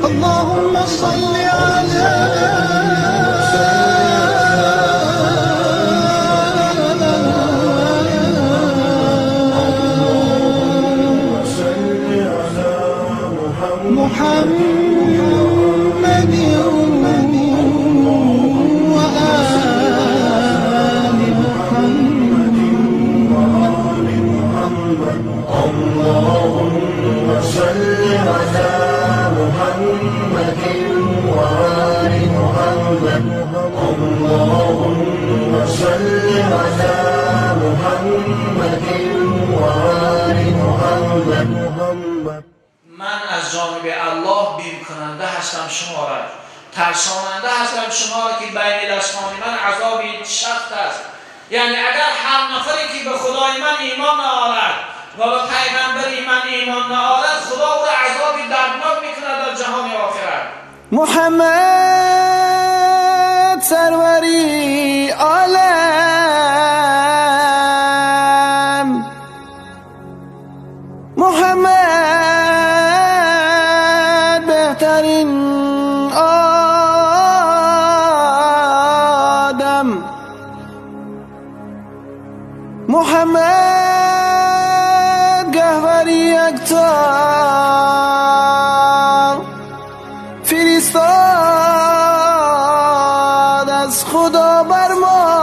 اللهم صل على محمد وآل محمد اللهم صل على محمد وآل محمد اللهم صل على محمد وآل محمد. من از جانب الله بیم کننده هستم شما را، ترساننده هستم شما را که بین دستان من عذابی سخت است. یعنی اگر هر نفری که به خدای من ایمان نآورد و به پیغمبر من ایمان نآورد، خدا او را عذابی دردناک میکند در جهان آخرت. محمد سروری عالم، محمد بهترین آدم، محمد گهوری یکتا فرستاد از خدا بر ما.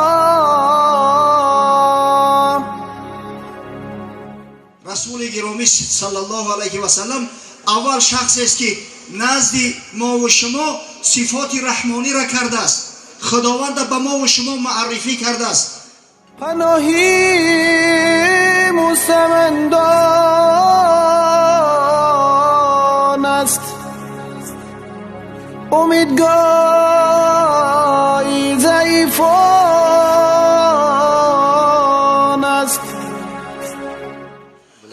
رسول گرامی صلی الله علیه و سلم اول شخص است که نزد ما و شما صفات رحمانی را کرده است، خداوند به ما و شما معرفی کرده است. پناهی مستمندان است، امیدگاهی ضعیفان است.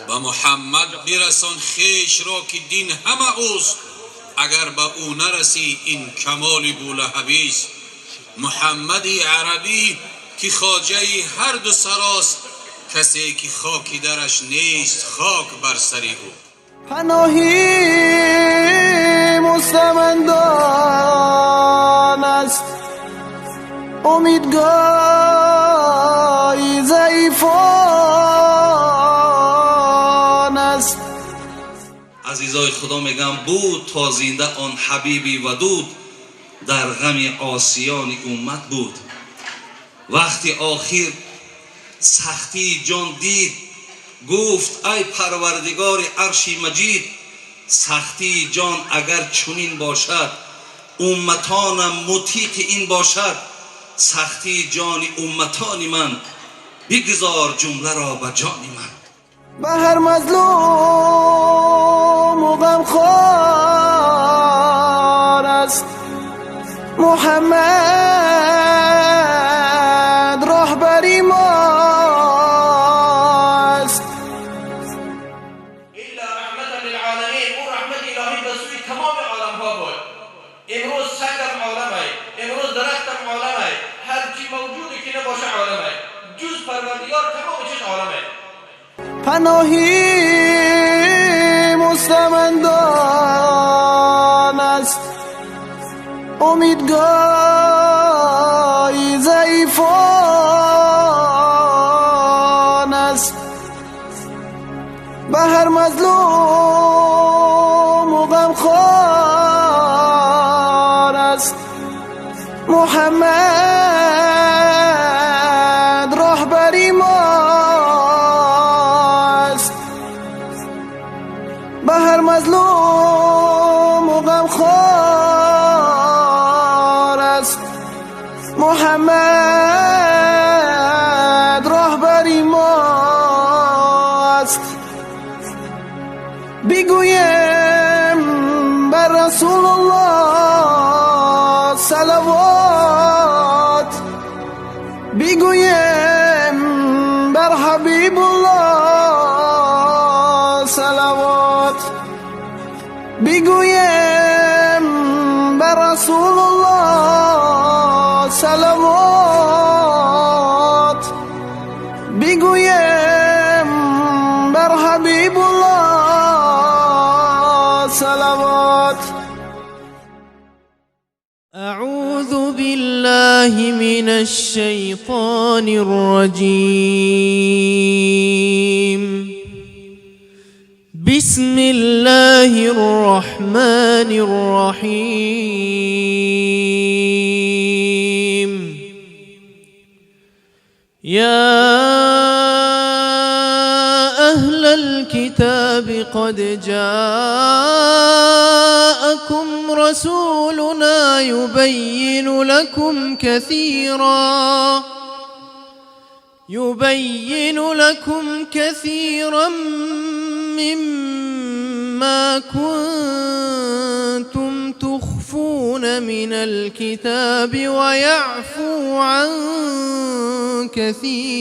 به محمد برسان خویش را که دین همه اوست، اگر به او نرسی این کمال بولهبی است. محمد عربی که خواجه هر دو سراست، کسی که خاکی درش نیست خاک بر سری او. پناهی مستمندان است، امیدگاهی ضعیفان است. عزیزای خدا میگم بود تا زنده آن حبیبی ودود، در غم عاصیان امت بود. وقتی آخر سختی جان دید، گفت ای پروردگار عرش مجید، سختی جان اگر چنین باشد، امتانم مطیق این باشد. سختی جان امتان من، بگذار جمله را به جان من. به هر مظلوم و غمخوار است محمد، راهبری ماست. الا رحمت للعالمین، او رحمت الهی به سوی تمام عالم ها بود. امروز سگم عالمه، امروز درختم عالمه، هر چی موجودی که نباشه عالمه، جز پروردگار تمام چیز عالمه. پناهی مستمندان است، امیدگاهی ضعیفان است. به هر مظلوم و غمخوار است محمد، راهبری ماست. به هر مظلوم و غمخوار محمد راهبری ماست. بگویم بر رسول الله صلوات، بگویم بر حبیب الله صلوات، بگویم بر رسول الله صلوات، بگویم بر حبیب الله صلوات. أعوذ بالله من الشيطان الرجيم. بسم الله الرحمن الرحيم. يا أهل الكتاب قد جاءكم رسولنا يبين لكم كثيرا مما كنتم تخفون من الكتاب ويعفو عن كثير.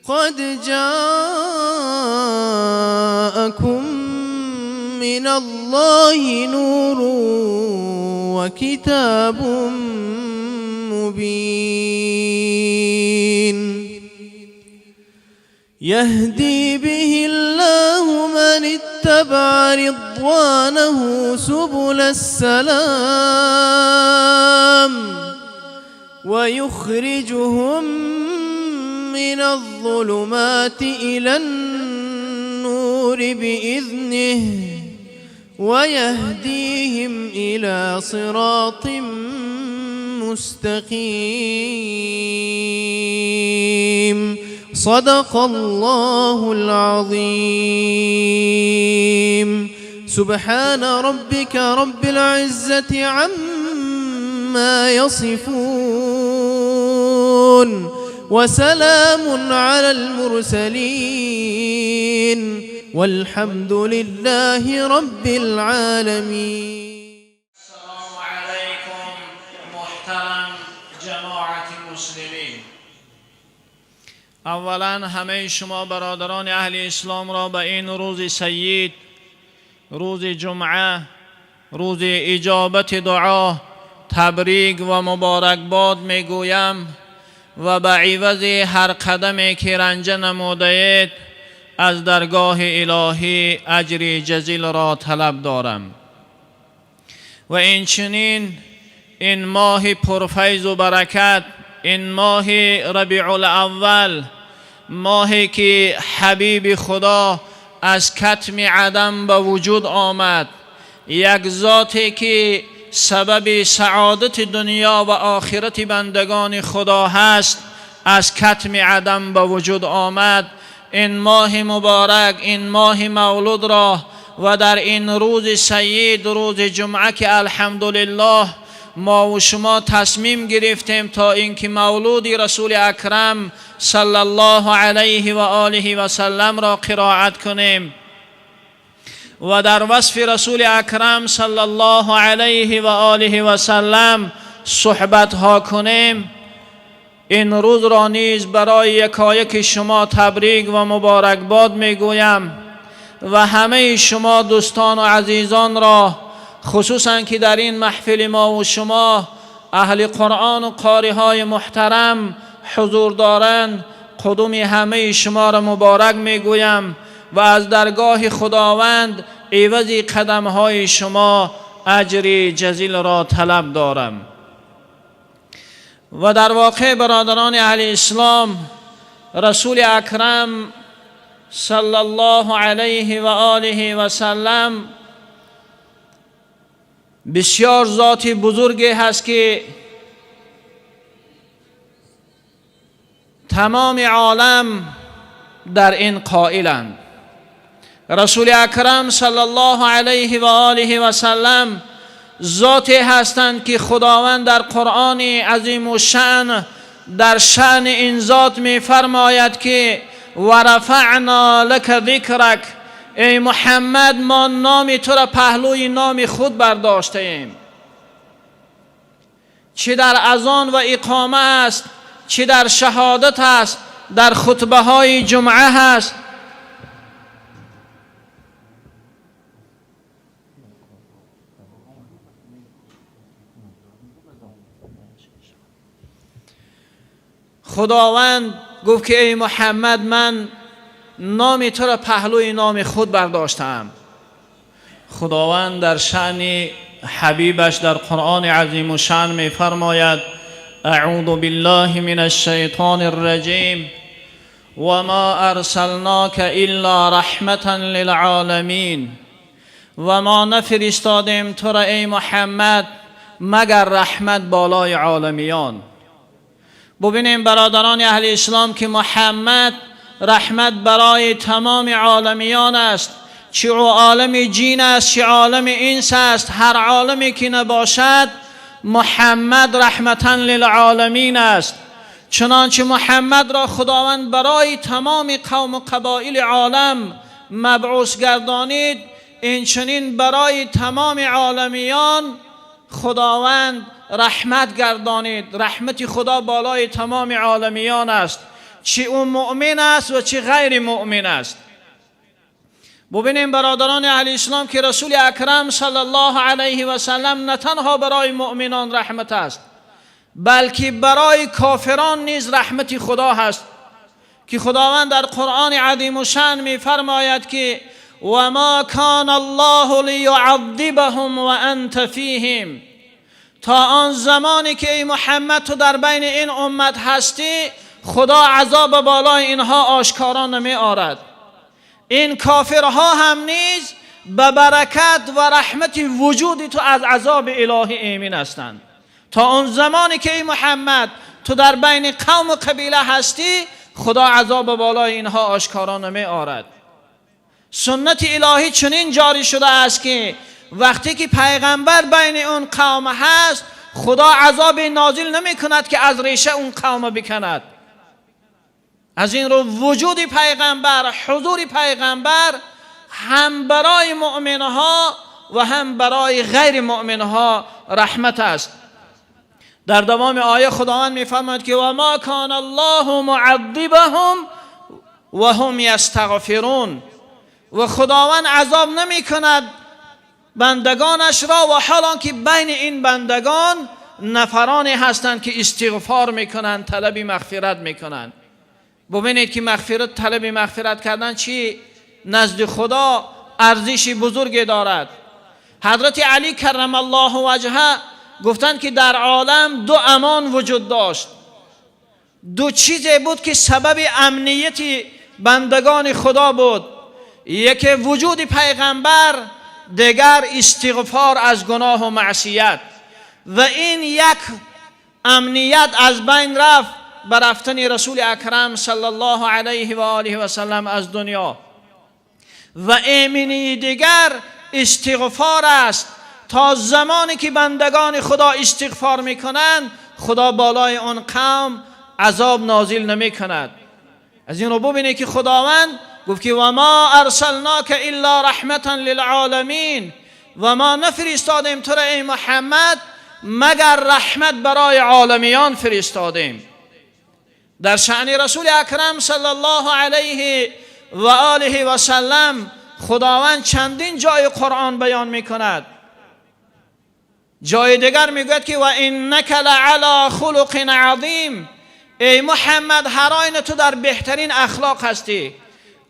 قد جاءكم من الله نور وكتاب مبين يهدي به الله من اتبع رضوانه سبل السلام ويخرجهم من الظلمات إلى النور بإذنه ويهديهم إلى صراط مستقيم. صدق الله العظيم. سبحان ربك رب العزة عما يصفون وسلام على المرسلين والحمد لله رب العالمين. السلام عليكم محترم جماعت مسلمین. اولا همه شما برادران اهل اسلام را به این روز سید، روز جمعه، روز اجابت دعا تبریک و مبارکباد میگویم و به عوض هر قدمی که رنجه نمودید از درگاه الهی اجر جزیل را طلب دارم. و این چنین این ماه پرفیض و برکت، این ماه ربیع الاول، ماهی که حبیب خدا از کتم عدم به وجود آمد، یک ذاتی که سبب سعادت دنیا و آخرت بندگان خدا هست از کتم عدم به وجود آمد. این ماه مبارک، این ماه مولود را و در این روز سید، روز جمعه که الحمدلله ما و شما تصمیم گرفتیم تا اینکه مولود رسول اکرم صلی الله علیه و آله و سلم را قرائت کنیم و در وصف رسول اکرم صلی الله علیه و آله و سلم صحبت ها کنیم. این روز را نیز برای یکایک شما تبریک و مبارکباد میگویم و همه شما دوستان و عزیزان را، خصوصا که در این محفل ما و شما اهل قرآن و قاری های محترم حضور دارند، قدوم همه شما را مبارک میگویم و از درگاه خداوند عوض قدم های شما اجر جزیل را طلب دارم. و در واقع برادران اهل اسلام، رسول اکرم صلی الله علیه و آله و سلم بسیار ذات بزرگی هست که تمام عالم در این قائلند. رسول اکرم صلی الله علیه و آله و سلم ذاتی هستند که خداوند در قرآن عظیم و شأن در شأن این ذات می فرماید که ورفعنا لك ذکرک، ای محمد ما نام تو را پهلوی نام خود برداشته ایم. چه در اذان و اقامه است، چه در شهادت است، در خطبه های جمعه هست. خداوند گفت که ای محمد من نام تو را پهلوی نام خود برداشتم. خداوند در شأن حبیبش در قرآن عظیم و شأن می فرماید اعوذ بالله من الشیطان الرجیم و ما ارسلناک الا رحمتا للعالمین، و ما نفرستادیم تو را ای محمد مگر رحمت بالای عالمیان. ببینیم برادران اهل اسلام که محمد رحمت برای تمام عالمیان است، چه عالم جین است چه عالم انس است، هر عالمی که نباشد محمد رحمتا للعالمین است. چنانچه محمد را خداوند برای تمام قوم و قبایل عالم مبعوث گردانید، این چنین برای تمام عالمیان خداوند رحمت گردانید. رحمت خدا بالای تمام عالمیان است، چه اون مؤمن است و چه غیر مؤمن است. ببینیم برادران اهل اسلام که رسول اکرم صلی الله علیه و سلم نه تنها برای مؤمنان رحمت است، بلکه برای کافران نیز رحمت خدا هست، که خداوند در قرآن عظیم و شأن می فرماید که و ما کان الله لیعذبهم و انت فیهم، تا آن زمانی که ای محمد تو در بین این امت هستی خدا عذاب بالای اینها آشکارا نمی آرد. این کافرها هم نیز به برکت و رحمت وجود تو از عذاب الهی ایمن هستند. تا اون زمانی که ای محمد تو در بین قوم و قبیله هستی خدا عذاب بالای اینها آشکارا نمی آرد. سنت الهی چنین جاری شده است که وقتی که پیغمبر بین اون قوم هست خدا عذاب نازل نمی کند که از ریشه اون قوم بکند. از این رو وجود پیغمبر، حضور پیغمبر هم برای مؤمنها و هم برای غیر مؤمنها رحمت است. در دوام آیه خداوند می‌فرماید که و ما کان الله معذبهم و هم یستغفرون، و خداوند عذاب نمی کند بندگانش را و حالان که بین این بندگان نفرانی هستند که استغفار میکنند، طلب مغفرت میکنند. ببینید که مغفرت، طلب مغفرت کردن چی نزد خدا ارزشی بزرگی دارد. حضرت علی کرم الله وجهه گفتند که در عالم دو امان وجود داشت، دو چیزی بود که سبب امنیت بندگان خدا بود، یکی وجود پیغمبر، دیگر استغفار از گناه و معصیت. و این یک امنیت از بین رفت بر رفتن رسول اکرم صلی الله علیه و آله و سلم از دنیا. و امنی دیگر استغفار است. تا زمانی که بندگان خدا استغفار میکنند خدا بالای اون قوم عذاب نازل نمی کند. از این رو ببینید که خداوند گفت که و ما ارسلناک الا رحمتا للعالمین، و ما نفرستادیم تو را ای محمد مگر رحمت برای عالمیان فرستادیم. در شأن رسول اکرم صلی الله علیه و آله و سلم خداوند چندین جای قرآن بیان میکند. جای دیگر میگوید که و انک لعلی خلق عظیم، ای محمد هر آینه تو در بهترین اخلاق هستی.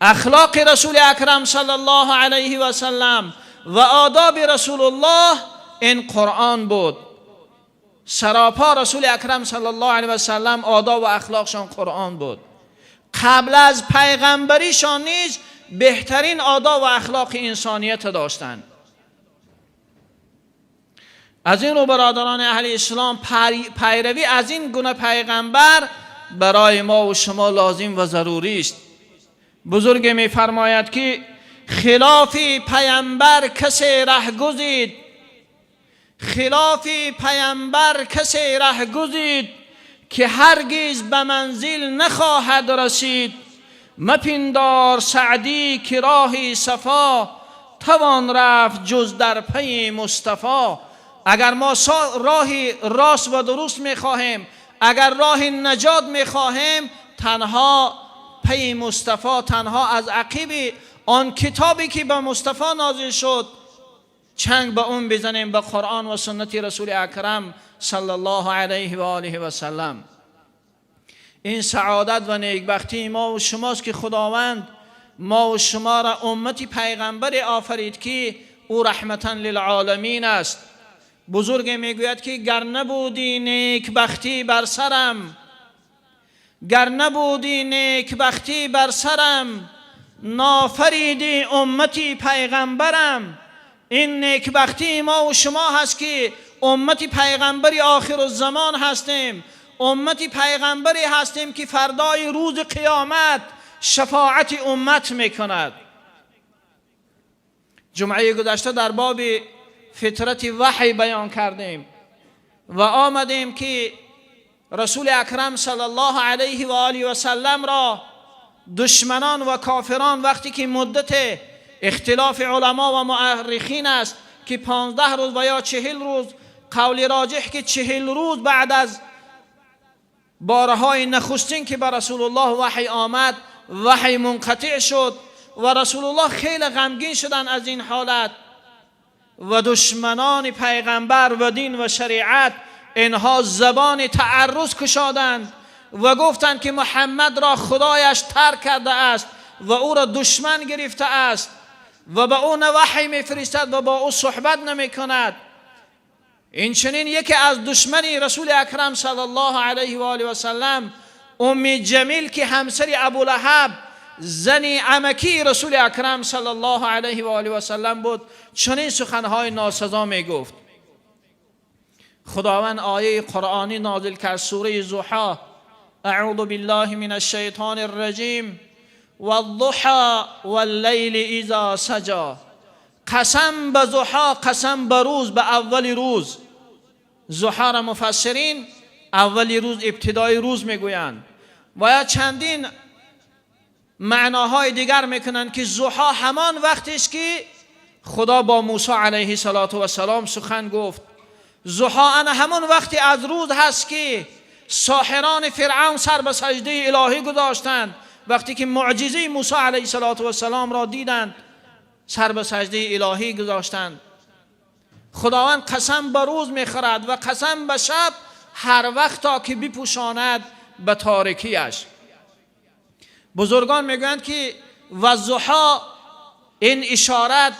اخلاق رسول اکرم صلی الله علیه و سلم و آداب رسول الله این قرآن بود. سراپا رسول اکرم صلی الله علیه و سلم آداب و اخلاقشان قرآن بود. قبل از پیغمبریشان نیز بهترین آداب و اخلاق انسانیت داشتند. از این رو برادران اهل اسلام پیروی از این گونه پیغمبر برای ما و شما لازم و ضروری است. بزرگ می فرماید که خلاف پیامبر کسی ره گزید خلاف پیامبر کسی ره گزید که هرگز به منزل نخواهد رسید. مپندار سعدی که راه صفا توان رفت جز در پی مصطفی. اگر ما راه راست و درست میخواهیم، اگر راه نجات میخواهیم، تنها پی مصطفی، تنها از عقیب آن کتابی که به مصطفی نازل شد چنگ به اون بزنیم، به قرآن و سنت رسول اکرم صلی الله علیه و آله و سلم. این سعادت و نیکبختی ما و شماست که خداوند ما و شما را امتی پیغمبر آفرید که او رحمتا للعالمین است. بزرگ میگوید که گر نبودی نیکبختی بر سرم، گر نبودی نیکبختی بر سرم، نافریدی امتی پیغمبرم. این نیکبختی ما و شما هست که امتی پیغمبری آخر الزمان هستیم، امتی پیغمبری هستیم که فردای روز قیامت شفاعت امت میکند. جمعه گذشته در باب فطرت وحی بیان کردیم و آمدیم که رسول اکرم صلی الله علیه و آله و سلم را دشمنان و کافران وقتی که مدت اختلاف علما و مؤرخین است که 15 روز و یا 40 روز، قول راجح که 40 روز بعد از بارهای نخستین که بر رسول الله وحی آمد وحی منقطع شد و رسول الله خیلی غمگین شدن از این حالت و دشمنان پیغمبر و دین و شریعت اینها زبان تعرض کشادند و گفتند که محمد را خدایش ترک کرده است و او را دشمن گرفته است و به او نه وحی میفرستد و با او صحبت نمی کند. این چنین یکی از دشمنی رسول اکرم صلی الله علیه و آله و سلم ام جمیل که همسر ابو لهب زنی عمکی رسول اکرم صلی الله علیه و آله و سلم بود، چنین سخنهای ناسزا می گفت. خداوند آیه قرآنی نازل کرد سوره ضحی: اعوذ بالله من الشیطان الرجیم والضحى واللیل اذا سجى. قسم به ضحی، قسم به روز، به اول روز. ضحی را مفسرین اولی روز، ابتدای روز میگویند و یا چندین معناهای دیگر میکنند که ضحی همان وقتی است که خدا با موسی علیه السلام سخن گفت. ضحی انا همان وقتی از روز هست که ساحران فرعون سر به سجده الهی گذاشتند. وقتی که معجزه موسی علیه السلام را دیدند سر به سجده الهی گذاشتند. خداوند قسم به روز میخورد و قسم به شب هر وقتا که بپوشاند به تاریکیش. بزرگان میگویند که والضحی این اشارت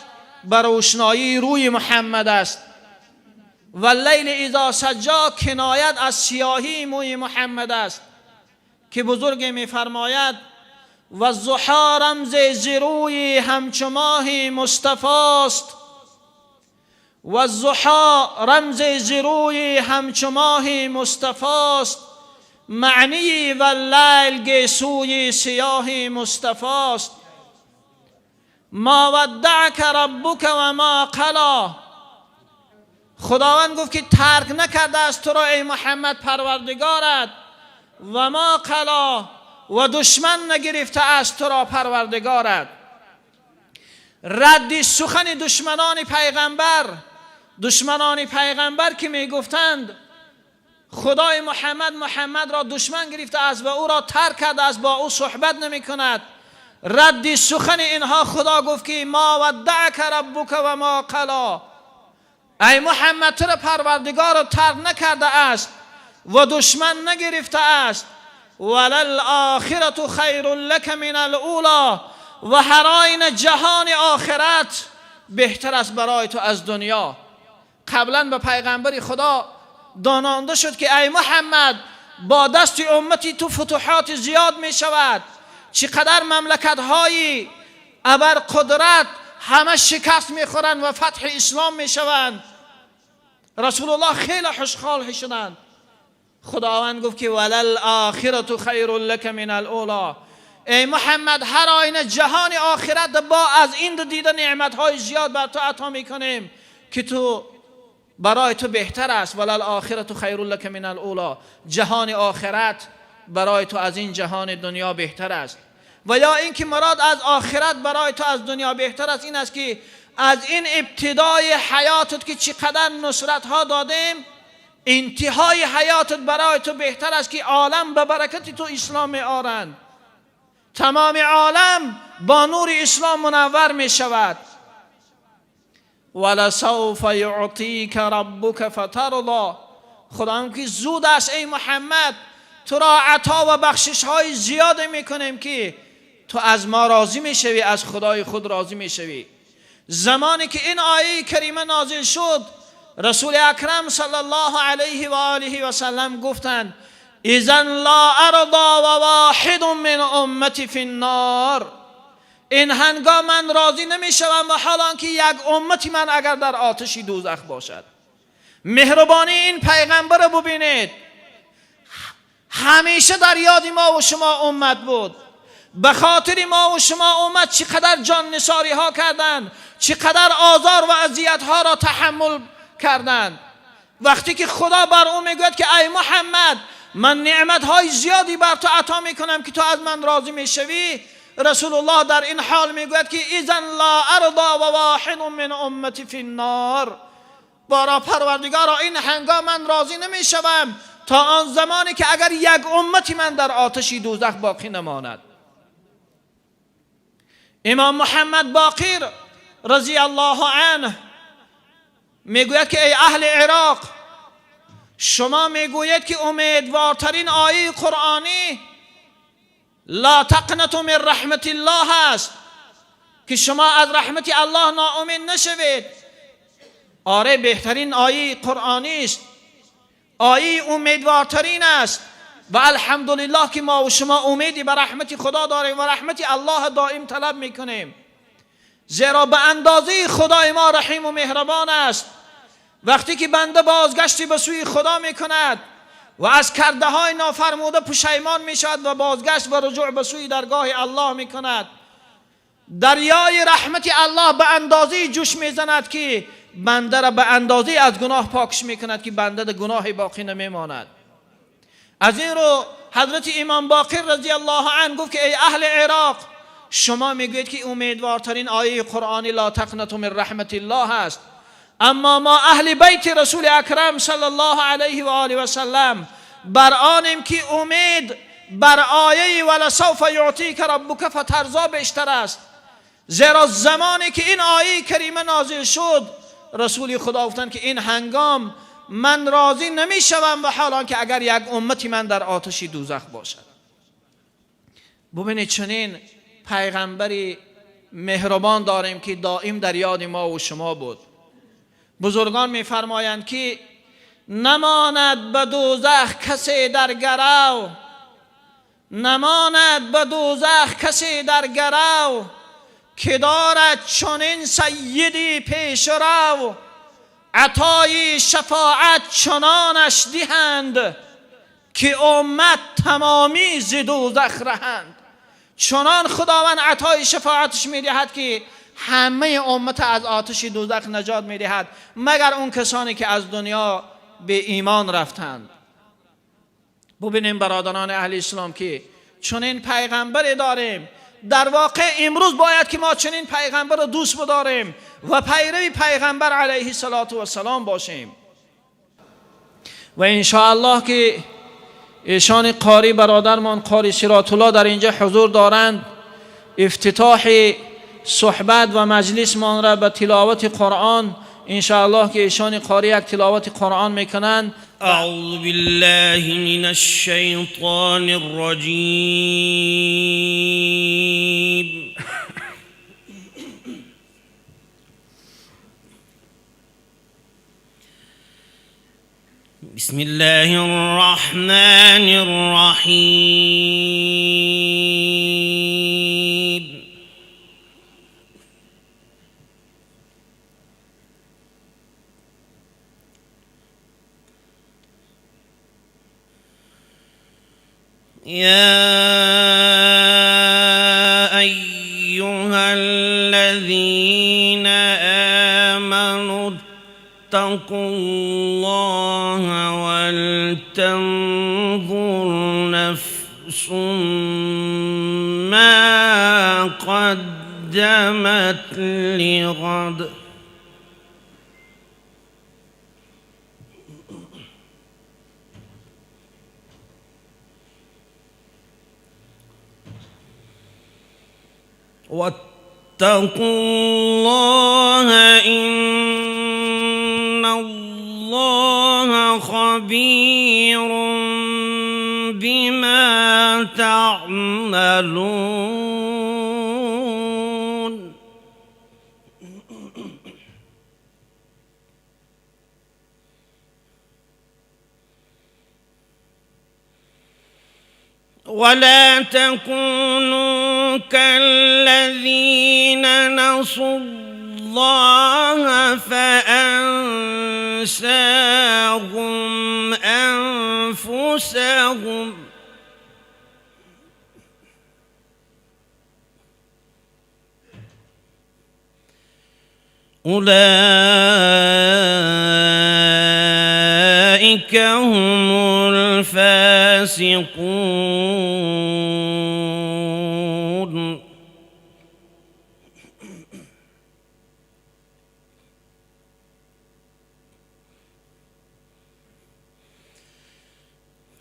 به روشنایی روی محمد است و اللیل اذا سجی کنایت از سیاهی موی محمد است که بزرگ میفرماید والضحی رمز زروی همچو ماه مصطفی است، والضحی رمز زروی همچو ماه مصطفی است، معنی واللیل گیسوی سیاه مصطفی است. ما ودعک ربک و ما قلا. خداوند گفت که ترک نکرده است تو را ای محمد پروردگارت، و ما قلا و دشمن نگرفته است تو را پروردگارت. رد سخن دشمنان پیغمبر که می گفتند خدای محمد را دشمن گرفته است و او را ترک کرده است، با او صحبت نمی کند. رد سخن اینها خدا گفت که ما ودعک ربک و ما قلا. ای محمد تو را پروردگار را ترک نکرده است و دشمن نگرفته است. وللآخرة خیر لک من الاولی. و هر آینه جهان آخرت بهتر است برای تو از دنیا. قبلا به پیغمبر خدا دانانده شد که ای محمد با دست امتی تو فتوحات زیاد می شود، چقدر مملکت های ابر قدرت همه شکست می خورند و فتح اسلام می شوند. رسول الله خیلی خوشحال شدند. خداوند گفت که وللآخرة خیر لک من الاولی. ای محمد هر آینه جهان آخرت با از این دیده نعمت های زیاد بر تو عطا می کنیم که تو برای تو بهتر است. وللآخرة خیر لک من الاولی، جهان آخرت برای تو از این جهان دنیا بهتر است. و یا اینکه مراد از آخرت برای تو از دنیا بهتر است این است که از این ابتدای حیاتت که چقدر نصرت ها دادیم، انتهای حیاتت برای تو بهتر است که عالم به برکت تو اسلام آرند، تمام عالم با نور اسلام منور می شود. ولسوف یعطیک ربک فترضی، خدا که زود است ای محمد تو را عطا و بخشش های زیاد میکنیم که تو از ما راضی میشوی، از خدای خود راضی میشوی. زمانی که این آیه کریمه نازل شد، رسول اکرم صلی الله علیه و آله و سلم گفتند اذن لا ارضى و واحد من امتی فی النار، این هنگام من راضی نمیشوم و حالان که یک امتی من اگر در آتش دوزخ باشد. مهربانی این پیغمبر رو ببینید، همیشه در یاد ما و شما امت بود، به خاطر ما و شما امت چقدر جان نثاری ها کردند، چقدر آزار و اذیت ها را تحمل کردند. وقتی که خدا بر او میگوید که ای محمد من نعمت های زیادی بر تو عطا میکنم که تو از من راضی میشوی، رسول الله در این حال میگوید که اذن لا ارضى و واحد من امتی فی النار، بارا پروردگارا این هنگام من راضی نمیشوم تا آن زمانی که اگر یک امتی من در آتش دوزخ باقی نماند. امام محمد باقر رضی الله عنه میگوید که ای اهل عراق، شما میگوید که امیدوارترین آیه قرآنی لا تقنطوا من رحمت الله است، که شما از رحمت الله ناامید نشوید. آره بهترین آیه قرآنی است، آیه امیدوارترین است و الحمدلله که ما و شما امیدی به رحمت خدا داریم و رحمت الله دائم طلب میکنیم، زیرا به اندازه خدای ما رحیم و مهربان است. وقتی که بنده بازگشتی به سوی خدا میکند و از کرده های نافرموده پشیمان میشود و بازگشت و رجوع به سوی درگاه الله میکند، دریای رحمت الله به اندازه جوش میزند که بنده را به اندازه از گناه پاکش میکند که بنده در گناهی باقی نمیماند. از این رو حضرت امام باقر رضی الله عنه گفت که ای اهل عراق، شما میگوید که امیدوارترین آیه قرآنی لا تقنطوا من رحمت الله است، اما ما اهل بیت رسول اکرم صلی الله علیه و آله و سلم بر آنیم که امید بر آیه ولسوف یعطیک ربک فترضی بیشتر است. زیرا زمانی که این آیه کریمه نازل شد، رسول خدا گفتند که این هنگام من راضی نمیشوم و حالان که اگر یک امتی من در آتش دوزخ باشد. ببینید چنین پیغمبری مهربان داریم که دائم در یاد ما و شما بود. بزرگان میفرمایند که نماند به دوزخ کسی در گرو، نماند به دوزخ کسی در گرو، که دارد چنین سیدی پیش رو، عطای شفاعت چنانش دهند که امت تمامی ز دوزخ رهند. چنان خداوند عطای شفاعتش میدهد که همه امت از آتش دوزخ نجات میدهد، مگر اون کسانی که از دنیا به ایمان رفتند. ببینیم برادران اهل اسلام که چنین پیغمبری داریم. در واقع امروز باید که ما چنین پیغمبر رو دوست بداریم و پیروی پیغمبر علیه السلام باشیم. و انشاءالله که ایشان قاری برادرمان قاری صراط الله در اینجا حضور دارند، افتتاح صحبت و مجلس مان را به تلاوت قرآن انشاءالله که ایشان قاری یک تلاوت قرآن میکنند. اعوذ بالله من الشیطان الرجیم. بسم الله الرحمن الرحیم. يا أيها الذين آمنوا واتقوا الله ولتنظر نفس ما قدمت لغد واتقوا الله إن الله خبير بما تعملون ولا تكونوا كالذين نسوا الله فأنساهم أنفسهم أولئك هم الفاسقون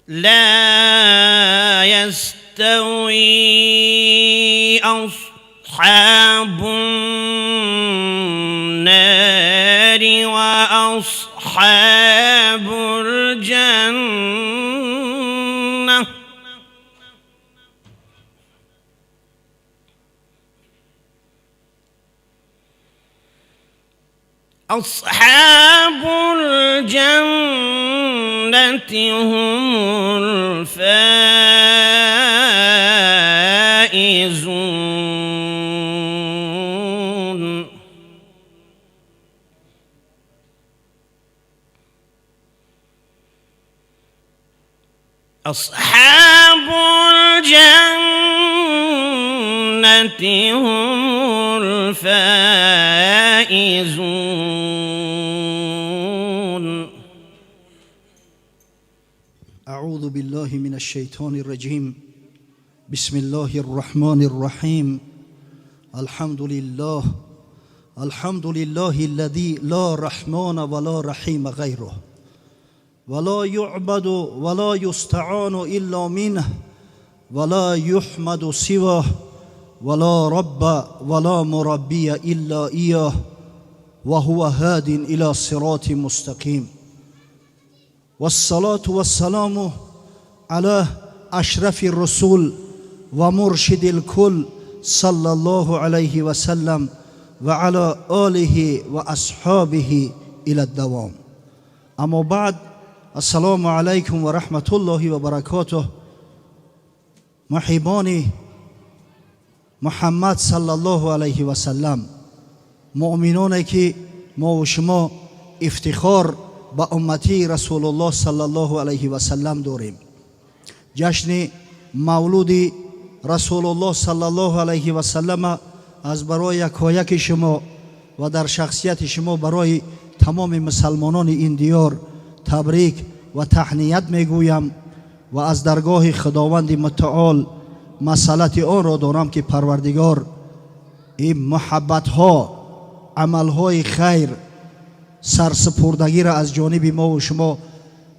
لا يستوي أصحاب النار وأصحاب الجنة أصحاب الجنة هم الفائزون أصحاب الجنة هم الفائزون. أعوذ بالله من الشيطان الرجيم. بسم الله الرحمن الرحيم. الحمد لله الذي لا رحمن ولا رحيم غيره ولا يعبد ولا يستعان إلا منه ولا يحمد سواه ولا رب ولا مربي إلا إياه وهو هاد إلى صراط مستقيم. والصلاة والسلام على أشرف الرسول ومرشد الكل صلى الله عليه وسلم وعلى آله وأصحابه إلى الدوام. أما بعد، السلام عليكم ورحمة الله وبركاته. محبان محمد صلی الله علیه و سلم، مؤمنانی که ما و شما افتخار به امتی رسول الله صلی الله علیه و سلم داریم. جشن مولود رسول الله صلی الله علیه و سلم از برای یکایک شما و در شخصیت شما برای تمام مسلمانان این دیار تبریک و تهنیت میگویم و از درگاه خداوند متعال مسئلت آن را دارم که پروردگار این محبت ها، عمل های خیر، سرسپردگی را از جانب ما و شما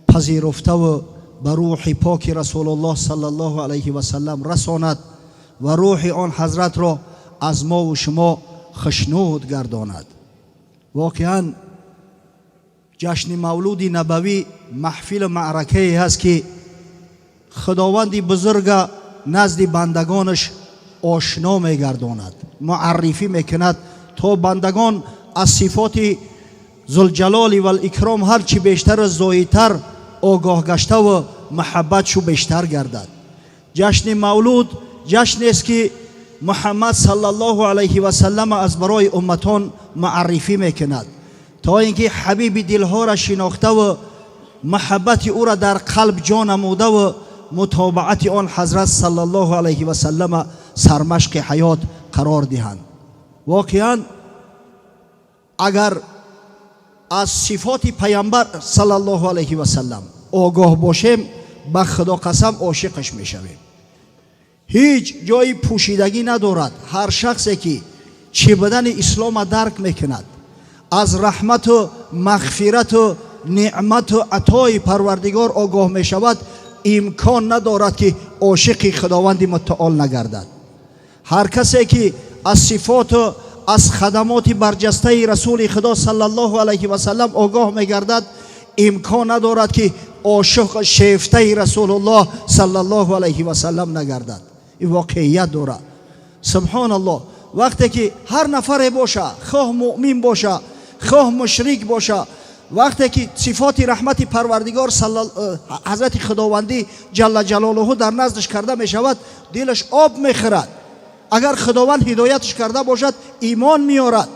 پذیرفته و به روح پاک رسول الله صلی الله علیه و سلم رساند و روح آن حضرت را از ما و شما خشنود گرداند. واقعا جشن مولود نبوی محفل معرکه هست که خداوند بزرگ نزد بندگانش آشنا میگرداند، معرفی میکند تا بندگان از صفات ذوالجلال و الاکرام هرچی بیشتر و زایدتر آگاه گشته و محبتشو بیشتر گردد. جشن مولود جشن است که محمد صلی الله علیه و سلم از برای امتان معرفی میکند تا اینکه حبیب دلها را شناخته و محبت او را در قلب جا نموده و متابعت آن حضرت صلی الله علیه و سلم سرمشق حیات قرار دهند. واقعا اگر از صفات پیامبر صلی الله علیه و سلم آگاه باشیم، به خدا قسم عاشقش میشویم. هیچ جای پوشیدگی ندارد. هر شخصی که چی بدن اسلام درک میکند، از رحمت و مغفرت و نعمت و عطای پروردگار آگاه میشود، امکان ندارد که عاشق خداوند متعال نگردد. هر کسی که از صفات و از خدمات برجسته رسول خدا صلی الله علیه و سلم آگاه میگردد، امکان ندارد که عاشق شیفته رسول الله صلی الله علیه و سلم نگردد. این واقعیت دارد. سبحان الله. وقتی که هر نفر باشه، خواه مؤمن باشه خواه مشرک باشه، وقتی که صفات رحمت پروردگار حضرت خداوندی جل جلاله در نزدش کرده می شود، دلش آب می خورد. اگر خداوند هدایتش کرده باشد ایمان می آورد.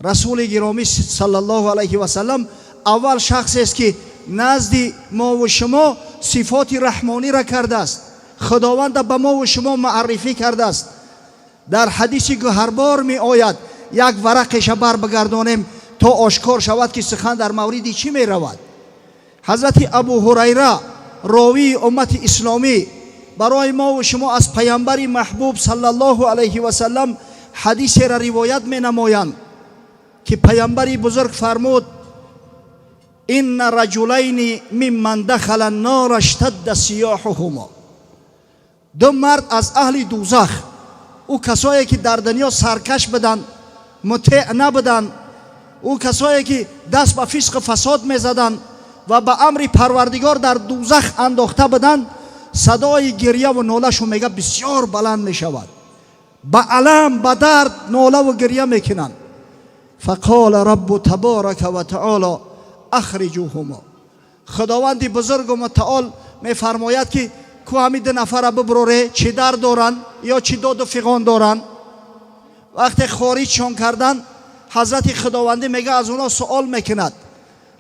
رسول گرامی صلی الله علیه و سلم اول شخصی است که نزد ما و شما صفات رحمانی را کرده است. خداوند به ما و شما معرفی کرده است. در حدیثی که هر بار می آید یک ورقش بر بگردانیم تا آشکار شود که سخن در موردی چی می رود. حضرت ابو هریره راوی امت اسلامی برای ما و شما از پیامبر محبوب صلی الله علیه و سلم حدیث را روایت می نمایند که پیامبر بزرگ فرمود: این رجلین ممن دخل النار اشتد سیاحهما. دو مرد از اهل دوزخ، او کسایی که در دنیا سرکش بدن، مطیع نبودن، او کسایی که دست به فسق فساد می زدن و به امر پروردگار در دوزخ انداخته بدن، صدای گریه و ناله شو میگه بسیار بلند می شود. به علم به درد ناله و گریه میکنن. فقال رب تبارک و تعالی اخرجوهما. خداوند بزرگ و متعال می فرماید که کو همین دو نفر ببروره، چی در دارن یا چی داد و فیغان دارن. وقتی خارجشان کردن، حضرت خداوندی میگه از اونا سوال میکند: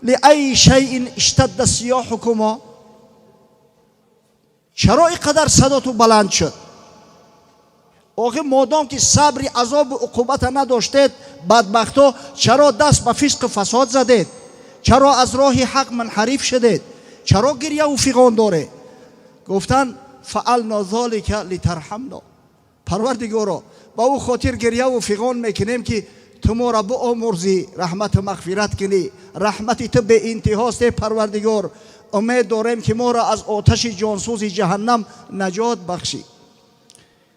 لای شیء اشتد سیاحکما. چرا اینقدر صداتو بلند شد؟ آخه مادام که صبر عذاب و عقوبت نداشتید، بدبختا چرا دست به فسق فساد زدید؟ چرا از راه حق منحرف شدید؟ چرا گریه و فیغان داره؟ گفتن فعلنا ذلک لترحمنا. پروردگارا با او خاطر گریه و فیغان میکنیم که تو ما را بآمرزی، رحمت و مغفرت کنی. رحمت تو به انتهاست پروردگار. امید داریم که ما را از آتش جانسوز جهنم نجات بخشی.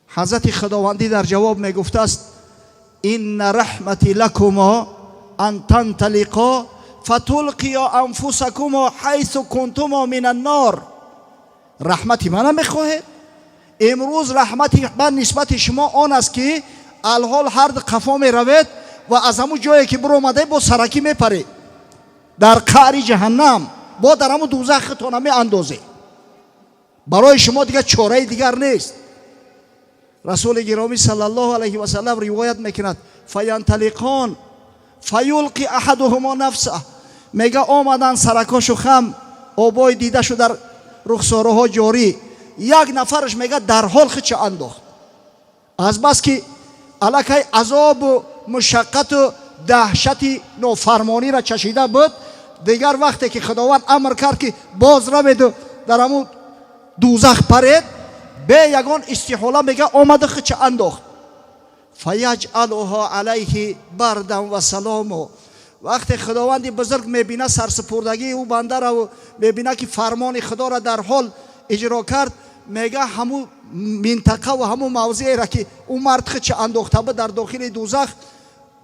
حضرت خداوندی در جواب میگفته است: این رحمتی لکما ان تنطلقا فتلقیا انفسکما حیث کنتما من النار. رحمتی من میخواهید؟ امروز رحمتی من نسبت شما آن است که الحال هر قفا می روید و از همون جایی که برآمده با سرکی میپرید در قعر جهنم، با در همون دوزخ تان می اندازه. برای شما دیگر چاره دیگر نیست. رسول گرامی صلی الله علیه و سلم روایت میکند: فینطلقان فیلقی احدهما نفسه. میگه آمدن سرکاشو خم، آبای دیدهشو در رخساره ها جاری، یک نفرش میگه در حال خودش انداخت. از بس که الکی عذاب و مشقت و دهشت نافرمانی را چشیده بود، دیگر وقتی که خداوند امر کرد که باز روید و در همون دوزخ پرید، به یگان استحاله میگه آمده خودش انداخت. فیجعلها علیه بردا و سلام. وقتی خداوند بزرگ میبینه سرسپردگی او بنده را و میبینه که فرمان خدا را در حال اجرا کرد، میگه همون منطقه و همون موضعی را که اون مرد خودش انداخته بود در داخل دوزخ،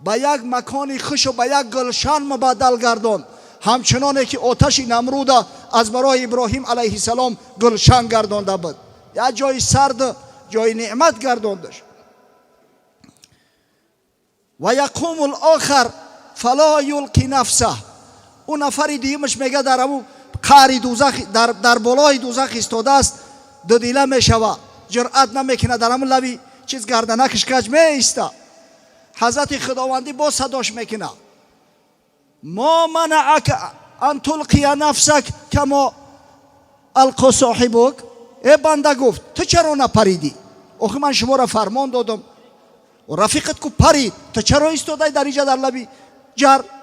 به یک مکان خوش و به یک گلشن مبدل گردان، همچنانه که آتش نمرود از برای ابراهیم علیه السلام گلشن گردانده بود. یا جای سرد، جای نعمت گرداندش. و یقوم الاخر فلا یلقی نفسه. اون نفر دیگه‌اش میگه در همون قعر دوزخ، در بالای دوزخ ایستاده است، دو دیله میشوه، جرأت نمیکنه در همون لبی چیز گردنکش کج میایسته. حضرت خداوندی با صداش میکنه: ما منعک ان تلقی نفسک کما القی صاحبک. ای بنده گفت تو چرا نپریدی؟ آخه من شما را فرمان دادم و رفیقت کو پرید، تو چرا ایستاده در اینجا در لبی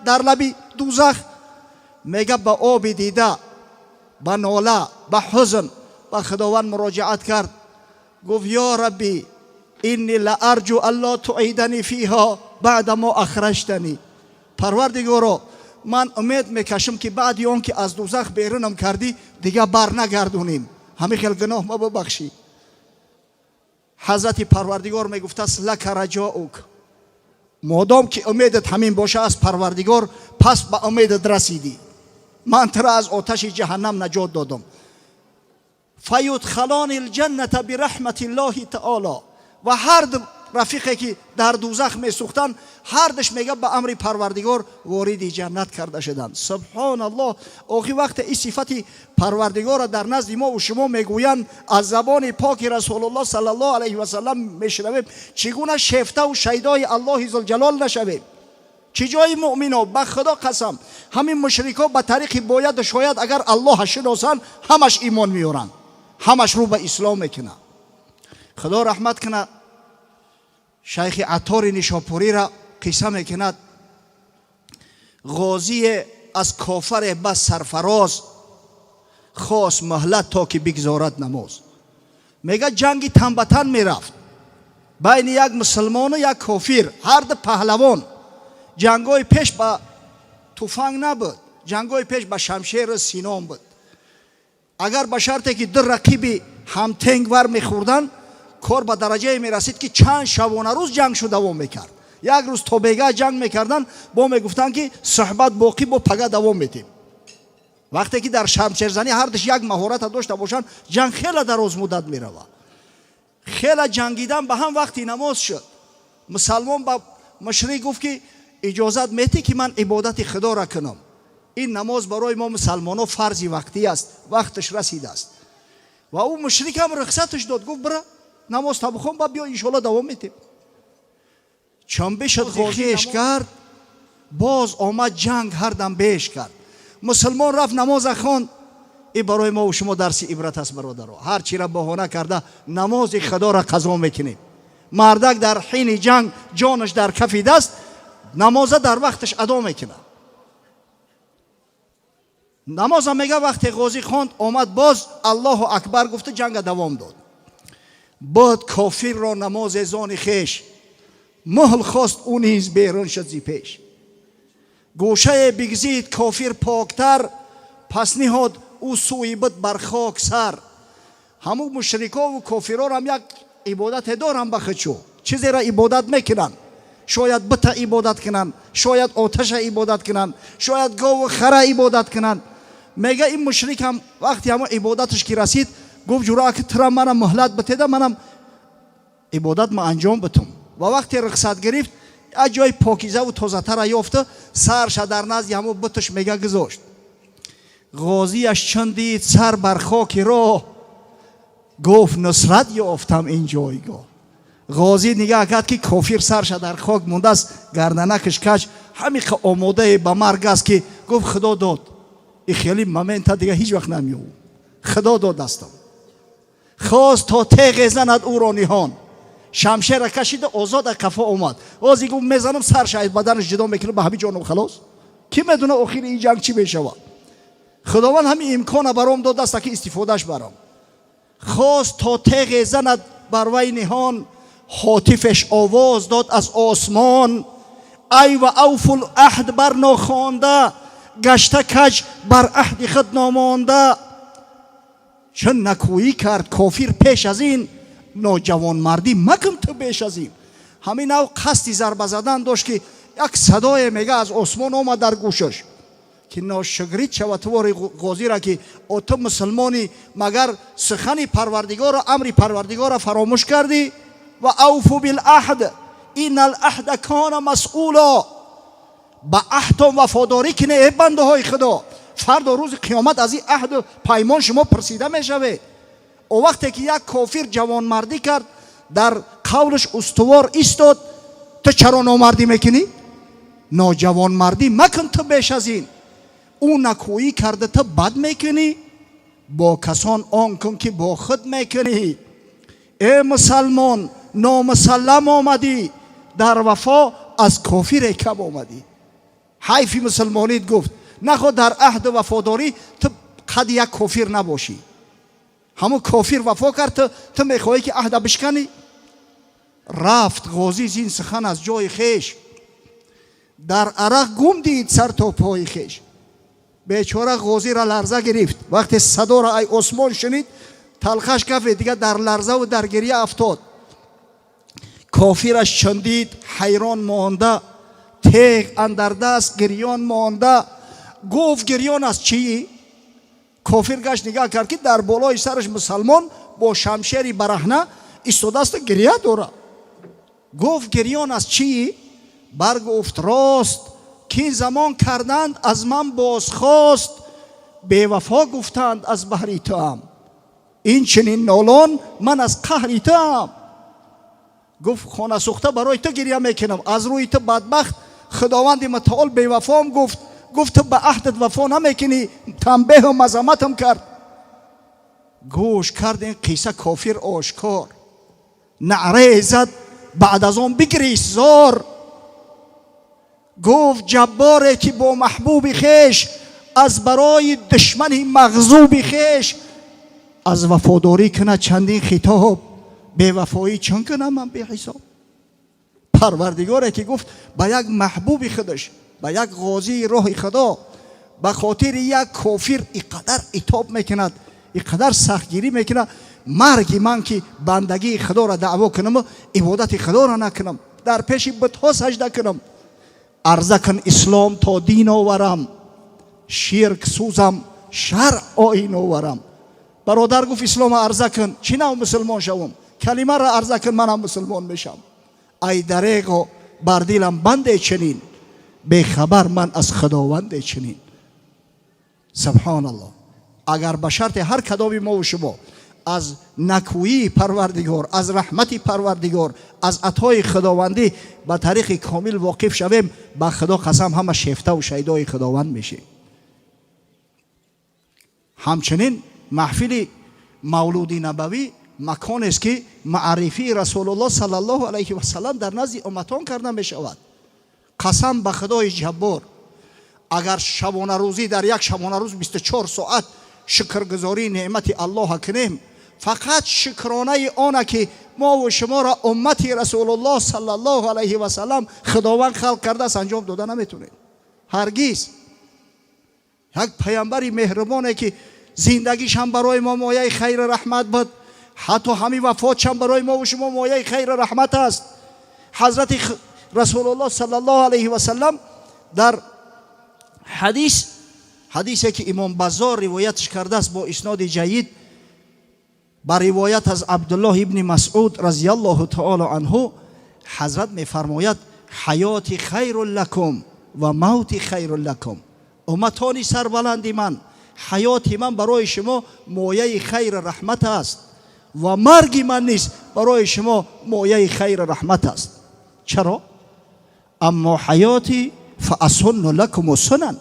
در لب دوزخ. میگه با آب دیده، با ناله، با حزن با خداوند مراجعت کرد. گفت یا ربی اینی لارجو الله تعیدنی فیها بعد ما اخرجتنی. پروردگارا من امید میکشم که بعد اون که از دوزخ بیرونم کردی دیگه بر نگردونیم، همه خیل گناه ما ببخشی. حضرت پروردگار میگفت است لک رجاؤک، مادام که امیدت همین باشه از پروردگار پس به امیدت رسیدی، من ترا از آتش جهنم نجات دادم. فیدخلان الجنة برحمت الله تعالی. و هر رفیقی که در دوزخ می سوختن هر دش میگه به امر پروردگار وارد جنت کرده شدند. سبحان الله. آخی وقت این صفت پروردگار در نزد ما و شما میگویند از زبان پاک رسول الله صلی الله علیه و سلم میشنویم، چگونه شیفته و شیدای الله ذوالجلال نشویم؟ چه جای مؤمنا به خدا قسم همین مشرکا به طریق باید شاید اگر الله شناسن همش ایمان میارن، همش رو به اسلام میکنن. خدا رحمت کنه شیخ عطار نیشاپوری را قصه میکند. غازی از کافر بس سرفراز خواست مهلت تا که بگذارد نماز. میگه جنگی تنبتن میرفت بین یک مسلمان و یک کافر، هر دو پهلوان. جنگای پیش با تفنگ نبود، جنگای پیش با شمشیر سینام بود. اگر به شرطی که در رقیبی هم تنگ ور میخوردن کار به درجه میرسید که چند شبانه روز جنگ شو دوام میکرد. یک روز تا بیگاه جنگ میکردن با میگفتن که صحبت باقی با پگاه دوام میتیم. وقتی که در شمشیر زنی هر دش یک مهارت داشته باشن جنگ خیلی دراز مدت میروه. خیلی جنگیدن به هم وقتی نماز شد مسلمان با مشرک گفت که اجازت میتی که من عبادت خدا را کنم، این نماز برای ما مسلمانان فرضی وقتی است، وقتش رسیده است. و او مشرک هم رخصتش داد، گفت برا نماز تا بخون با بیا انشالله دوام میتیم. چون بشد غازیش کرد باز آمد جنگ هر دم بهش کرد. مسلمان رفت نماز خواند. این برای ما و شما درس عبرت است برادرها. هر چی را بهانه کرده نماز خدا را قضا میکنیم. مردک در حین جنگ جانش در کف دست نماز در وقتش ادا میکنه. نماز میگه وقتی غازی خواند آمد باز الله اکبر گفته جنگ دوام داد. بعد کافر را نماز زان خیش مهل خواست او نیز بیرون شد زی پیش. گوشه بگزید کافر پاکتر پس نهاد او سوی بد بر خاک سر. همو مشرکا و کافران هم یک عبادت دارن بخچو چیزی را عبادت میکنن. شاید بت عبادت کنن، شاید آتش عبادت کنن، شاید گاو و خره عبادت کنن. میگه این مشرک هم وقتی همه عبادتش که رسید گفت جورا که ترا منم مهلت بتیده منم عبادت ما انجام بتم. و وقتی رخصت گرفت از جای پاکیزه و تازه تر یافته سرش در نزد همه بتش میگه گذاشت. غازیش چون دید سر بر خاک راه گفت نصرت یافتم این جایگاه. غازی نگاه کرد که کافر سرش در خاک مونده است، گردنکش کج همین آماده به مرگ است که گفت خدا داد. این خیلی مومنت دیگه هیچ وقت نمیو. خدا داد دستم. خواست تا تیغ زند او را نهان، شمشیر کشید آزاد از کفا اومد. غازی گفت میزنم سرش از بدنش جدا میکنه به همین جانم خلاص. کی میدونه آخر این جنگ چی بشه؟ خداوند همین امکان برام داد است که استفادهش برام. خواست تا تیغ زند بر وی نهان، هاتفش آواز داد از آسمان. ای و اوف العهد بر ناخوانده، گشته کج بر عهد خود نامانده. چون نکویی کرد کافر پیش از این، نوجوان مردی مکن تو بیش از این. همین او قصدی ضربه زدن داشت که یک صدای میگه از آسمان آمد در گوشش که ناشگرید شود توار غازی را که تو مسلمانی مگر سخن پروردگار و امر پروردگار را فراموش کردی. و اوفو بالعهد این العهد کان مسئولا. با عهد وفاداری کنه ای بنده های خدا. فردا روز قیامت از این عهد و پیمان شما پرسیده می شود. او وقتی که یک کافر جوان مردی کرد در قولش استوار ایستاد، تو چرا نامردی میکنی؟ ناجوان مردی مکن تو بیش از این. او نکویی کرده تو بد میکنی، با کسان آن کن که با خود میکنی. ای مسلمان نامسلم آمدی، در وفا از کافر کم آمدی. حیفی مسلمانیت گفت. نخود در عهد و وفاداری تو قد یک کافر نباشی. همون کافر وفا کرد، تو میخواهی که عهد بشکنی؟ رفت غازی زین سخن از جای خیش، در عرق گم دید سر تا پای خیش. بیچاره غازی را لرزه گرفت. وقتی صدا را ای عثمان شنید تلخش کفت دیگه در لرزه و در گریه افتاد. کافرش چندید حیران مانده، تیغ اندر دست گریان مانده. گفت گریان از چی؟ کافر گشت نگاه کرد که در بالای سرش مسلمان با شمشیری برهنه ایستاده است گریه داره. گفت گریان از چی؟ برگفت راست که این زمان کردند از من بازخواست، بیوفا گفتند از بحری تو هم، این چنین نالان من از قهری تو هم. گفت خانه سوخته برای تو گریه میکنم، از روی تو بدبخت خداوند متعال بیوفام گفت تو به عهدت وفا نمیکنی، تنبیه و مذمتم کرد. گوش کرد این قصه کافر آشکار، نعره زد بعد از آن بگریست زار. گفت جباره که با محبوب خیش، از برای دشمن مغضوب خیش، از وفاداری کنه چندین خطاب، بے وفایی چون کنم من بی حساب. پروردگاره که گفت با یک محبوب خودش، با یک غازی راه خدا، به خاطر یک کافر اینقدر عتاب میکند، اینقدر سختگیری میکند. مرگی من که بندگی خدا را دعوا کنم و عبادت خدا را نکنم، در پیش بتها سجده کنم. عرضه کن اسلام تا دین آورم، شرک سوزم شرع آیین آورم. برادر گفت اسلام عرضه کن، چی نو مسلمان شوم؟ کلمه را عرضه کن منم مسلمان میشم. ای دریغ بر دلم بنده چنین، بی خبر من از خداوند چنین. سبحان الله. اگر به شرط هر کدام ما و شما از نکویی پروردگار، از رحمت پروردگار، از عطای خداوندی به طریق کامل واقف شویم، به خدا قسم همه شیفته و شیدای خداوند میشیم. همچنین محفل مولود نبوی مکان است که معرفی رسول الله صلی الله علیه و سلم در نزد امتان کرده می شود. قسم به خدای جبار، اگر شبانه روزی در یک شبانه روز 24 ساعت شکرگزاری نعمت الله کنیم، فقط شکرانه آنه که ما و شما را امت رسول الله صلی الله علیه و سلم خداوند خلق کرده است انجام داده نمیتونیم. هرگز. یک پیامبری مهربانه که زندگیش هم برای ما مایه خیر رحمت بود، حتی همین وفاتش هم برای ما و شما مایه خیر رحمت است. حضرت رسول الله صلی الله علیه و سلم در حدیثی که امام بزار روایتش کرده است با اسناد جید، با روایت از عبدالله ابن مسعود رضی الله تعالی عنه، حضرت میفرماید حیات خیر لکم و موت خیر لکم. امتانی سربلندی من، حیات من برای شما مایه خیر رحمت است و مرگ من نیست برای شما مایه خیر رحمت است. چرا؟ اما حیاتی فاسن لکم سنن.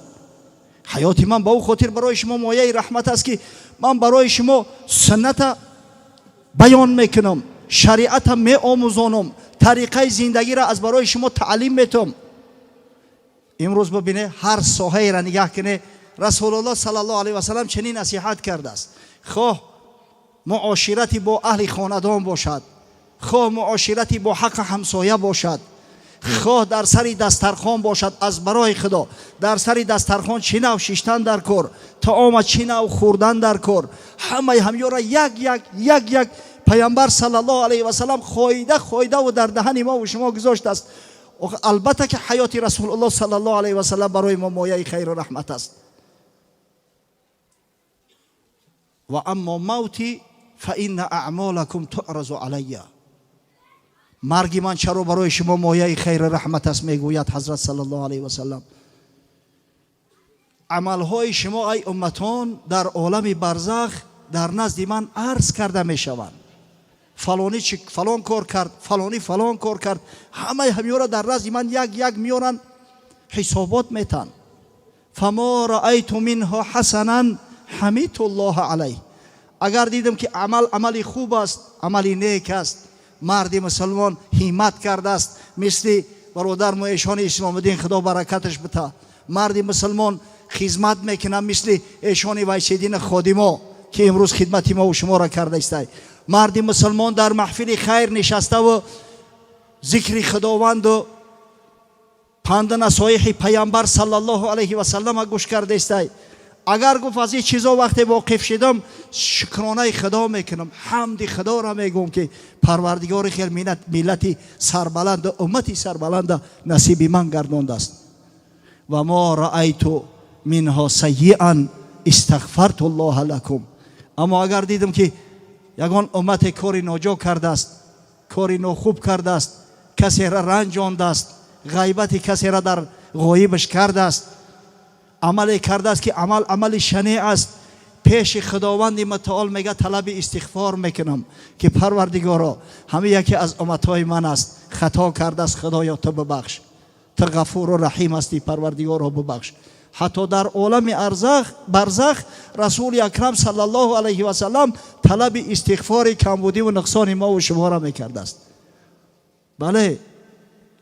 حیات من با او خاطر برای شما مایه رحمت است که من برای شما سنت بیان میکنم، شریعت می آموزانم، طریقه زندگی را از برای شما تعلیم میتم. امروز ببینه هر ساحه را نگاه کنه، رسول الله صلی الله علیه و سلم چنین نصیحت کرده است. خواه معاشرتی با اهل خاندان باشد، خواه معاشرتی با حق همسایه باشد، خواه در سر دسترخوان باشد، از برای خدا در سر دسترخوان چی نو شیشتن در کار، طعام چی نو خوردن در کار، همه همیارا یک پیامبر صلی الله علیه و سلم خوایده و در دهن ما و شما گذاشت است. البته که حیات رسول الله صلی الله علیه و سلم برای ما مایه خیر و رحمت است. و اما موتی فإن اعمالکم تعرض علی. مرگ من چرا برای شما مایه خیر رحمت است میگوید حضرت صلی الله علیه و سلم. عملهای شما ای امتان در عالم برزخ در نزد من عرض کرده میشوند. فلانی فلان کار کرد، فلانی فلان کار کرد، همه همیورا در نزد من یک میارن حسابات میتن. فما رأیت منها حسنا حمیدت الله علیه. اگر دیدم که عملی خوب است، عملی نیک است، مرد مسلمان همت کرده است، مثل برادر ایشان اسلام الدین خدا برکتش بده، مردی مسلمان خدمت میکنه مثل ایشان وایسیدین خادما که امروز خدمت ما و شما را کرده است. مردی مسلمان در محفل خیر نشسته و ذکر خداوند و پند نصایح پیامبر صلی الله علیه و سلم گوش کرده است. اگر گفت از این چیزا وقتی واقف شدم شکرانه خدا میکنم، حمد خدا را میگم که پروردگار خیر ملت سربلند و امتی سربلند نصیب من گردانده است. و ما رأیت منها سیئا استغفرت الله لكم. اما اگر دیدم که یگان امت کاری ناجا کرده است، کاری ناخوب کرده است، کسی را رنجانده است، غیبت کسی را در غایبش کرده است، عملی کرده است که عمل شنیع است، پیش خداوند متعال میگه طلب استغفار میکنم که پروردگارا همه یکی از امتهای من است، خطا کرده است، خدایا تو ببخش، تو غفور و رحیم هستی، پروردگارا ببخش. حتی در عالم برزخ رسول اکرم صلی الله علیه و سلم طلب استغفار کمبودی و نقصان ما و شما را میکرده است. بله،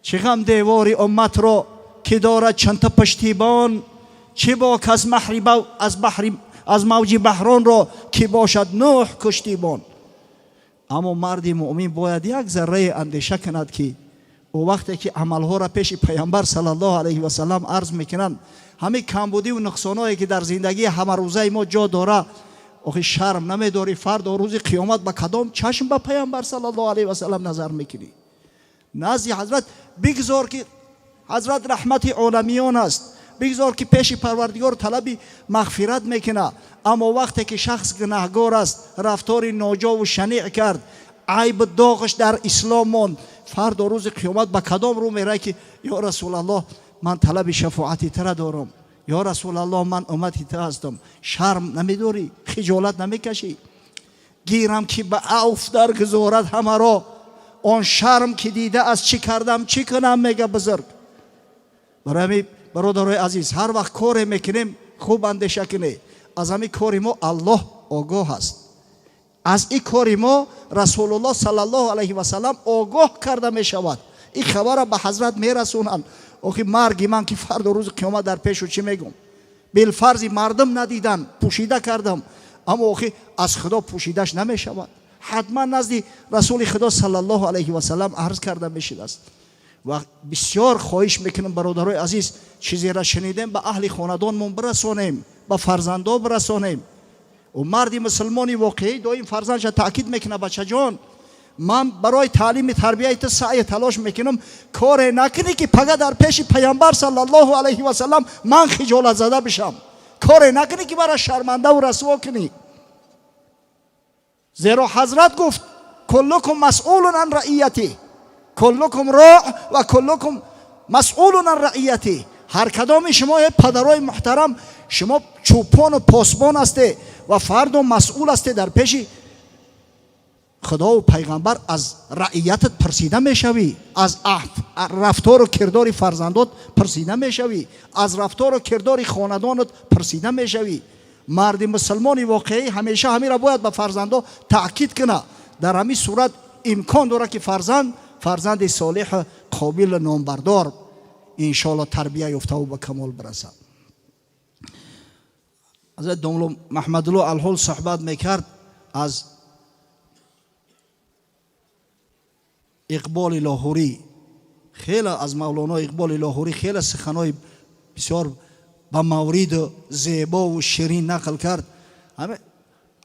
چه غم دیواری امت را که دارد چند تا پشتیبان، چه باک از موج بحران را که باشد نوح کشتیبان. اما مرد مؤمن باید یک ذره اندیشه کند که او وقتی که عملها را پیش پیامبر صلی الله علیه و سلم عرض میکنند، همه کمبودی و نقصانایی که در زندگی همه روزه ما جا داره، آخه شرم نمیداری فردا روز قیامت با کدام چشم به پیامبر صلی الله علیه و سلم نظر میکنی؟ نزد حضرت بگذار که حضرت رحمت عالمیان است، بگذار که پیش پروردگار طلب مغفرت میکنه. اما وقتی که شخص گناهگار است، رفتار ناجا و شنیع کرد، عیب داغش در اسلام ماند، فردا روز قیامت با کدام رو میره که یا رسول الله من طلب شفاعتی تر دارم، یا رسول الله من امتی تر هستم؟ شرم نمیداری؟ خجالت نمیکشی؟ گیرم که به عوف در گذارد همه را، آن شرم که دیده از چی کردم چی کنم میگه بزرگ. برای برادرای عزیز، هر وقت کار میکنیم خوب اندیشه کنید، از همین کار ما الله آگاه است، از این کار ما رسول الله صلی الله علیه و سلم آگاه کرده می شود. این خبر به حضرت میرسونند. آخه مرگ من که فردا روز قیامت در پیش چی میگم؟ بالفرض مردم ندیدن پوشیده کردم، اما آخه از خدا پوشیدش نمی شود، حتما نزد رسول خدا صلی الله علیه و سلم عرض کرده می شود. و بسیار خواهش میکنم برادرای عزیز، چیزی را شنیدیم به اهل خاندانمون برسانیم، به فرزندا برسانیم. و مردی مسلمانی واقعی دائم فرزندش تاکید میکنه بچه جان من برای تعلیم تربیت سعی تلاش میکنم، کار نکنی که پگه در پیش پیامبر صلی الله علیه و سلم من خجالت زده بشم، کار نکنی که برای شرمنده و رسوا کنی. زیرا حضرت گفت کلکم مسئول عن رعیتی، کلکم راع و کلکم مسئول عن رعیتی. هر کدام شما پدرای محترم، شما چوپان و پاسبان هستی و فرد و مسئول هستی در پیش خدا و پیغمبر. از رعیتت پرسیده میشوی، از رفتار و کردار فرزندات پرسیده میشوی، از رفتار و کردار خاندانت پرسیده میشوی. مرد مسلمانی واقعی همیشه همین را باید به فرزندا تاکید کنه. در همین صورت امکان داره که فرزند صالح قابل نامبردار انشاءالله تربیه یافته و به کمال برسد. حضرت دوم محمد الله الحل صحبت میکرد از اقبال لاهوری، خیلی از مولانا اقبال لاهوری خیلی سخنهای بسیار با مورد زیبا و شیرین نقل کرد. همه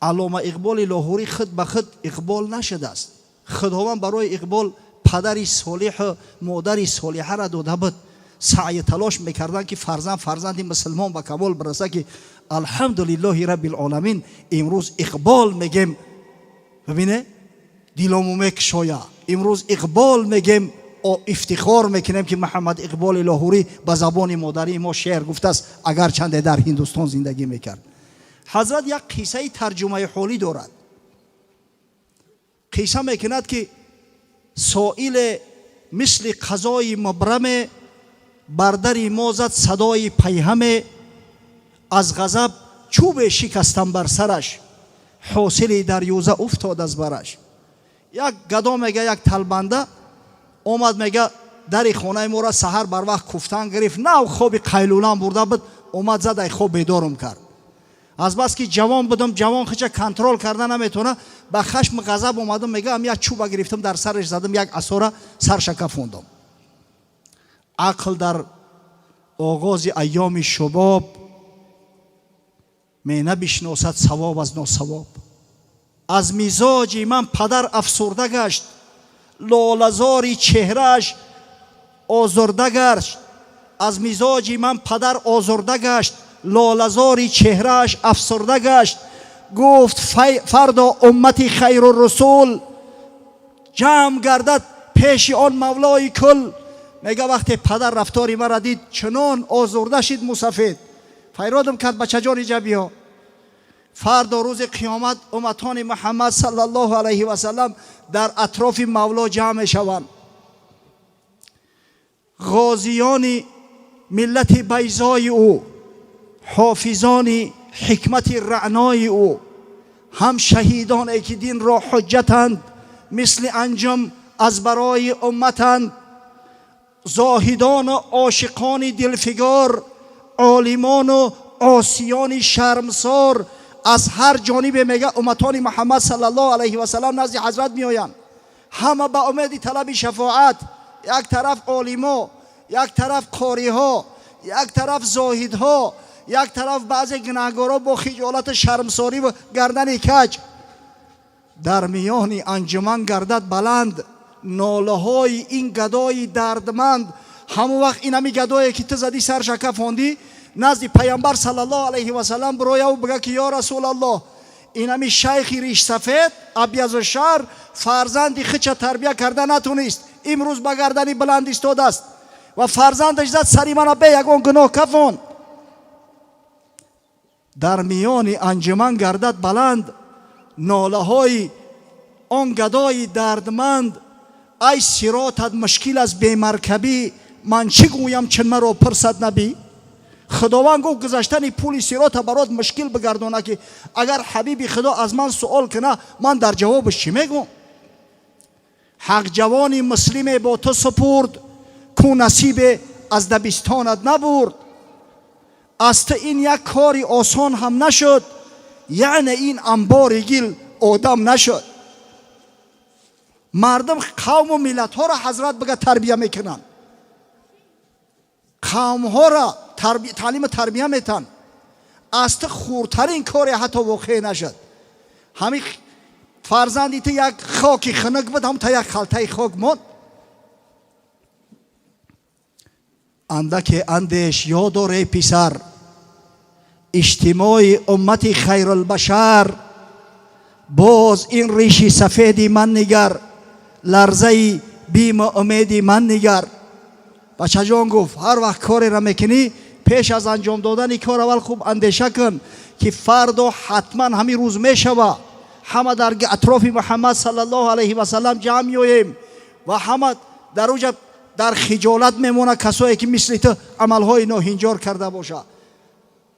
علامه اقبال لاهوری خود به خود اقبال نشده است. خداوند برای اقبال پدری صالح مادری صالحه را داده بود، سعی تلاش میکردن که فرزند مسلمان به کمال برسه که الحمدلله رب العالمین امروز اقبال میگیم. ببینه دیلمو میکشاید، امروز اقبال میگیم، افتخار میکنیم که محمد اقبال لاهوری به زبان مادری ما شعر گفته است، اگر چند در هندوستان زندگی میکرد. حضرت یک قصه ترجمه حالی دارد. قصه میکند که سائل مثل قضای مبرم بر در ما زد صدای پیهم، از غضب چوب شکستم بر سرش، حاصل دریوزه افتاد از برش. یک گدا میگه یک تلبنده آمد میگه داری خانه ما را سحر بر وقت کوفتن گرفت، نه خواب قیلوله‌ام برده بود، اومد زد ای خواب بیدارم کرد. از بس که جوان بودم، جوان خیلی کنترل کردن نمیتونه، با خشم غضب اومدم، میگم یک چوب گرفتم در سرش زدم، یک عصا سر شکافوندم. عقل در آغاز ایام شباب می نبشناسد ثواب از ناثواب. از مزاج من پدر افسرده گشت، لاله‌زاری چهرهش آزرده گشت. از مزاج من پدر آزرده گشت، لاله‌زاری چهرهش افسرده گشت. گفت فردا امتی خیر الرسول جمع گردد پیش آن مولای کل. میگه وقتی پدر رفتاری مرا دید چنان آزرده شد مسافد، فریادم کرد بچه جان اینجا بیا. فردا روز قیامت امتان محمد صلی الله علیه و سلم در اطراف مولا جمع شوند. غازیان ملت بیضای او، حافظان حکمت رعنای او، هم شهیدان که دین را حجتند، مثل انجم از برای امتند. زاهدان و عاشقان دلفگار، عالمان و عاصیان شرمسار، از هر جانب میگه امتان محمد صلی الله علیه و سلم نزد حضرت میآیند، همه به امید طلب شفاعت. یک طرف عالما، یک طرف قاری ها، یک طرف زاهد ها، یک طرف بعض گناهکارا با خجالت شرمساری و گردن کج. در میان انجمن گردد بلند ناله های این گدای دردمند. همون وقت این همی گدایی که تو زدی سر شکافاندی نزد پیامبر صلی الله علیه و سلم بروی و بگه که یا رسول الله، این همی شیخی ریش سفید ابیض الشعر فرزندی خچ تربیه کرده نتونست، امروز به گردنی بلند ایستاده است و فرزندش زد سری من به یگان گناه کفان. در میان انجمن گردد بلند ناله های آن گدای دردمند. ای صراطت مشکل از بی مرکبی، من چی گویم چون مرا پرسد نبی. خداوند گفت گذشتن پول صراط برات مشکل بگردونه که اگر حبیب خدا از من سوال کنه من در جوابش چی میگم. حق جوانی مسلم با تو سپرد، کو نصیب از دبستانت نبرد. است این یک کاری آسان هم نشد، یعنی این انبار گل آدم نشد. مردم قوم و ملت ها را حضرت بگه تربیه میکنن، قوم ها را تعلیم تربیه میتن. است خورترین کاری حتی واقع نشد. همین فرزندی تو یک خاکی خنک بود، هم تا یک خلطه خاک ماند. اندک اندیش یاد داره پسر، اجتماع امت خیر البشر. باز این ریشی سفیدی من نگر، لرزه بیم امیدی من نگر. بچه جان گفت هر وقت کاری را میکنی پیش از انجام دادن کار اول خوب اندیشه کن که فردا حتما همین روز میشوه، همه در اطراف محمد صلی الله علیه و سلم جمع میاییم و همه در اوجه در خجالت میمونه کسایی که مثل تو عملهای ناهنجار کرده باشه.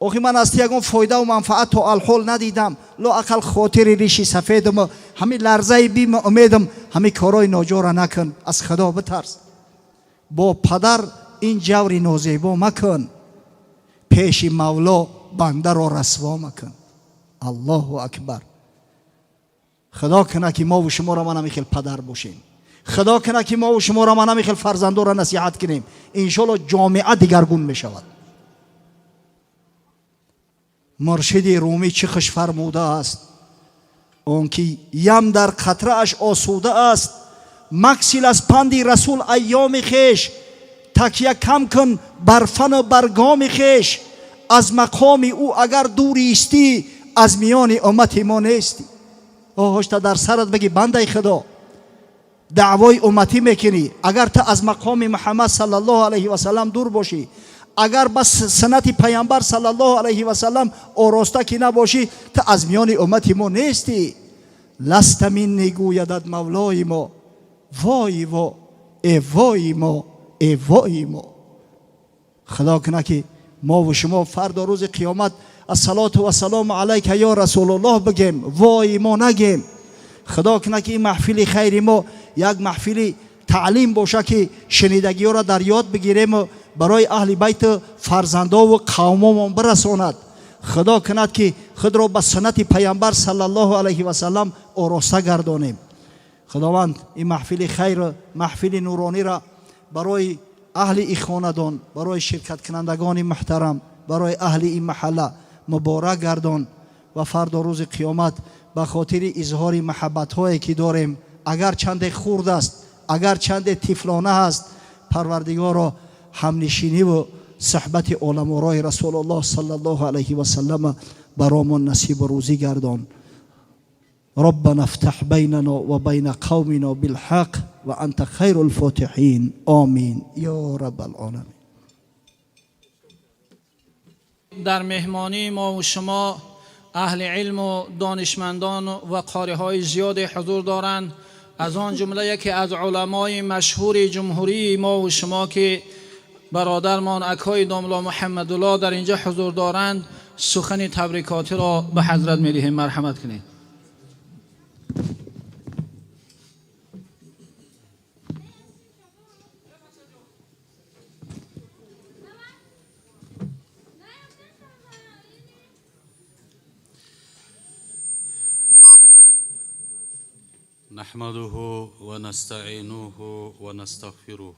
آخی من از یگان فایده و منفعت تا الحال ندیدم، لااقل خاطر ریشی سفیدم همین لرزه بیم امیدم همین کارای ناجور نکن، از خدا بترس. با پدر این جوری نازیبا مکن، پیش مولا بنده را رسوا مکن. الله اکبر. خدا کنه که ما و شما را من همیخیل پدر باشیم، خدا کنه که ما و شما را من همیخیل فرزندا را نصیحت کنیم، انشالله جامعه دیگرگون می شود. مرشد رومی چه خوش فرموده است، اون که یم در قطره اش آسوده است، مکسل از پندی رسول ایام خیش، تکیه کم کن بر فن و برگام خیش. از مقام او اگر دوری استی، از میان امت ما نیستی. هشتا در سرت بگی بنده خدا دعوای امتی میکنی، اگر تا از مقام محمد صلی الله علیه و سلم دور باشی، اگر بس سنت پیامبر صلی الله علیه و سلم آراسته کی نباشی، تا از میان امت ما نیستی. لست منی گویدت مولای ما، وای ما ای وای ما ای وای ما. خدا کنه که ما و شما فردا روز قیامت الصلاة و السلام علیک یا رسول الله بگیم، وای ما نگیم. خدا کنه که این محفل خیر ما یک محفل تعلیم باشه که شنیدگی ها را در یاد بگیریم و برای اهل بیت فرزندا و قوممون برساند. خدا کند که خود را به سنت پیامبر صلی الله علیه و سلم آراسته گردانیم. خداوند این محفل خیر، محفل نورانی را برای اهل این خاندان، برای شرکت کنندگان محترم، برای اهل این محله مبارک گردان و فردا روز قیامت به خاطر اظهار محبت هایی که داریم، اگر چند خرد است، اگر چند طفلانه است، پروردگار را همنشینی و صحبت علمای رسول الله صلی الله علیه و سلم برامون نصیب و روزی گردان. ربنا افتح بیننا و بین قومنا بالحق و انت خیر الفاتحین. آمین یا رب العالمین. در مهمانی ما و شما اهل علم و دانشمندان و قاری‌های زیاد حضور دارند. از آن جمله یکی از علمای مشهور جمهوری ما و شما که برادرمان اکای داملا محمد الله در اینجا حضور دارند، سخن تبریکاتی را به حضرت می‌دهیم. مرحمت کنید. نحمده ونستعينه ونستغفره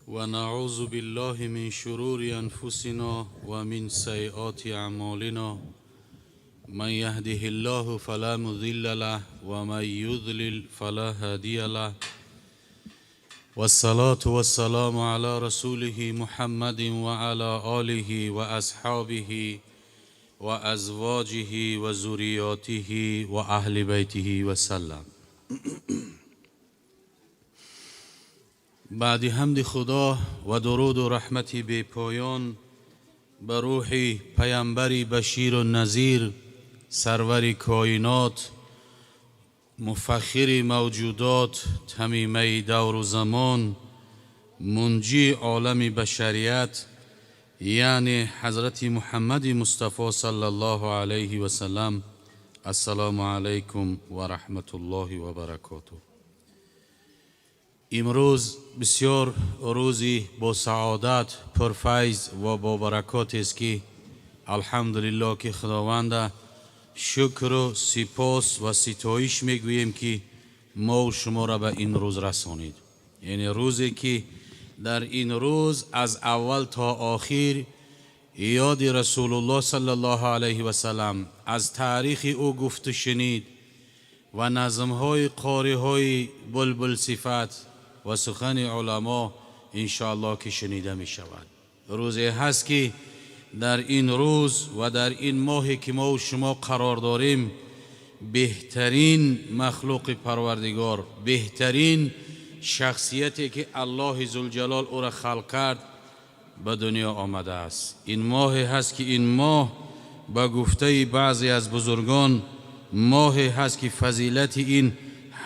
ونعوذ بالله من شرور أنفسنا ومن سيئات أعمالنا. من يهده الله فلا مضل له ومن يضلل فلا هادي له. والصلاة والسلام على رسوله محمد وعلى آله وأصحابه وأزواجه وذرياته وأهل بيته وسلم. بعد حمد خدا و درود و رحمت بی پایان بر روح پیامبری بشیر و نذیر، سرور کائنات، مفخر موجودات، تمیمه دور و زمان، منجی عالم بشریت، یعنی حضرت محمد مصطفی صلی الله علیه و سلم. السلام علیکم و رحمت الله و برکاته. امروز بسیار روزی با سعادت، پرفیض و با برکات است که الحمدلله که خداوند شکر و سپاس و ستایش میگوییم که ما و شما را به این روز رسانید. یعنی روزی که در این روز از اول تا آخر یاد رسول الله صلی الله علیه و سلم، از تاریخ او گفت شنید و نظمهای قاری‌های بلبل صفت و سخن علما انشاءالله که شنیده می شود. روزی هست که در این روز و در این ماهی که ما و شما قرار داریم، بهترین مخلوق پروردگار، بهترین شخصیتی که الله ذوالجلال او را خلق کرد به دنیا آمده است. این ماهی هست که این ماه به گفته بعضی از بزرگان ماهی هست که فضیلت این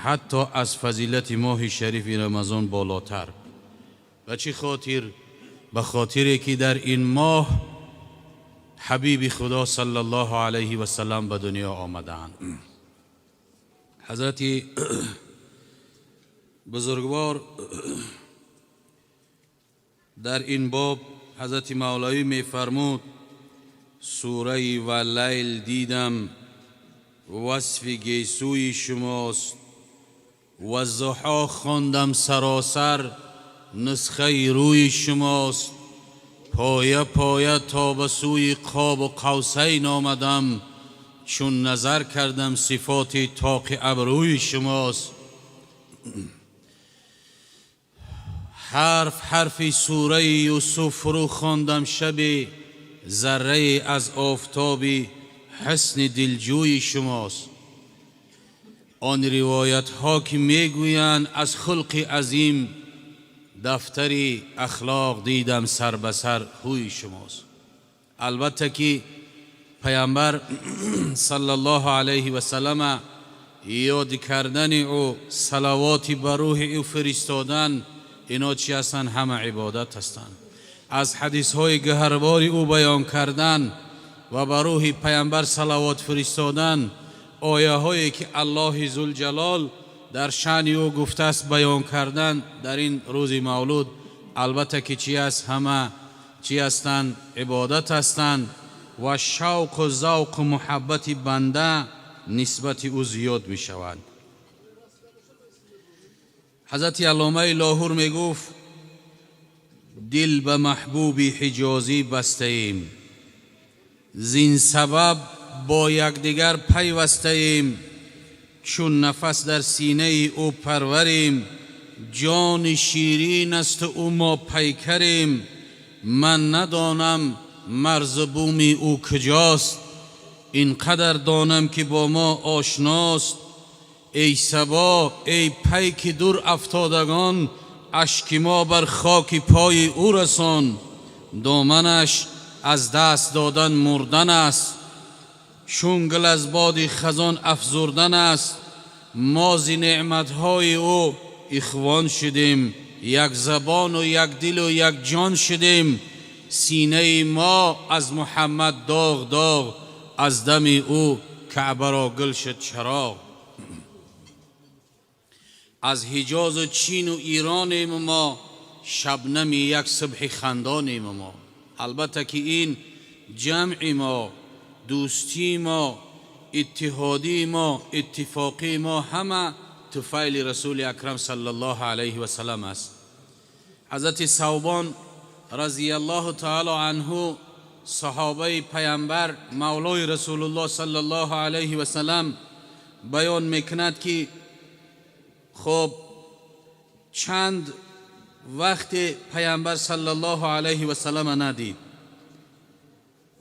حتی از فضیلت ماه شریف رمضان بالاتر. و چه خاطر؟ به خاطری که در این ماه حبیب خدا صلی الله علیه و سلم به دنیا آمدند. حضرت بزرگوار در این باب حضرت مولوی می فرمود: سوره و لیل دیدم وصف گیسوی شماست، و ضحی خواندم سراسر نسخه روی شماست. پایه پایه تا به سوی قاب و قوسین آمدم، چون نظر کردم صفات طاق ابروی شماست. حرف حرف سوره یوسف رو خواندم شب، ذره از آفتاب حسن دلجوی شماست. آن روایت ها که میگویند از خلق عظیم، دفتری اخلاق دیدم سر به سر خوی شماست. البته که پیامبر صلی الله علیه و سلم یاد کردن او، صلوات بر روح او فرستادن، اینا چی هستند؟ همه عبادت هستند. از حدیث های گهرباری او بیان کردن و بر روح پیامبر صلوات فرستادن، آیه هایی که الله ذوالجلال در شأن او گفته است بیان کردن در این روز مولود، البته که چی است؟ همه چی هستند؟ عبادت هستند و شوق و ذوق و محبت بنده نسبت او زیاد می شود. حضرت علامه لاهور می گفت دل به محبوبی حجازی بسته ایم، زین سبب با یکدیگر پیوسته ایم، چون نفس در سینه او پروریم، جان شیرین است او ما پیکریم، من ندانم مرز بومی او کجاست، اینقدر دانم که با ما آشناست، ای صبا ای پیک دور افتادگان، اشک ما بر خاک پای او رسان، دامنش از دست دادن مردن است، چون گل از باد خزان افزردن است، ما ز نعمتهای او اخوان شدیم، یک زبان و یک دل و یک جان شدیم، سینه ما از محمد داغ داغ، از دم او کعبه را گل شد چراغ. از حجاز و چین و ایرانیم ما، شبنم یک صبح خندانیم ما. البته که این جمع ما، دوستی ما، اتحادی ما، اتفاقی ما همه طفیل رسول اکرم صلی الله علیه و سلم است. حضرت ثوبان رضی الله تعالی عنه صحابه پیامبر مولای رسول الله صلی الله علیه و سلم بیان میکند که خب چند وقت پیامبر صلی الله علیه و سلم ندید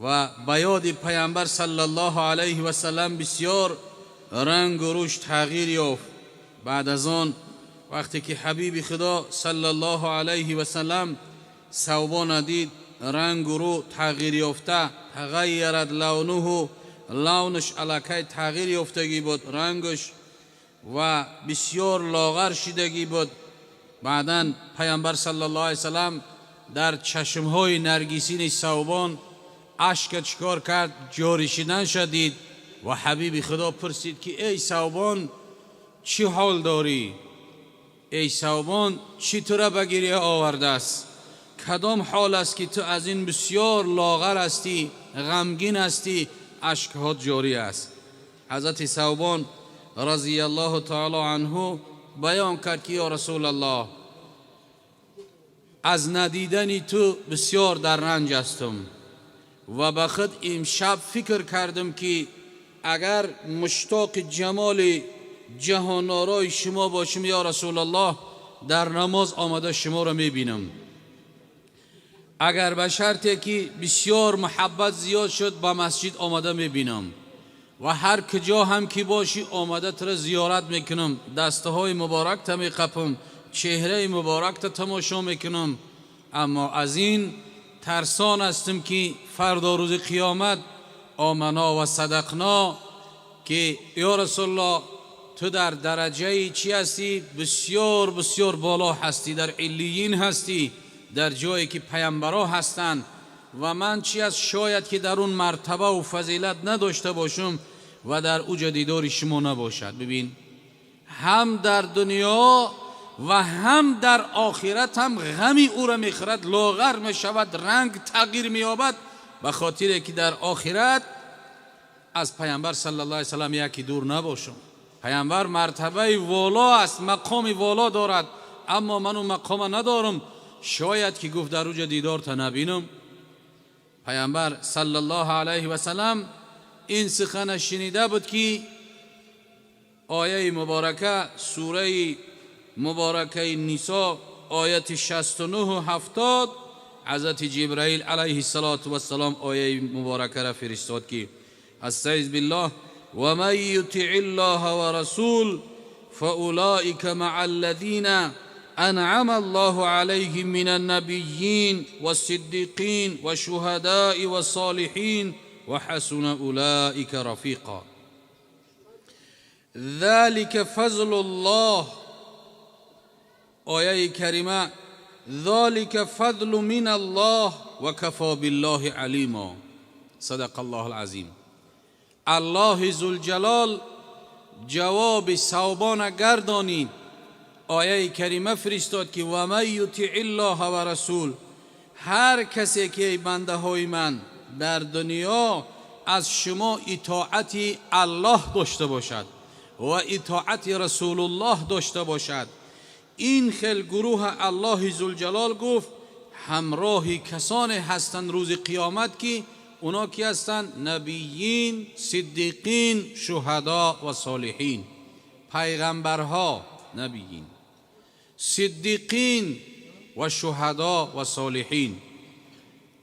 و بیاد پیامبر صلی الله علیه و سلم بسیار رنگ و روش تغییر یافت. بعد از آن وقتی که حبیب خدا صلی الله علیه و سلم ثوبان دید رنگ و رو تغییر یافته، تغیرت لونه، لونش الکی تغییر یافتگی بود، رنگش و بسیار لاغر شدگی بود. بعداً پیامبر صلی الله علیه وسلم در چشمهای نرگسین ثوبان اشک چکار کرد؟ جاری شدن شدید و حبیب خدا پرسید که ای ثوبان چی حال داری؟ ای ثوبان چی تو را به گریه آورده است؟ کدام حال است که تو از این بسیار لاغر هستی، غمگین هستی، اشکهات جاری است؟ حضرت ثوبان رضی الله تعالی عنه بیان کرد که یا رسول الله از ندیدن تو بسیار در رنج هستم و به خود امشب فکر کردم که اگر مشتاق جمال جهان آرای شما باشم یا رسول الله در نماز آمده شما را میبینم، اگر به شرطی که بسیار محبت زیاد شد به مسجد آمده میبینم و هر کجا هم که باشی آمده تر زیارت میکنم، دستهای مبارک تا میقپم، چهره مبارک تا تماشا میکنم، اما از این ترسان هستم که فردا روز قیامت آمنا و صدقنا که یا رسول الله تو در درجه چی هستی؟ بسیار بسیار بالا هستی، در علیین هستی، در جایی که پیامبرها هستند و من چی از شاید که در اون مرتبه و فضیلت نداشته باشم و در اوج دیدار شما نباشد. ببین هم در دنیا و هم در آخرت هم غمی او را میخورد، لاغر میشود، رنگ تغییر مییابد، به خاطر که در آخرت از پیامبر صلی الله علیه وسلم یکی دور نباشم. پیامبر مرتبه والا است، مقام والا دارد، اما من اون مقام ندارم، شاید که گفت در اوج دیدار تا نبینم. پیامبر صلی الله علیه و سلم این سخن شنیده بود که آیه مبارکه سوره مبارکه نساء آیت 69 و 70 حضرت جبرائیل علیه السلام آیه مبارکه را فرستاد که استعذ بالله و من یطع الله و رسول فاولئک مع الذین انعم الله علیهم من النبیین والصدیقین والشهداء والصالحین وحسن اولئک رفیقا ذلك فضل الله. آیه کریمه ذلك فضل من الله و کفا بالله علیما. صدق الله العظیم. الله ذوالجلال جواب ثوبان گردانید. آیه کریمه فرستاد که و من یطیع الله و رسول، هر کسی که بنده های من در دنیا از شما اطاعت الله داشته باشد و اطاعت رسول الله داشته باشد، این خیل گروه الله ذوالجلال گفت همراه کسانی هستند روز قیامت که اونا کی هستند؟ نبیین، صدیقین، شهدا و صالحین. پیغمبرها، نبیین، صدیقین و شهدا و صالحین،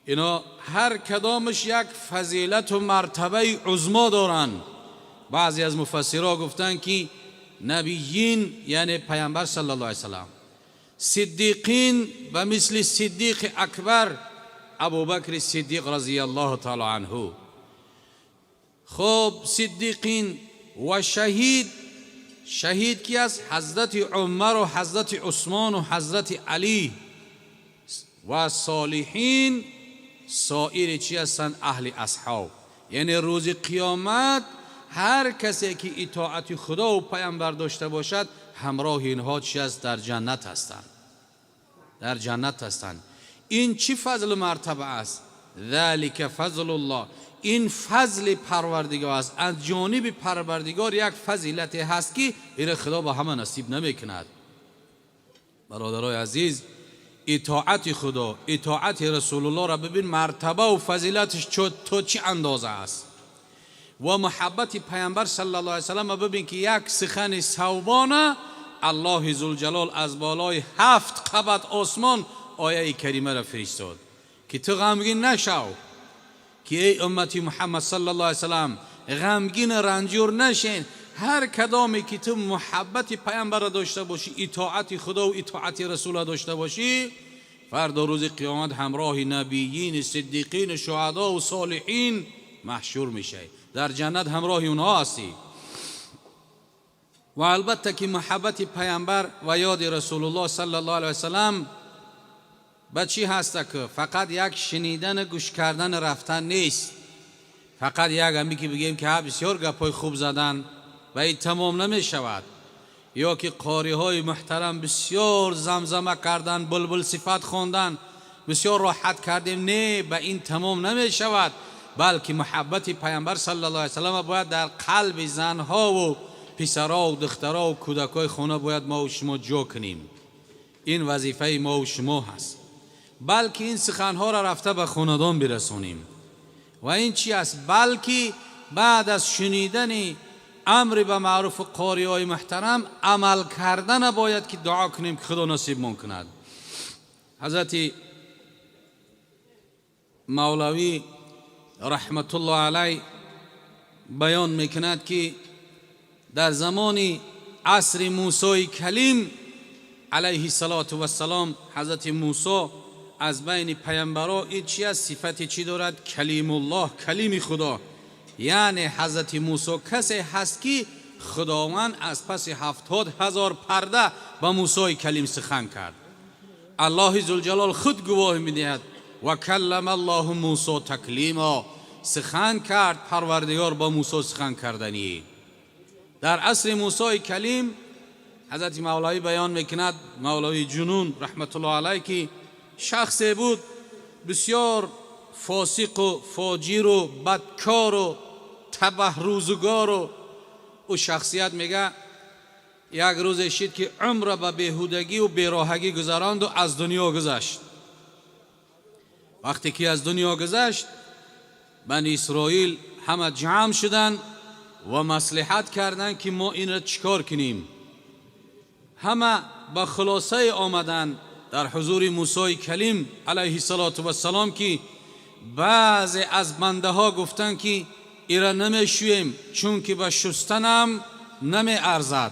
اینا هر کدامش یک فضیلت و مرتبه عظما دارن. بعضی از مفسرها گفتن که نبیین یعنی پیامبر صلی الله علیه وسلم، صدیقین و مثل صدیق اکبر ابوبکر صدیق رضی الله تعالی عنه. خب صدیقین و شهید کی است؟ حضرت عمر و حضرت عثمان و حضرت علی. و صالحین سایر چی هستند؟ اهل اصحاب. یعنی روز قیامت هر کسی که اطاعت خدا و پیامبر داشته باشد همراه اینها چی است؟ در جنت هستند، در جنت هستند. این چی فضل مرتبه است؟ ذلک فضل الله، این فضل پروردگار است. از جانب پروردگار یک فضیلت هست که این خدا به همه نصیب نمیکند. برادرای عزیز، اطاعت خدا، اطاعت رسول الله را ببین مرتبه و فضیلتش تو چی اندازه است. و محبت پیامبر صلی الله علیه وسلم ببین که یک سخن ثوبانه الله ذوالجلال از بالای 7 قبض آسمان آیه کریمه را فرستاد که تو غمگین نشو، که ای امتی محمد صلی الله علیه وسلم غمگین رنجور نشین. هر کدامی که تو محبت پیامبر را داشته باشی، اطاعت خدا و اطاعت رسول را داشته باشی، فردا روز قیامت همراه نبیین، صدیقین، شهدا و صالحین محشور میشه، در جنت همراه اونها هستی. و البته که محبت پیامبر و یاد رسول الله صلی الله علیه وسلم به چی هست که فقط یک شنیدن گوش کردن رفتن نیست، فقط یک همی که بگیم که بسیار گپای خوب زدن و این تمام نمی شود، یا که قاری های محترم بسیار زمزمه کردن، بلبل صفت خواندن، بسیار راحت کردیم، نه، به این تمام نمی شود. بلکه محبت پیامبر صلی الله علیه وسلم باید در قلب زنها و پسرها و دخترها و کودکای خانه باید ما و شما جا کنیم. این وظیفه ما و شما هست. بلکه این سخنها را رفته به خاندان برسونیم. و این چی است؟ بلکه بعد از شنیدن امر به معروف قاری های محترم عمل کردن باید که دعا کنیم که خدا نصیب من کند. حضرت مولوی رحمت الله علیه بیان میکند که در زمان عصر موسی کلیم علیه السلام، حضرت موسی از بین پیامبران این چی است؟ صفت چی دارد؟ کلیم الله، کلیم خدا. یعنی حضرت موسی کسی هست که خداوند از پس 70,000 پرده با موسی کلیم سخن کرد. الله ذوالجلال خود گواه میدهد و کلم الله موسی تکلیما، سخن کرد پروردگار با موسی سخن کردنی. در عصر موسی کلیم حضرت مولوی بیان میکند، مولوی جنون رحمت الله علیه، که شخصی بود بسیار فاسق و فاجر و بدکار و تبه روزگار و او شخصیت میگه یک روز شد که عمر به بیهودگی و بیراهگی گذراند و از دنیا گذشت. وقتی که از دنیا گذشت بنی اسرائیل همه جمع شدن و مصلحت کردن که ما این را چیکار کنیم. همه با خلاصه آمدن در حضور موسی کلیم علیه السلام که بعضی از بنده ها گفتن که ایرا نمیشویم چون که به شستنم نمی ارزد.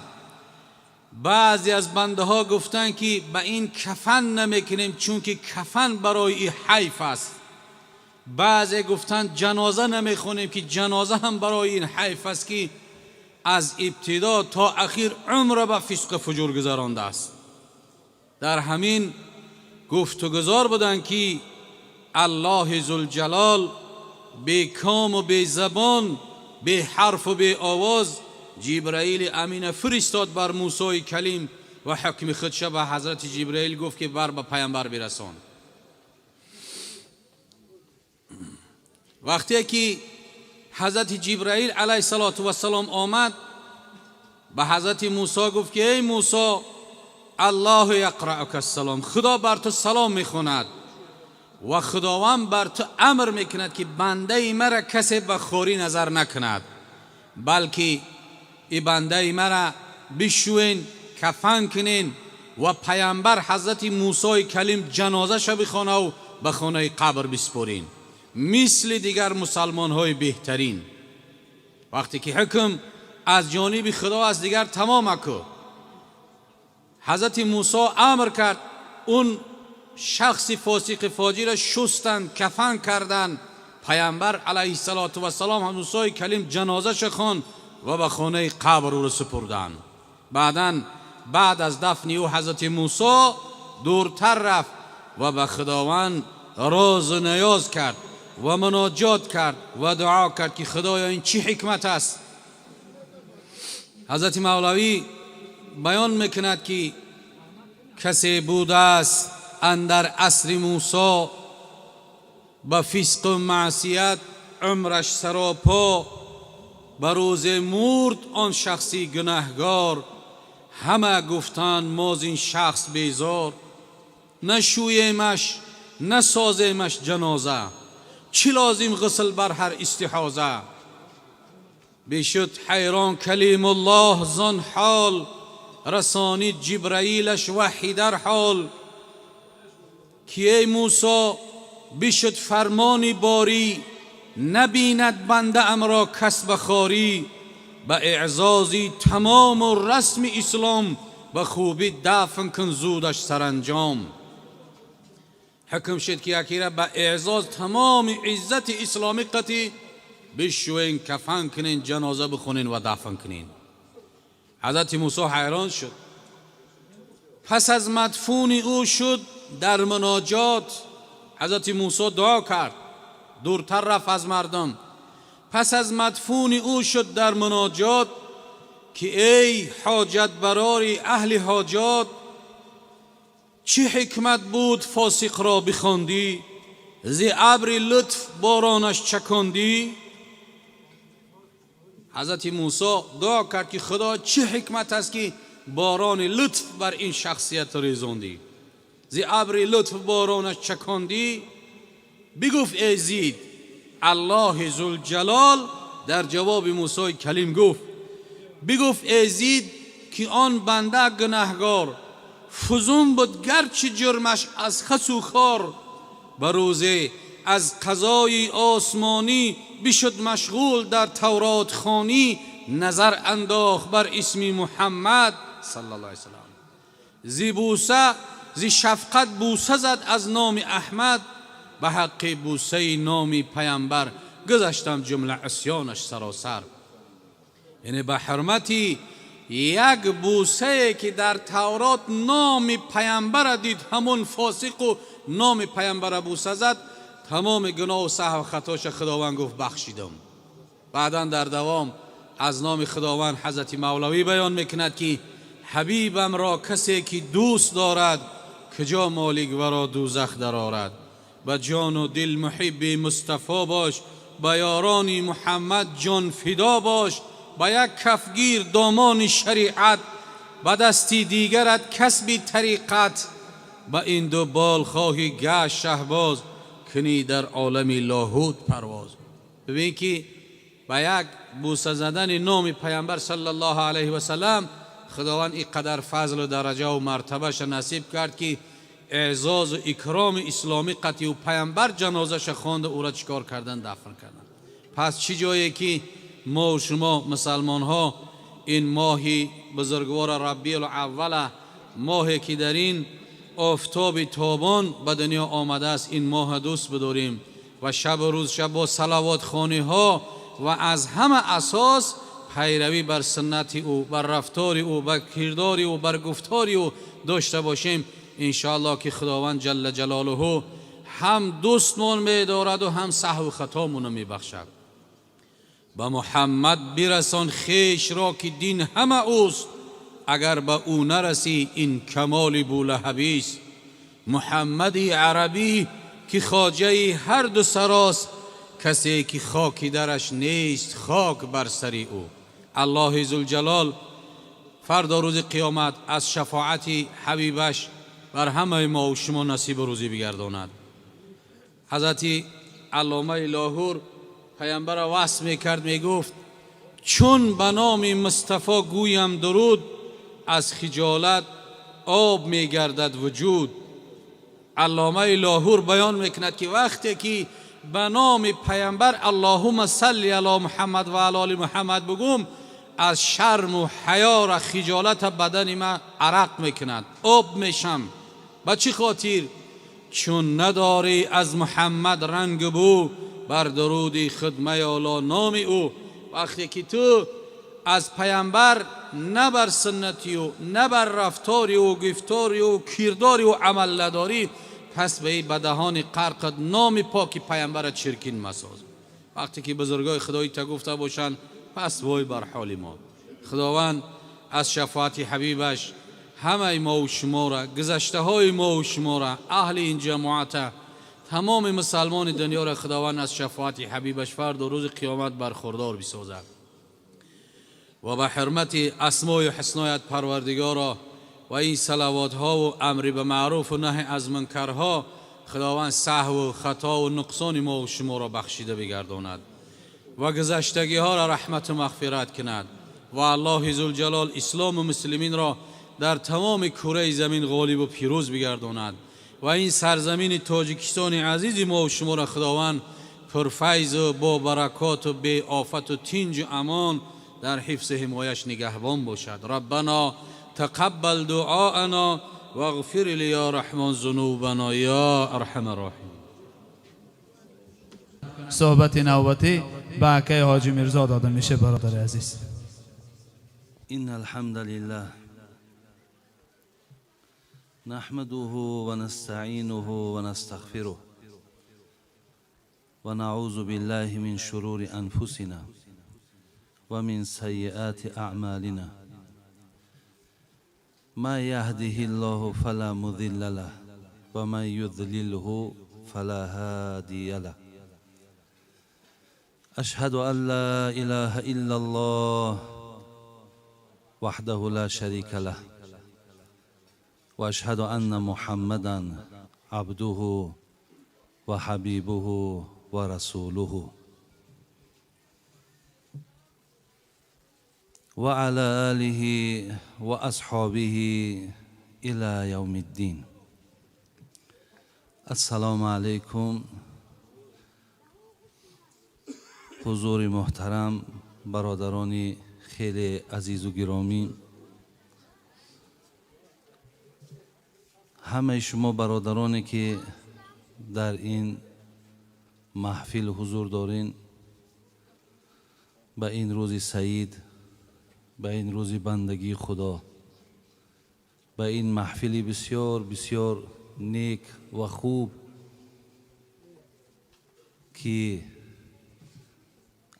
بعضی از بنده ها گفتن که به این کفن نمی کنیم چون که کفن برای این حیف است. بعضی گفتن جنازه نمی خونیم که جنازه هم برای این حیف است که از ابتدا تا اخیر عمر به فسق فجور گذرانده است. در همین گفتگزار بودن که الله ذوالجلال بی کام و بی زبان، بی حرف و بی آواز جبرائیل امین فرستاد بر موسی کلیم و حکم خودش به حضرت جبرائیل گفت که بر به پیامبر برسان. وقتی که حضرت جبرائیل علیه السلام آمد به حضرت موسی گفت که ای موسی الله یقرأک السلام، خدا بر تو سلام میخواند و خداوند بر تو امر میکند که بنده مرا کسی به خوری نظر نکند، بلکه ای بنده مرا بشوین، کفن کنین و پیامبر حضرت موسی کلیم جنازه شو بخوانه و به خانه قبر بسپرین مثل دیگر مسلمان های بهترین. وقتی که حکم از جانب خدا از دیگر تمام کرد، حضرت موسی امر کرد اون شخص فاسق فاجر را شستند، کفن کردند. پیامبر علیه السلام هم موسی کلیم جنازه شخوان و به خانه قبر او را سپردند. بعد از دفن او حضرت موسی دورتر رفت و به خداوند راز و نیاز کرد و مناجات کرد و دعا کرد که خدایا این چی حکمت است. حضرت مولوی بیان میکند که کسی بوده است اندر عصر موسی به فسق و معصیت عمرش سراپا، به روز مرد آن شخصی گناهگار، همه گفتند ما از این شخص بیزار، نشویمش نسازیمش جنازه، چی لازم غسل بر هر استحاضه. بشد حیران کلیم الله زن حال، رسانید جبرائیلش وحی در حال که ای موسی بشد فرمانی باری، نبیند بنده ام را کس بخاری، به اعزازی تمام و رسم اسلام، به خوبی دفن کن زودش سرانجام. حکم شد که یکی را به اعزاز تمام عزت اسلامی قطعی بشوین، کفن کنین، جنازه بخونین و دفن کنین. حضرت موسی حیران شد. پس از مدفون او شد در مناجات، حضرت موسی دعا کرد، دورتر رفت از مردم. پس از مدفون او شد در مناجات که ای حاجت براری اهل حاجات، چه حکمت بود فاسق را بخواندی، ز ابر لطف بارانش چکاندی. حضرت موسی دعا کرد که خدا چه حکمت است که باران لطف بر این شخصیت ریزاندی، ز ابر لطف بارانش چکاندی. بگفت ای زید الله ذوالجلال در جواب موسی کلیم گفت، بگفت ای زید که آن بنده گناهگار، فزون بود گرچه جرمش از خس و خار، به روزه از قضای آسمانی بشد مشغول در تورات خوانی، نظر انداخت بر اسم محمد صلی الله علیه وسلم، زی بوسه زی شفقت بوسه زد از نام احمد، به حق بوسه نام پیامبر گذشتم جمله عصیانش سراسر. یعنی به حرمتی یک بوسه که در تورات نام پیامبر دید، همون فاسق و نام پیامبر بوسه زد، تمام گناه و سهو و خطاش خداوند گفت بخشیدم. بعدا در دوام از نام خداوند حضرت مولوی بیان میکند که حبیبم را کسی که دوست دارد، کجا مالک ورا دوزخ درآرد. به جان و دل محب مصطفی باش، به یاران محمد جان فدا باش، با یک کفگیر دامان شریعت، به دستی دیگرت کسب طریقت، با این دو بال خواهی گشت شهباز، کنی در عالم لاهوت پرواز. ببین که با یک بوسه زدن نام پیامبر صلی الله علیه و سلم خداوند اینقدر فضل و درجه و مرتبهش نصیب کرد که اعزاز و اکرام اسلامی قطعی و پیامبر جنازه خواند، او را چیکار کردن؟ دفن کردن. پس چی جایی که ما و شما مسلمان ها این ماهی بزرگوار ربیع الاول، ماهی که در این آفتاب تابان به دنیا آمده است، این ماه دوست بداریم و شب و روز شب با صلوات خوانی ها و از همه اساس پیروی بر سنت او، بر رفتار او، بر کردار او، بر گفتار او داشته باشیم. انشاءالله که خداوند جل جلاله هم دوستمان می دارد و هم سهو و خطامون می بخشد. به محمد برسان خویش را که دین همه اوست، اگر به او نرسی این کمال بولهبی است. محمد عربی که خواجه هر دو سراست، کسی که خاکی درش نیست خاک بر سر او. الله ذوالجلال فردا روز قیامت از شفاعت حبیبش بر همه ما و شما نصیب روزی بگرداند. حضرت علامه لاهور پیامبر وصف میکرد، میگفت چون به نام مصطفی گویم درود، از خجالت آب میگردد وجود. علامه لاهور بیان میکند که وقتی که به نام پیامبر اللهم صل علی محمد و علی آل محمد بگم، از شرم و حیا و خجالت بدن ما عرق میکند، آب میشم. به چی خاطر؟ چون نداری از محمد رنگ بو، بر درود خدمه اعلی نام او. وقتی که تو از پیامبر نه بر سنتی و نه بر رفتاری و گفتاری و کرداری و عمل نداری، پس به دهان غرقت نام پاک پیامبر چرکین مساز. وقتی که بزرگای خدایی تا گفته باشند، پس وای بر حال ما. خداوند از شفاعت حبیبش همه ما و شما را، گذشته های ما و شما را، اهل این جماعت، تمام مسلمان دنیا را خداوند از شفاعت حبیبش فردا و روز قیامت برخوردار بسازد. و به حرمت اسماء حسنایت پروردگارا و این صلوات ها و امر به معروف و نهی از منکرها، خداوند سهو و خطا و نقصان ما و شما را بخشیده بگرداند و گذشتگی ها را رحمت و مغفرت کند. و الله ذوالجلال اسلام و مسلمین را در تمام کره زمین غالب و پیروز بگرداند و این سرزمین تاجیکستان عزیز ما و شما را خداوند پرفیض و با برکات و بی آفت و تنج و امان در حفظ حمایش نگهبان باشد. ربنا تقبل دعاءنا واغفر لی یا رحمان ذنوبنا یا ارحم الراحمین. صحبت نوبتی به عکای حاجی میرزا داده میشه. برادر عزیز، إن الحمد لله نحمده ونستعينه ونستغفره ونعوذ بالله من شرور أنفسنا ومن سيئات أعمالنا. ما يهده الله فلا مضل له ومن يضلله فلا هادي له. أشهد أن لا إله إلا الله وحده لا شريك له وأشهد أن محمدا عبده وحبيبه ورسوله وعلى آله وأصحابه إلى يوم الدين. السلام عليكم. حضور محترم، برادران خیلی عزیز و گرامی، همه شما برادرانی که در این محفل حضور دارین، به این روز سعید، به این روز بندگی خدا، به این محفل بسیار بسیار نیک و خوب که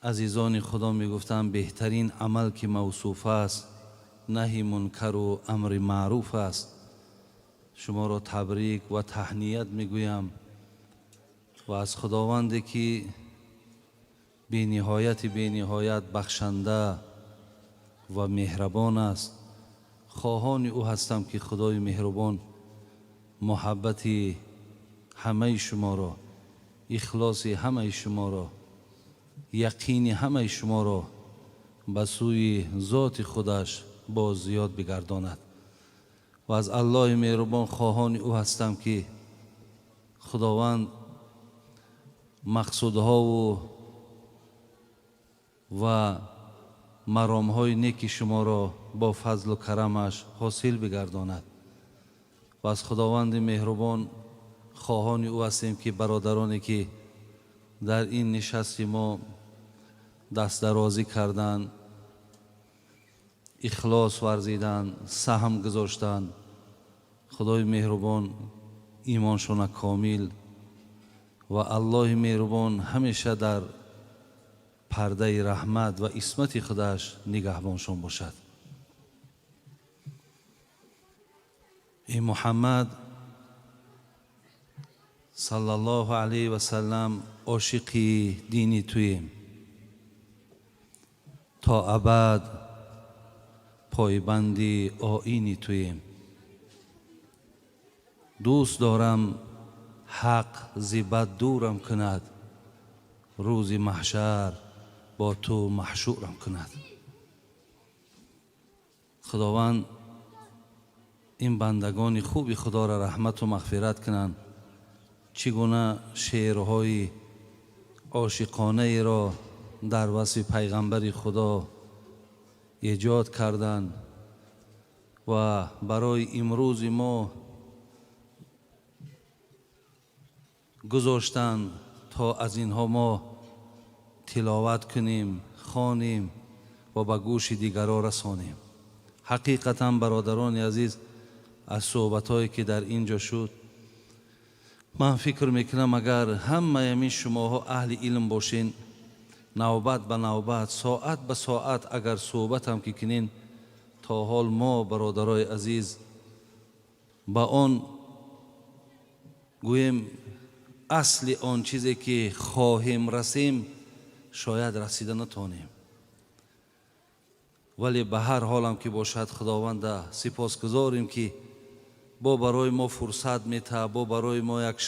عزیزان خدا میگفتن بهترین عمل که موصوف است نهی منکر و امر معروف است. شما را تبریک و تهنیت میگویم و از خداوندی که بی نهایت بخشنده و مهربان است، خواهان او هستم که خدای مهربان محبت همه شما را، اخلاص همه شما را، یقین همه شما را به سوی ذات خودش باز زیاد بگرداند. و از الله مهربان خواهان او هستم که خداوند مقصودها و مرامهای نیک شما را با فضل و کرمش حاصل بگرداند. و از خداوند مهربان خواهان او هستیم که برادرانی که در این نشست ما دست درازی کردند، اخلاص ورزیدن، سهم گذاشتن، خدای مهربان ایمانشان کامل و الله مهربان همیشه در پرده رحمت و عصمت خودش نگهبانشون باشد. این محمد صلی الله علیه و سلم عاشقی دینی توییم، تا ابد پایبندی آیینی توییم. دوست دارم حق ز بد دورم کند، روز محشر با تو محشورم کند. خداوند این بندگان خوبی خدا را رحمت و مغفرت کنند. چگونه شعرهای عاشقانه را در وصف پیغمبر خدا ایجاد کردند و برای امروز ما گذاشتند تا از اینها ما تلاوت کنیم، خوانیم و به گوش دیگران رسانیم. حقیقتا برادران عزیز، از صحبت‌هایی که در اینجا شد من فکر میکنم اگر همه همین شماها اهل علم باشین، نوبت به نوبت، ساعت به ساعت اگر صحبت هم که کنین، تا حال ما برادرای عزیز با آن گویم اصل آن چیزی که خواهیم رسیم شاید رسیده نتونیم. ولی به هر حال هم که باشد خداوند سپاسگزاریم که با برای ما فرصت میته، با برای ما یک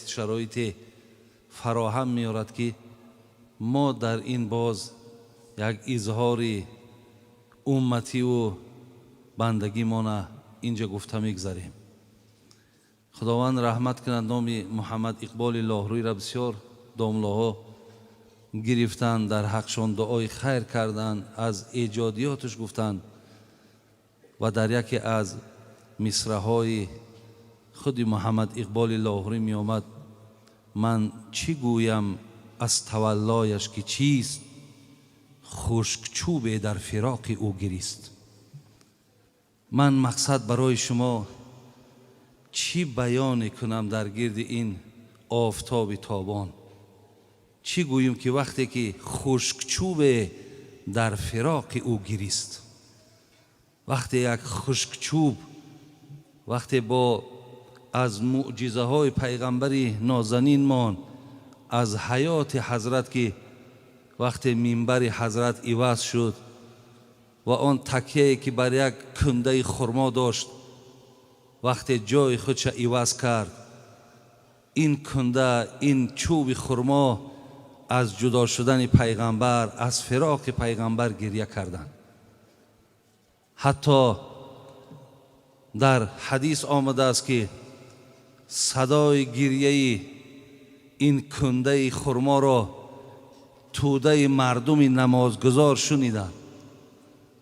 شرایط فراهم میارد که ما در این باز یک اظهار امتی و بندگی ما اینجا گفته میگذاریم. خداوند رحمت کند. نام محمد اقبال لاهروی را بسیار داملاها گرفتند، در حقشان دعای خیر کردند، از ایجادیاتش گفتند و در یکی از مصرع‌های خود محمد اقبال لاهوری می آمد: من چی گویم از تولایش که چیست، خشک چوبه در فراق او گریست. من مقصد برای شما چی بیان کنم در گرد این آفتاب تابان؟ چی گویم که وقتی که خشک چوبه در فراق او گریست، وقتی یک خشک چوب وقتی با از معجزه های پیغمبری نازنین مان، از حیات حضرت که وقتی منبر حضرت عوض شد و آن تکیه که بر یک کنده خرما داشت وقتی جای خودش عوض کرد، این کنده، این چوب خرما از جدا شدن پیغمبر، از فراق پیغمبر گریه کردند. حتی در حدیث آمده است که صدای گریه این کنده خرما را توده مردم نمازگزار شنیدند،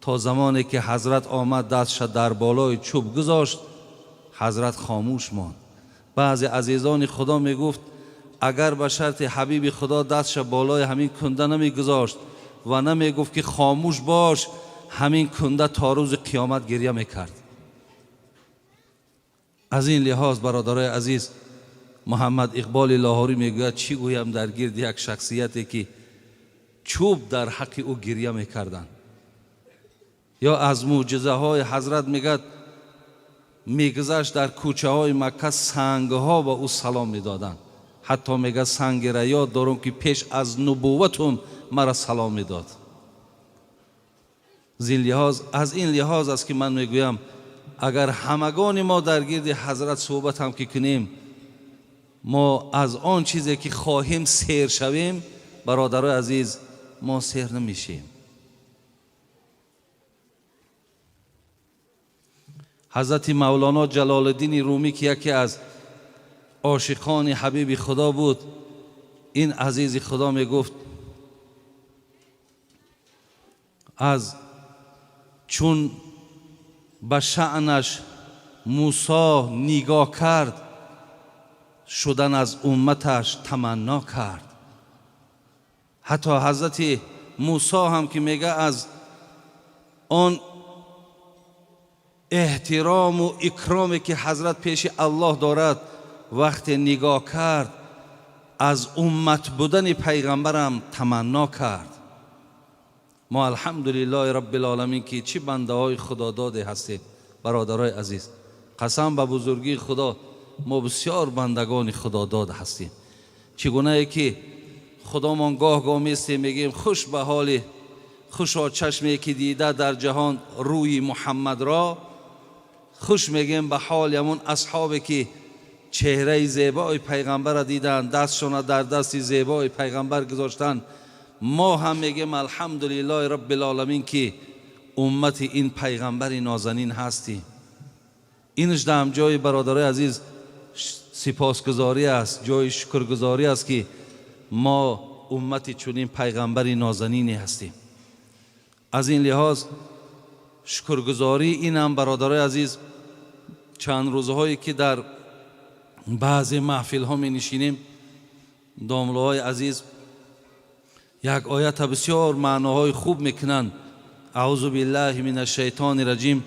تا زمانی که حضرت آمد دستش در بالای چوب گذاشت، حضرت خاموش ماند. بعضی عزیزان خدا می گفت اگر به شرط حبیب خدا دستش بالای همین کنده نمی گذاشت و نمی گفت که خاموش باش، همین کنده تا روز قیامت گریه می کرد. از این لحاظ برادرای عزیز، محمد اقبال لاهوری می گوید چی گویم در گرد یک شخصیتی که چوب در حق او گریه می کردن. یا از معجزه های حضرت میگد میگذشت در کوچه های مکه، سنگ ها با او سلام میدادند. حتی میگه سنگ را یاد دارم که پیش از نبوتم مرا سلام میداد. از این لحاظ است که من میگویم اگر همگان ما در گرد حضرت صحبت هم که کنیم، ما از آن چیزی که خواهیم سیر شویم، برادرای عزیز ما سیر نمیشیم. حضرت مولانا جلال الدین رومی که یکی از عاشقان حبیب خدا بود، این عزیز خدا می گفت از چون به شأنش موسی نگاه کرد، شدن از امتش تمنا کرد. حتی حضرت موسی هم که میگه از آن احترام و اکرامی که حضرت پیش الله دارد، وقتی نگاه کرد از امت بودن پیغمبرم تمنا کرد. ما الحمدلله رب العالمین که چی بنده های خدا داده هستیم. برادرای عزیز، قسم به بزرگی خدا ما بسیار بندگان خدا داده هستیم. چگونه ای که خدامان گاه گاه میستیم میگیم خوش به حال خوشا چشمی که دیده در جهان روی محمد را، خوش میگیم به حال همون اصحابی که چهره زیبای پیغمبر را دیدن، دستشون در دست زیبای پیغمبر گذاشتن. ما هم میگیم الحمدلله رب العالمین که امت این پیغمبر نازنین هستیم. اینش در جای برادرای عزیز سپاسگزاری است، جای شکرگزاری است که ما امت چنین پیغمبر نازنینی هستیم. از این لحاظ شکرگزاری این هم برادرای عزیز، چند روزهایی که در بعضی محفل ها می نشینیم، داملوهای عزیز یک آیت بسیار معناهای خوب میکنند. اعوذ بالله من الشیطان الرجیم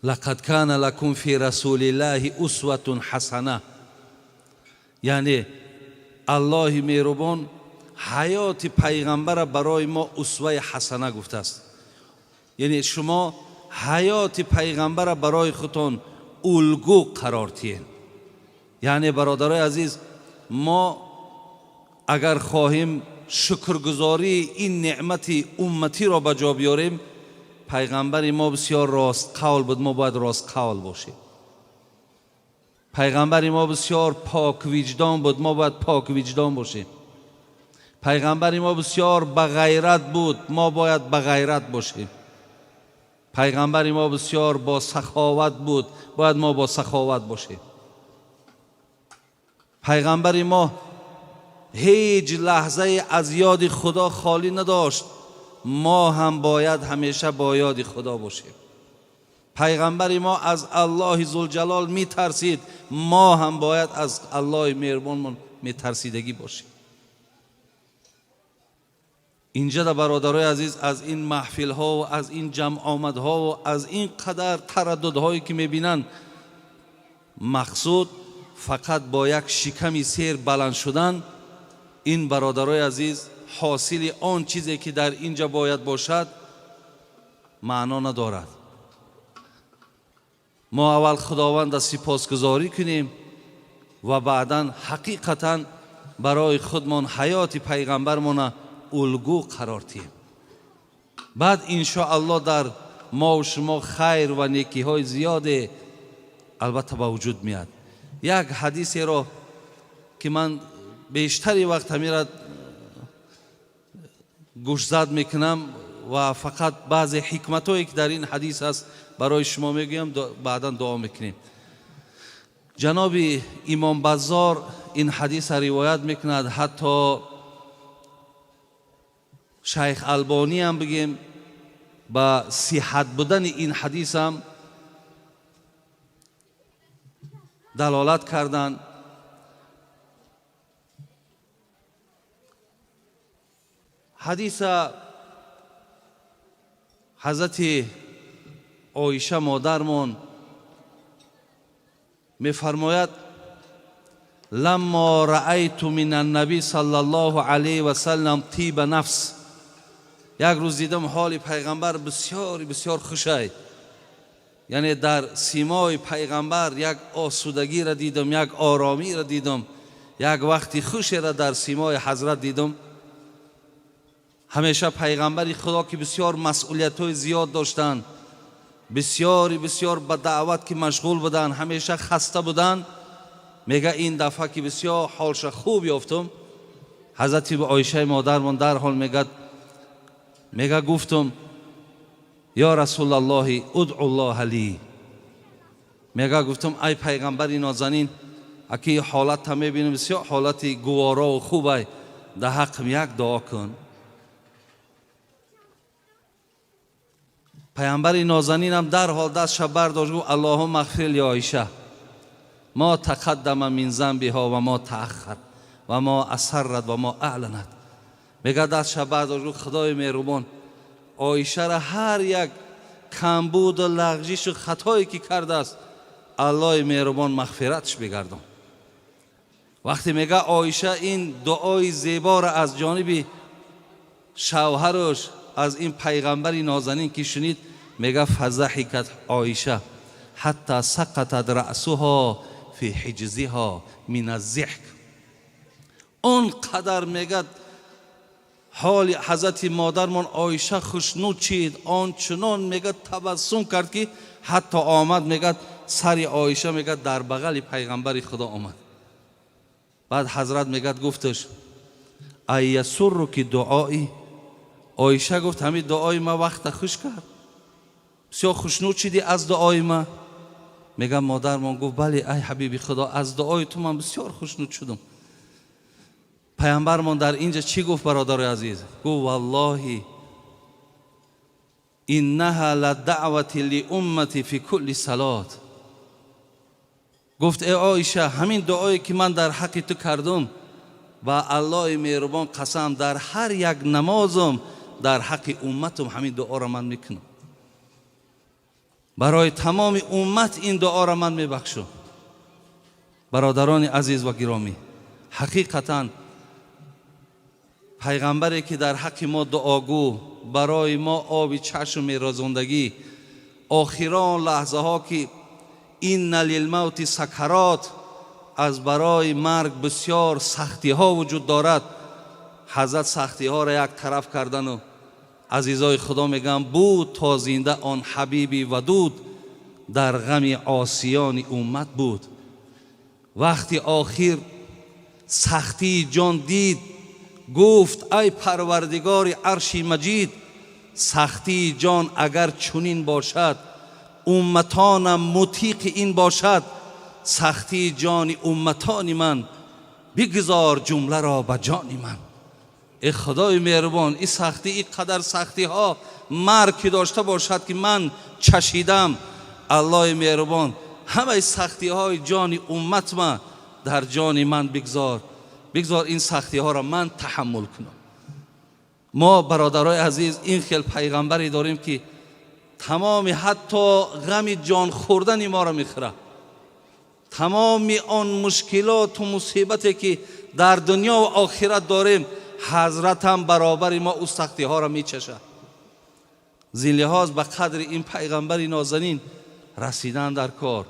لقد کان لکم فی رسول الله اسوة حسنه. یعنی الله مهربان حیات پیغمبر برای ما اسوه حسنه گفته است. یعنی شما حیات پیغمبر برای خودتان الگو قرار دهید. یعنی برادرای عزیز، ما اگر خواهیم شکرگزاری این نعمت امتی را به جا بیاریم، پیغمبر ما بسیار راست قول بود، ما باید راست قول باشیم. پیغمبر ما بسیار پاک وجدان بود، ما باید پاک وجدان باشیم. پیغمبر ما بسیار بغیرت بود، ما باید بغیرت باشیم. پیغمبر ما بسیار با سخاوت بود، باید ما با سخاوت باشیم. پیغمبر ما هیچ لحظه از یاد خدا خالی نداشت، ما هم باید همیشه با یاد خدا باشیم. پیغمبر ما از الله ذوالجلال می ترسید، ما هم باید از الله مهربان می ترسیدگی باشیم. اینجا در برادرای عزیز از این محفل ها و از این جمع آمد ها و از این قدر تردد هایی که می بینن، مقصود فقط با یک شکمی سیر بلند شدن. این برادرای عزیز حاصل آن چیزی که در اینجا باید باشد معنا ندارد. ما اول خداوند سپاسگزاری کنیم و بعدا حقیقتا برای خودمان حیات پیغمبرمان الگو قرار دهیم. بعد انشاءالله در ما و شما خیر و نیکی های زیاده البته به وجود میاد. یک حدیثی را که من بیشتری وقت همیرا گوشزد میکنم و فقط بعضی حکمت هایی که در این حدیث هست برای شما میگویم، بعدا دعا میکنیم. جناب امام بزار این حدیث روایت میکند، حتی شیخ البانی هم بگیم با صحت بودن این حدیث هم دلالت کردند. حدیث حضرت عایشه مادرمان میفرماید لما رأیت من النبی صلی الله علیه و سلم طیب نفس. یک روز دیدم حال پیغمبر بسیار بسیار خوشه، یعنی در سیمای پیغمبر یک آسودگی را دیدم، یک آرامی را دیدم، یک وقتی خوشی را در سیمای حضرت دیدم. همیشه پیغمبر خدا که بسیار مسئولیت های زیاد داشتن، بسیار بسیار به دعوت که مشغول بودن، همیشه خسته بودن، میگه این دفعه که بسیار حالش خوب یافتم. حضرت عایشه مادرمان در حال میگه گفتم یا رسول الله ادعو الله لی. میگه گفتم ای پیغمبر نازنین، اکی حالت هم میبینم بسیار حالت گوارا و خوبه، در حقم یک دعا کن. پیغمبر نازنین هم در حال دستش برداشت گفت اللهم اغفر لعایشه ما تقدم من ذنبها و ما تأخر و ما اسرت و ما اعلنت. میگه دستش برداشت گفت خدای مهربان، عایشه را هر یک کمبود و لغزش و خطایی که کرده است الله مهربان مغفرتش بگردان. وقتی میگه عایشه این دعای زیبا را از جانب شوهرش از این پیغمبری نازنین که شنید میگه فضحکت عایشه حتی سقطت رأسها فی حجزها من الضحک. اون قدر میگه حال حضرت مادرمان عایشه خوشنود چید، آنچنان میگه تبسم کرد که حتی آمد میگه سر عایشه میگه در بغل پیغمبر خدا آمد. بعد حضرت میگه گفتش ای سر که دعایی. عایشه گفت همین دعای ما وقت خوش کرد، بسیار خوشنود چیدی از دعای ما. میگه مادرمان گفت بله ای حبیبی خدا از دعای تو من بسیار خوشنود شدم. پیامبرمان در اینجا چی گفت برادر عزیز؟ گفت والله انها لدعوت لامتی فی کل صلات. گفت ای عایشه همین دعایی که من در حق تو کردم و الله مهربان قسم در هر یک نمازم در حق امتم همین دعا را من میکنم، برای تمام امت این دعا را من میبخشم. برادران عزیز و گرامی، حقیقتا پیغمبری که در حق ما دعاگو، برای ما آب چشم میرازندگی، آخران لحظه ها که این للموت سکرات، از برای مرگ بسیار سختی ها وجود دارد، حضرت سختی ها را یک طرف کردن و عزیزای خدا میگم بود تا زنده آن حبیبی ودود در غم عاصیان امت بود. وقتی آخر سختی جان دید گفت ای پروردگار عرش مجید، سختی جان اگر چنین باشد امتانم مطیق این باشد، سختی جان امتان من بگذار جمله را به جان من. ای خدای مهربان این سختی، این قدر سختی ها مرگ که داشته باشد که من چشیدم، الله مهربان همه سختی های جان امت من در جان من بگذار این سختی ها را من تحمل کنم. ما برادرای عزیز این خیل پیغمبری داریم که تمام حتی غم جان خوردن ما را میخوره. تمام آن مشکلات و مصیبتی که در دنیا و آخرت داریم حضرت هم برابر ما او سختی ها را میچشه. زین لحاظ به قدر این پیغمبری نازنین رسیدن در کار،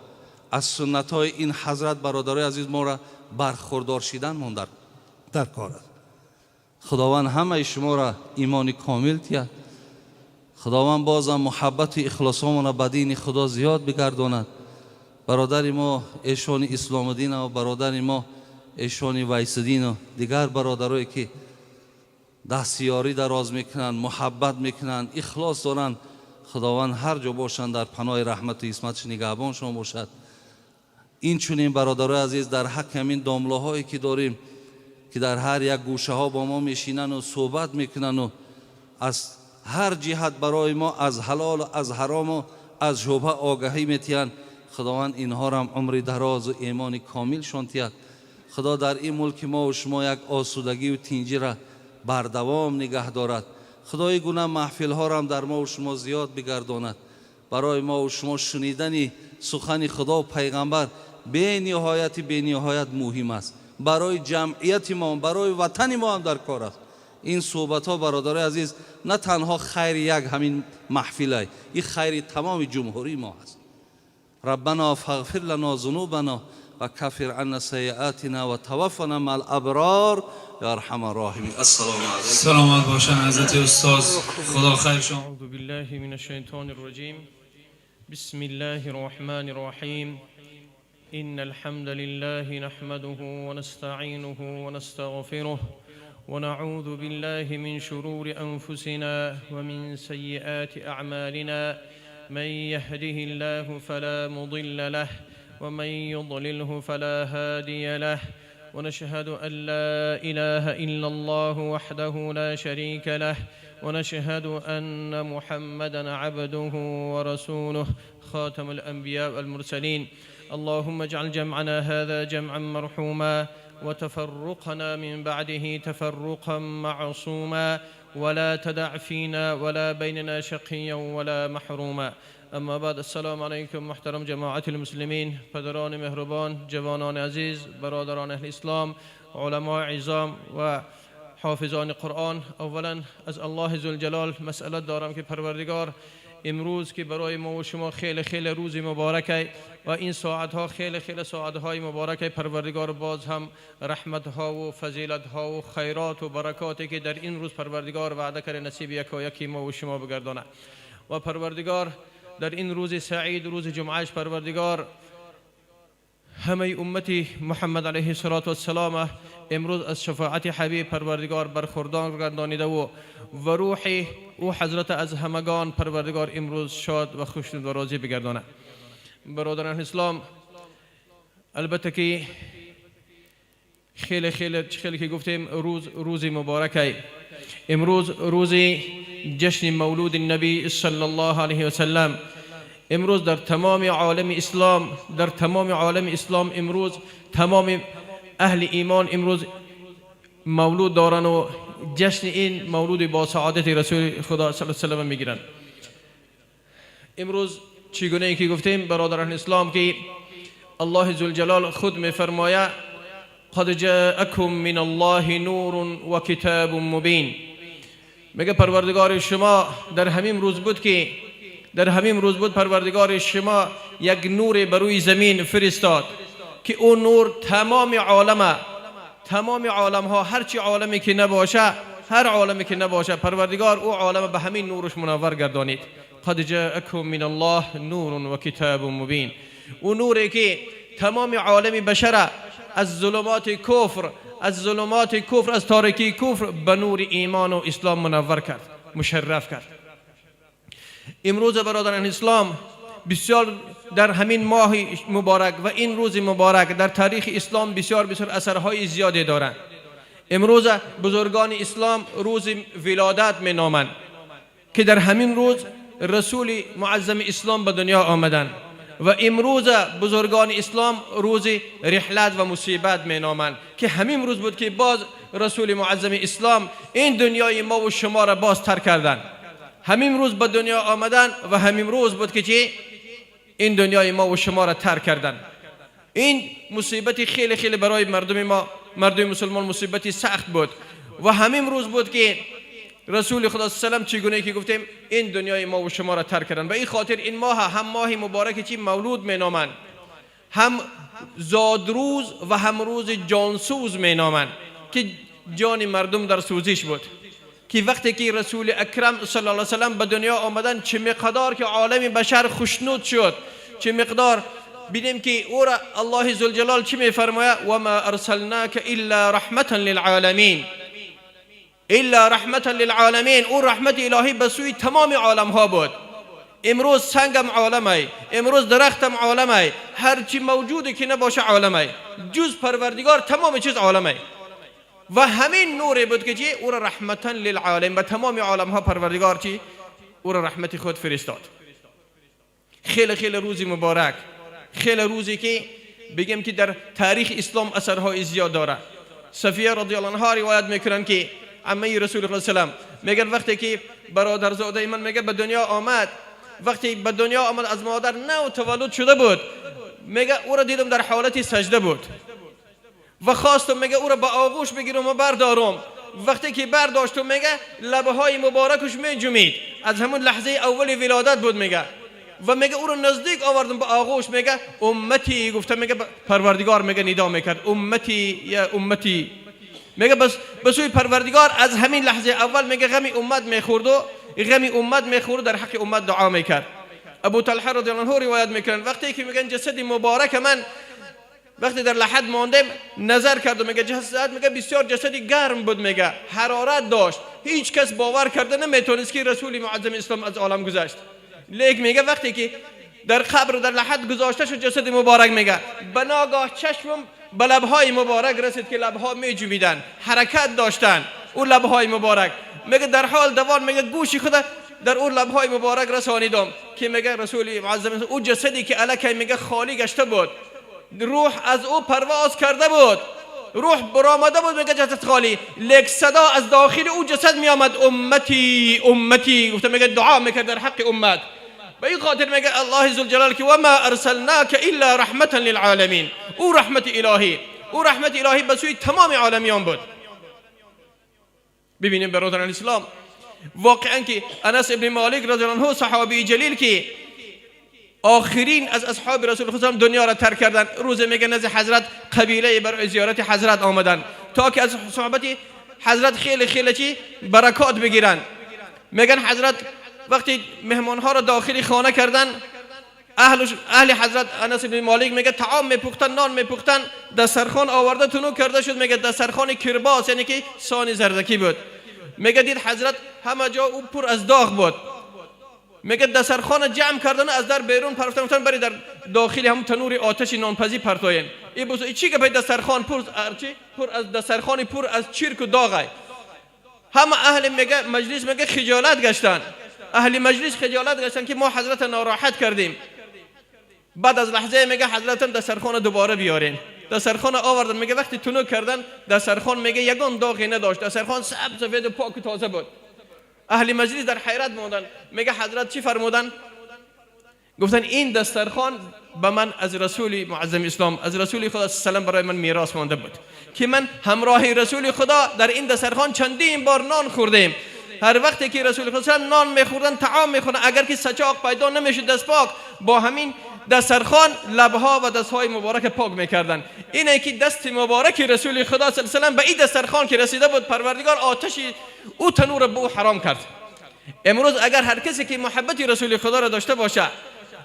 از سنت های این حضرت برادرای عزیز ما را برخوردار شدن من در کار است. خداوند همه شما را ایمان کامل تید. خداوند بازم محبت و اخلاصمون را به دین خدا زیاد بگرداند. برادر ما ایشان اسلام دین و برادر ما ایشان ویسدین و دیگر برادرایی که دستیاری دراز میکنن، محبت میکنن، اخلاص دارن، خداوند هر جا باشند در پناه رحمت و عصمتش نگهبان شما باشد. این چنین برادرای عزیز در حق همین دامله هایی که داریم که در هر یک گوشه ها با ما میشینن و صحبت میکنن و از هر جهت برای ما از حلال و از حرام و از شبهه آگاهی میتین، خداوند اینها را هم عمر دراز و ایمان کامل شانتید. خدا در این ملک ما و شما یک آسودگی و تینجی را بردوام نگه دارد. خدای گونه محفل ها را هم در ما و شما زیاد بگرداند. برای ما و شما شنیدن سخن خدا و پیغمبر به نهایت مهم است. برای جمعیت ما، برای وطن ما هم در کار است. این صحبت ها برادر عزیز نه تنها خیر یک همین محفل است، این خیر تمام جمهوری ما است. ربنا فاغفر لنا ذنوبنا و کفر عنا سیئاتنا و توفنا مع الابرار یا ارحم الراحمین. السلام علیکم. سلامت باشن حضرت استاد، خدا خیر شما. أعوذ بالله من الشيطان الرجيم. بسم الله الرحمن الرحيم. إن الحمد لله نحمده ونستعينه ونستغفره ونعوذ بالله من شرور أنفسنا ومن سيئات أعمالنا. من يهده الله فلا مضل له ومن يضلله فلا هادي له. ونشهد أن لا إله إلا الله وحده لا شريك له. ونشهد أن محمدا عبده ورسوله خاتم الأنبياء والمرسلين. اللهم اجعل جمعنا هذا جمعا مرحوما وتفرقنا من بعده تفرقا معصوما ولا تدع فينا ولا بيننا شقيا ولا محروما. اما بعد، السلام علیکم محترم جماعت المسلمین، پدران مهربان، جوانان عزیز، برادران اهل اسلام، علماء عظام و حافظان قرآن، اولا از الله ذوالجلال مسئلت دارم که پروردگار امروز که برای ما و شما خیلی خیلی روز مبارکه و این ساعتها خیلی خیلی ساعتهای مبارکه، پروردگار باز هم رحمتها و فضیلتها و خیرات و برکاتی که در این روز پروردگار وعده کرده نصیب یکی ما و شما بگردانه. و پروردگار در این روز سعید، روز جمعهش، پروردگار همه امتی محمد علیه السلام امروز از شفاعت حبیب پروردگار برخوردار گردانیده و روح او حضرت از همگان پروردگار امروز شاد و خوشنود و راضی بگردانه. برادران اسلام، البته که خیلی که گفتیم روز مبارکه، امروز روز جشن مولود النبی صلی الله علیه و سلم. امروز در تمام عالم اسلام امروز تمام اهل ایمان امروز مولود دارن و جشن این مولود با سعادت رسول خدا صلی الله علیه و سلم میگیرن. امروز چگونه ای که گفتیم برادران اسلام که الله ذوالجلال خود میفرماید قد جاءکم من الله نور و کتاب مبین. میگه پروردگار شما در همین روز بود پروردگار شما یک نور بروی زمین فرستاد که اون نور تمام عالم ها، هر عالمی که نباشه پروردگار او عالم به همین نورش منور گردانید. قد جاءکم من الله نور و کتاب مبین. اون نوری که تمام عالم بشر از ظلمات کفر، از تاریکی کفر به نور ایمان و اسلام منور کرد، مشرف کرد. امروز برادران اسلام بسیار در همین ماه مبارک و این روز مبارک در تاریخ اسلام بسیار اثرهای زیادی دارند. امروز بزرگان اسلام روز ولادت می نامند که در همین روز رسول معظم اسلام به دنیا آمدند و امروز بزرگان اسلام روز رحلت و مصیبت می نامند که همین روز بود که باز رسول معظم اسلام این دنیای ما و شما را باز ترک کردند. همین روز به دنیا آمدن و همین روز بود که این دنیای ما و شما را ترک کردن. این مصیبتی خیلی برای مردم مسلمان مصیبتی سخت بود و همین روز بود که رسول خدا صلی الله علیه و سلم چگونه که گفتیم این دنیای ما و شما را ترک کردن. و این خاطر این ماه هم ماه مبارکی چی مولود مینامند، هم زادروز و هم روز جانسوز مینامند که جان مردم در سوزش بود. که وقتی که رسول اکرم صلی الله علیه و سلم به دنیا آمدن چه مقدار که عالم بشر خوشنود شد، چه مقدار ببینیم که او را الله ذوالجلال چی میفرماید و ما ارسلناک الا رحمتا للعالمین. او رحمت الهی به سوی تمام عالم ها بود. امروز سنگم عالمه، امروز درختم عالمه، هر چی موجوده که نباشه عالمه، جز پروردگار تمام چیز عالمه. و همین نوری بود که او را رحمتا للعالم، به تمام عالم ها پروردگار چی او را رحمت خود فرستاد. خیلی روزی مبارک، خیلی روزی که بگیم که در تاریخ اسلام اثرهای زیاد داره. صفیه رضی الله عنها روایت میکنن که عمه رسول الله صلی الله علیه و سلم میگن وقتی که برادرزاده من میگه به دنیا آمد، وقتی به دنیا آمد از مادر نو تولد شده بود، میگه او را دیدم در حالت سجده بود و خواستم میگه او را به آغوش بگیرم و بردارم. وقتی که برداشتم میگه لبه های مبارکش میجمید، از همون لحظه اول ولادت بود میگه. و میگه او را نزدیک آوردم به آغوش، میگه امتی، گفتم میگه پروردگار میگه ندا میکرد امتی یا امتی، میگه بس پروردگار از همین لحظه اول میگه غم امت میخورد در حق امت دعا میکرد. ابو طلحه رضی الله عنه روایت میکنن وقتی که میگن جسد مبارک من وقتی در لحد ماندم نظر کردم، میگه جسد میگه بسیار جسدی گرم بود، میگه حرارت داشت، هیچ کس باور کرده نمیتونست که رسول معظم اسلام از عالم گذشت. لیک میگه وقتی که در قبر در لحد گذاشته شد جسد مبارک، میگه بناگاه چشمم به لبهای مبارک رسید که لبها میجویدن، حرکت داشتن اون لبهای مبارک. میگه در حال دوان میگه گوشی خود در اون لبهای مبارک رسانیدم که میگه رسول معظم اسلام اون جسدی که الکی میگه خالی گشته بود، روح از او پرواز کرده بود، روح برآمده بود، میگه جسد خالی، لیک صدا از داخل او جسد میآمد امتی امتی، گفته میگه دعا میکرد در حق امت. به این خاطر میگه الله ذوالجلال که و ما ارسلناک الا رحمتا للعالمین. او رحمت الهی به سوی تمام عالمیان بود. ببینیم برادران اسلام، واقعا که انس ابن مالک رضی الله عنه صحابی جلیل که آخرین از اصحاب رسول خدا دنیا را ترک کردن، روز میگه نزد حضرت قبیله برای زیارت حضرت آمدن تا که از صحبت حضرت خیلی خیلی چی برکات بگیرن. میگن حضرت وقتی مهمان ها را داخل خانه کردن، اهل حضرت انس بن مالک میگه طعام میپختن، نان میپختن، دسترخوان آورده تنو کرده شد، میگه دسترخوان کرباس یعنی که سانی زردکی بود. میگه دید حضرت همه جا او پر از داغ بود. میگه دسترخوان جمع کردن، از در بیرون پرفتن بری در داخل هم تنور آتش نانپزی پرتاین. این بوسو چی که به دسترخوان پر از دسترخوان پر از چرک و داغه. همه اهل میگه مجلس میگه خجالت گشتن، اهل مجلس خجالت گشتن که ما حضرت ناراحت کردیم. بعد از لحظه میگه حضرت دسترخوان دوباره بیارین. دسترخوان آوردن، میگه وقتی تنو کردن دسترخوان میگه یگان داغی نداشت، دسترخوان سبز سفید و پاک و تازه بود. اهل مجلس در حیرت موندن. میگه حضرت چی فرمودن؟ گفتن این دسترخوان به من از رسول معظم اسلام، از رسول خدا سلام برای من میراث مانده بود که من همراه رسول خدا در این دسترخوان چندین بار نان خوردیم. هر وقتی که رسول خدا سلام نان میخوردن، طعام میخوردن، اگر که سچاق پیدا نمیشد دست پاک، با همین دسترخوان لبها و دستهای مبارک پاک میکردن. اینه که دست مبارک رسول خدا صلی الله علیه و آله به این دسترخوان که رسیده بود، پروردگار آتشی او تنور به او حرام کرد. امروز اگر هر کسی که محبت رسول خدا را داشته باشه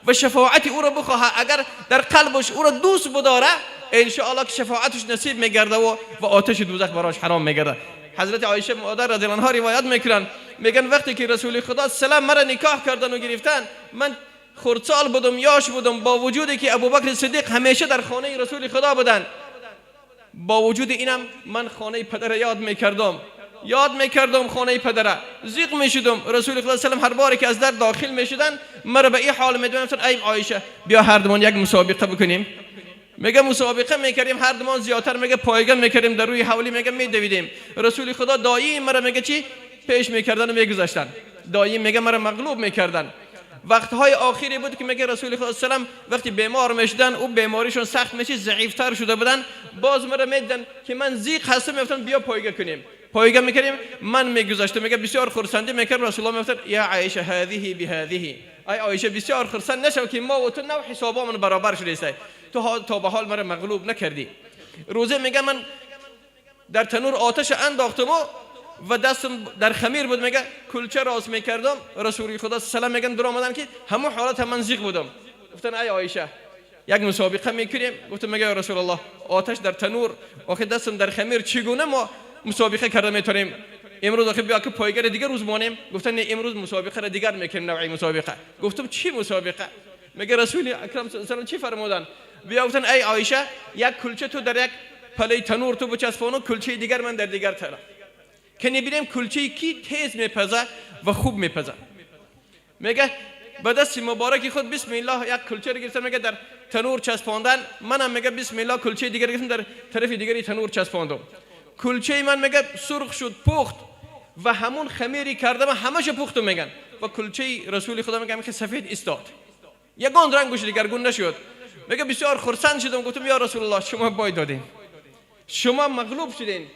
و شفاعت او را بخواه، اگر در قلبش او را دوست بداره، ان شاء الله که شفاعتش نصیب میگرده و آتش دوزخ براش حرام میگرده. حضرت عایشه مادر رضی الله عنها روایت میکنن، میگن وقتی که رسول خدا سلام مرا نکاح کردن و گرفتن، من خردسال بودم، یاش بودم، با وجودی که ابوبکر صدیق همیشه در خانه رسول خدا بودن، با وجود اینم من خانه پدر یاد میکردم خانه پدر، زیق میشدم. رسول خدا سلام هر باری که از در داخل میشدن مرا به این حال میدونن، ای عایشه بیا هر دومان یک مسابقه بکنیم. میگه مسابقه میکردیم، هر دومان زیادتر میگه پایگان میکردیم، در روی حولی میگه میدویدیم. رسول خدا دایم مرا میگه چی پیش میکردن و میگذاشتن، دایم میگه مرا مغلوب میکردن. وقتهای آخری بود که میگه رسول خدا سلام وقتی بیمار میشدن، او بیماریشون سخت میشه، ضعیفتر شده بودن، باز مرا میدیدن که من زیق هستم، میگفتن بیا پایگاه کنیم. پایگاه میکردیم، من میگذاشتم. میگه بسیار خرسندی میکرد رسول الله، میگفت یا عایشه هذه بهذه، ای عایشه بسیار خرسند نشو که ما و تو نو حسابامون برابر شده، تو تا به حال مرا مغلوب نکردی. روزه میگه من در تنور آتش انداختم و دستم در خمیر بود، میگه کلچه راست میکردم. رسول خدا سلام میگن در آمدن که همون حالت من زیق بودم. گفتن ای عایشه یک مسابقه میکنیم. گفتم میگه رسول الله آتش در تنور آخه دستم در خمیر، چگونه ما مسابقه کرده میتونیم؟ امروز آخه بیا که پایگاه دیگه روز مانیم. گفتن نه امروز مسابقه را دیگر میکنیم، نوعی مسابقه. گفتم چی مسابقه؟ میگه رسول اکرم صلی الله علیه و چی فرمودن؟ بیا گفتن ای عایشه یک کلچه تو در یک پله تنور تو بچسبون و کلچه دیگر من در دیگر طرف، که نبینیم کلچه کی تیز میپزه و خوب میپزه. میگه با دست مبارک خود بسم الله یک کلچه رو گرفتم، میگه در تنور چسباندن، منم میگه بسم الله کلچه دیگر گرفتم در طرف دیگری تنور چسباندم. کلچه من میگه سرخ شد، پخت و همون خمیری کردم همش پختم میگن، و کلچه رسول خدا میگه که سفید استاد، یگان رنگش دیگرگون نشد. میگه بسیار خرسند شدم. گفتم یا رسول الله شما باید دادین، شما مغلوب شدین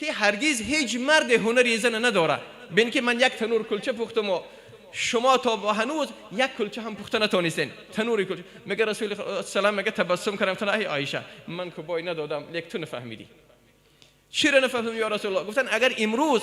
که هرگز هیچ مرد هنری زن نداره. ببین که من یک تنور کلچه پختم و شما تا با هنوز یک کلچه هم پخته نتونستین، تنوری کلچه. میگه رسول سلام میگه تبسم کردم، گفتن ای عایشه من که باید ندادم لیک تو نفهمیدی. چرا نفهمیدم یا رسول الله؟ گفتن اگر امروز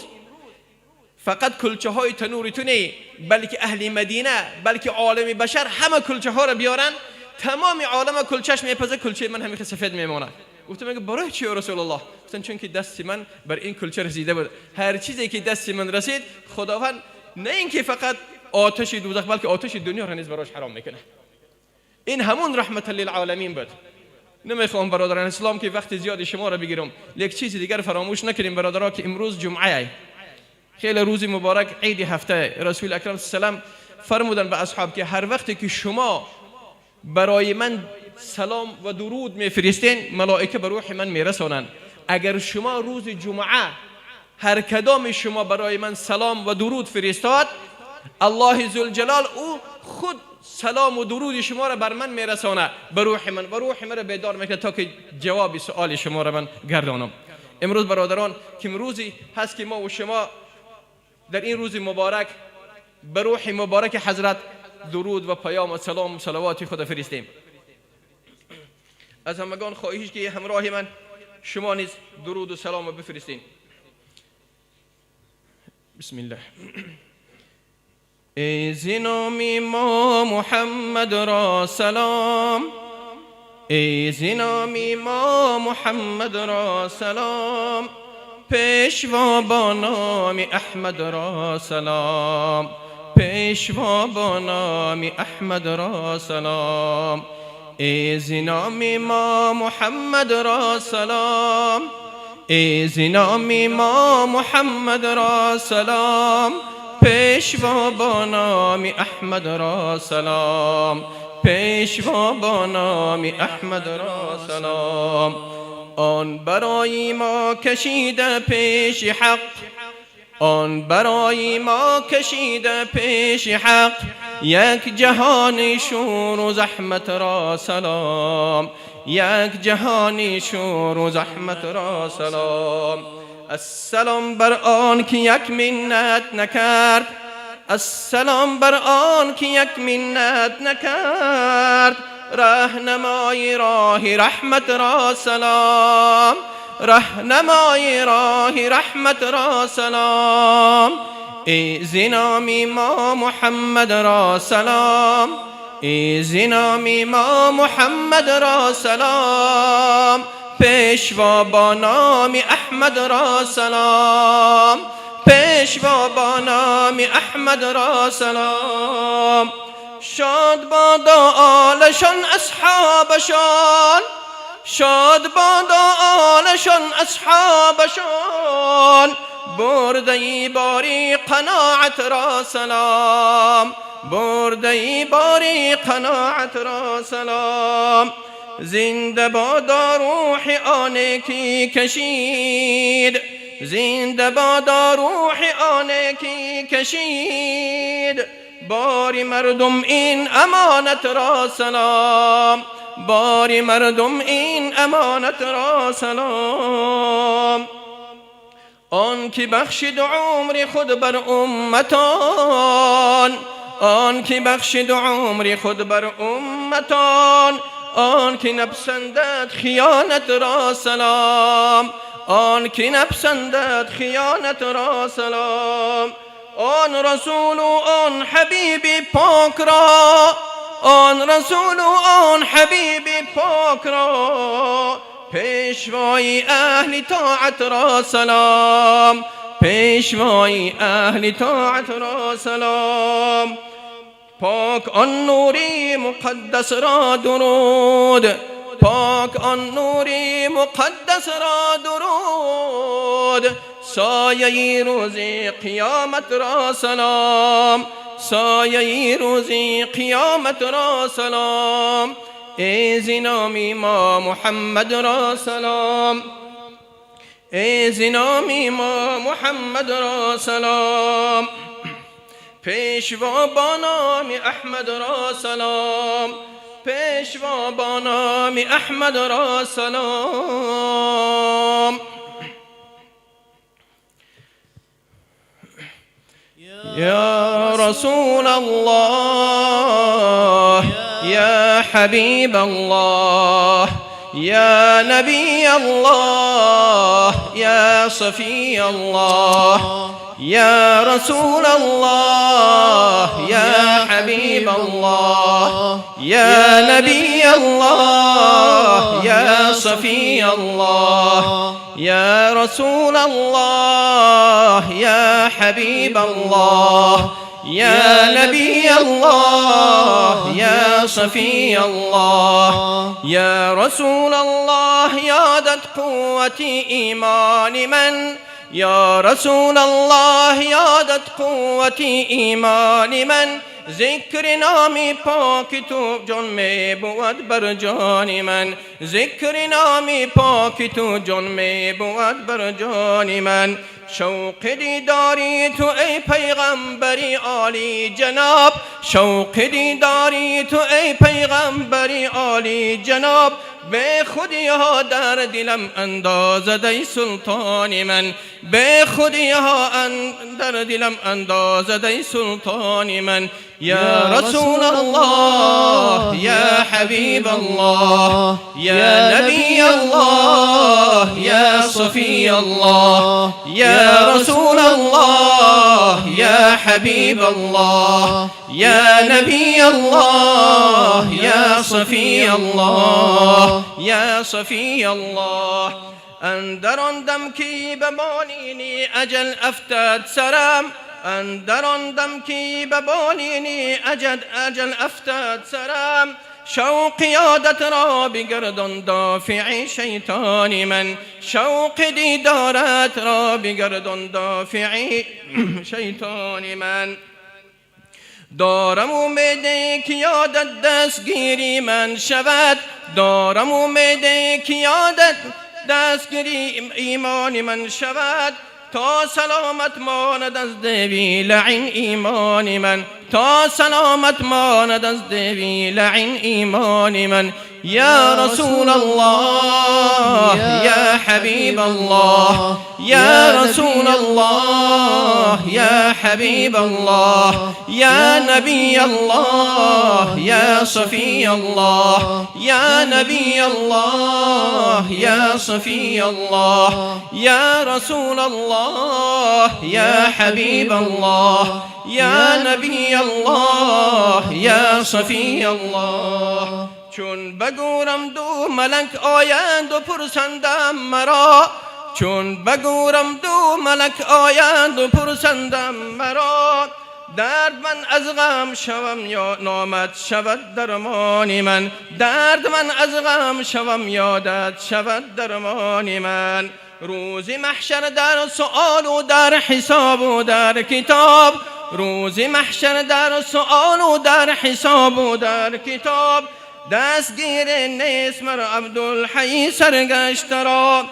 فقط کلچه های تنوری تو نه، بلکه اهل مدینه، بلکه عالم بشر همه کلچه ها را بیارن، تمام عالم کلچهش میپزه، کلچه من همیشه سفید میمونه. گفتم میگه برای چی یا رسول الله؟ گفتن چون که دست من بر این کلچه رسیده بود، هر چیزی که دست من رسید خداوند نه اینکه فقط آتش دوزخ بلکه آتش دنیا را نیز براش حرام میکنه. این همون رحمت للعالمین بود. نمیخوام برادران اسلام که وقت زیاد شما را بگیرم، یک چیز دیگر فراموش نکنیم برادرها که امروز جمعه، خیلی روز مبارک، عید هفته. رسول اکرم صلی الله علیه و آله فرمودن به اصحاب که هر وقتی که شما برای من سلام و درود میفرستین، ملائکه به روح من میرسونن. اگر شما روز جمعه هر کدام شما برای من سلام و درود فرستاد، الله ذوالجلال او خود سلام و درود شما را بر من میرسانه به روح من، و روح من را بیدار میکنه تا که جواب سوال شما را من گردانم. امروز برادران که روزی هست که ما و شما در این روز مبارک به روح مبارک حضرت درود و پیام و سلام و صلوات خدا فرستیم. از همگان خواهش که همراه من شما نیز درود و سلام بفرستین. بسم الله. ای زنام ما محمد را سلام، ای زنام ما محمد را سلام، پیشوا با نام احمد را سلام، پیشوا با نام احمد را سلام. ای زنام ما محمد را سلام، ای زنام ما محمد را سلام، پیشوا با نام احمد را سلام، پیشوا با نام احمد را سلام. آن برای ما کشیده پیش حق، آن برای ما کشیده پیش حق، یک جهان شور و زحمت را سلام، یک جهان شور و زحمت را سلام. السلام بر آن که یک منت نکرد، السلام بر آن که یک منت نکرد، راهنمای راه رحمت را سلام، راهنمای راه رحمت را سلام. ای زنام ما محمد را سلام، ای زنام ما محمد را سلام، پیشوا با نام احمد را سلام، پیشوا با نام احمد را سلام. شاد بادا آلشان اصحابشان، شاد بادا آلشان اصحابشان، برده باری قناعت را سلام، برده باری قناعت را سلام. زنده بادا روح آنه کی کشید، زنده بادا روح آنه کی کشید، باری مردم این امانت را سلام، باری مردم این امانت را سلام. آن که بخشید عمر خود بر امتان، آن که بخشید عمر خود بر امتان، آن که نپسندد خیانت را سلام، آن که نپسندد خیانت را سلام. آن رسول و آن حبیب پاک را، آن رسول و آن حبیب پاک را، پیشوای اهل طاعت را سلام، پیشوای اهل طاعت را سلام. پاک آن نوری مقدس را درود، پاک آن نوری مقدس را درود، سایه روز قیامت را سلام، سایه روز قیامت را سلام. ای زنام ما محمد را سلام، ای زنام ما محمد را سلام، پیشوا با نام احمد را سلام، پیشوا با نام احمد را سلام. یا رسول الله، یا حبیب الله، یا نبی الله، یا صفی الله، یا رسول الله، یا حبیب الله، یا نبی الله، یا صفی الله، یا رسول الله، یا حبیب الله، یا نبی الله، یا صفی الله، یا رسول الله. یادت قوت ایمان من، یا رسول الله یادت قوت ایمان من، ذکر نام پاک تو جان می بود بر جان من، ذکر نام پاک تو جان می بود بر جان من. شوق دیداری تو ای پیغمبری عالی جناب، شوق دیداری تو ای پیغمبری عالی جناب، به خودی ها در دلم اندازد ای سلطان من، به خودی ها در دلم اندازد ای سلطان من. یا رسول الله یا حبیب الله یا نبی الله یا صفی الله، یا رسول الله یا حبیب الله یا نبی الله یا صفی الله یا صفی الله. اندر آن دم که به بالینی اجل افتاد سرم، اندر آن دم که به بالینی اجل افتاد سرم، شوق یادت را بگردان دافع شیطان من، شوق دیدارت را بگردان دافع شیطان من. دارم امیده که یادت دستگیری من شود، دارم امیده که یادت دستگیری ایمان من شود، تا سلامت ماند از دوی لعن ایمان من، تا سلامت ماند از دوی لعن ایمان من. یا رسول الله یا حبیب الله یا رسول الله یا حبیب الله یا نبی الله یا صفی الله یا نبی الله یا صفی الله یا رسول الله یا حبیب الله یا نبی الله یا صفی الله. چون بگورم دو ملک آیند و پرسندم مرا، چون بگورم دو ملک آیند و پرسندم مرا، درد من از غم شوم یا نامت شود درمان من، درد من از غم شوم یادت شود درمان من. روز محشر در سؤال و در حساب و در کتاب، روز محشر در سؤال و در حساب و در کتاب، دستگیر نیست مر عبدالحی سرگشت را،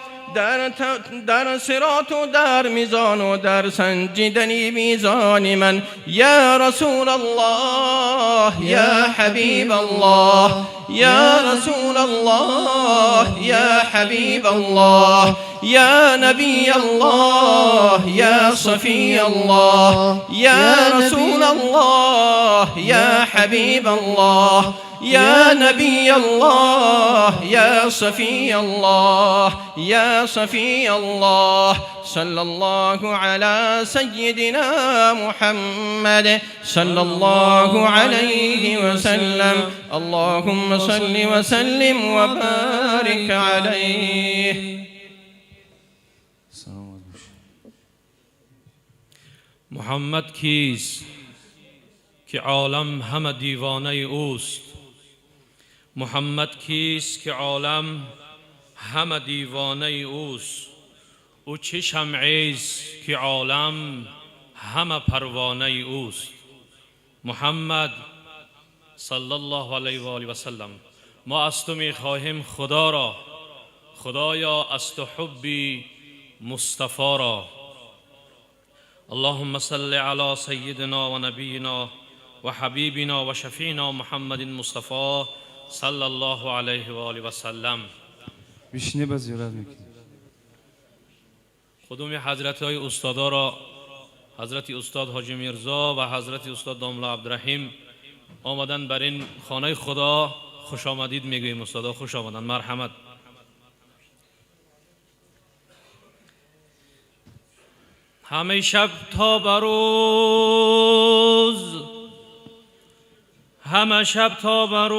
در صراط و در میزان و در سنجیدنی میزان من. یا رسول الله یا حبیب الله یا رسول الله یا حبیب الله یا نبی الله یا صفی الله یا رسول الله یا حبیب الله یا نبی الله یا صفی الله یا صفی الله. صلی الله علی سیدنا محمد صلی الله علیه و سلم. اللهم صل و سلم و بارک علیه. محمد کیست که عالم همه دیوانه اوست؟ محمد کیست که عالم همه دیوانه اوست؟ او چه شمعیست که عالم همه پروانه اوست؟ محمد صلی الله علیه و آله و سلم. ما از تو میخواهیم خدا را، خدایا از تو حبی مصطفی را. اللهم صل علی سیدنا و نبینا و حبیبنا و شفینا محمد مصطفی صلی الله علیه و آله و سلم. بیشنه با زیارت میکنیم. خدوم حضرت های استادا را، حضرت استاد حاجی میرزا و حضرت استاد داملا عبدالرحیم آمدن بر این خانه خدا. خوش آمدید میگوییم استادا، خوش آمدن، مرحمت. همه شب تا بروز، همه شب تا بروز،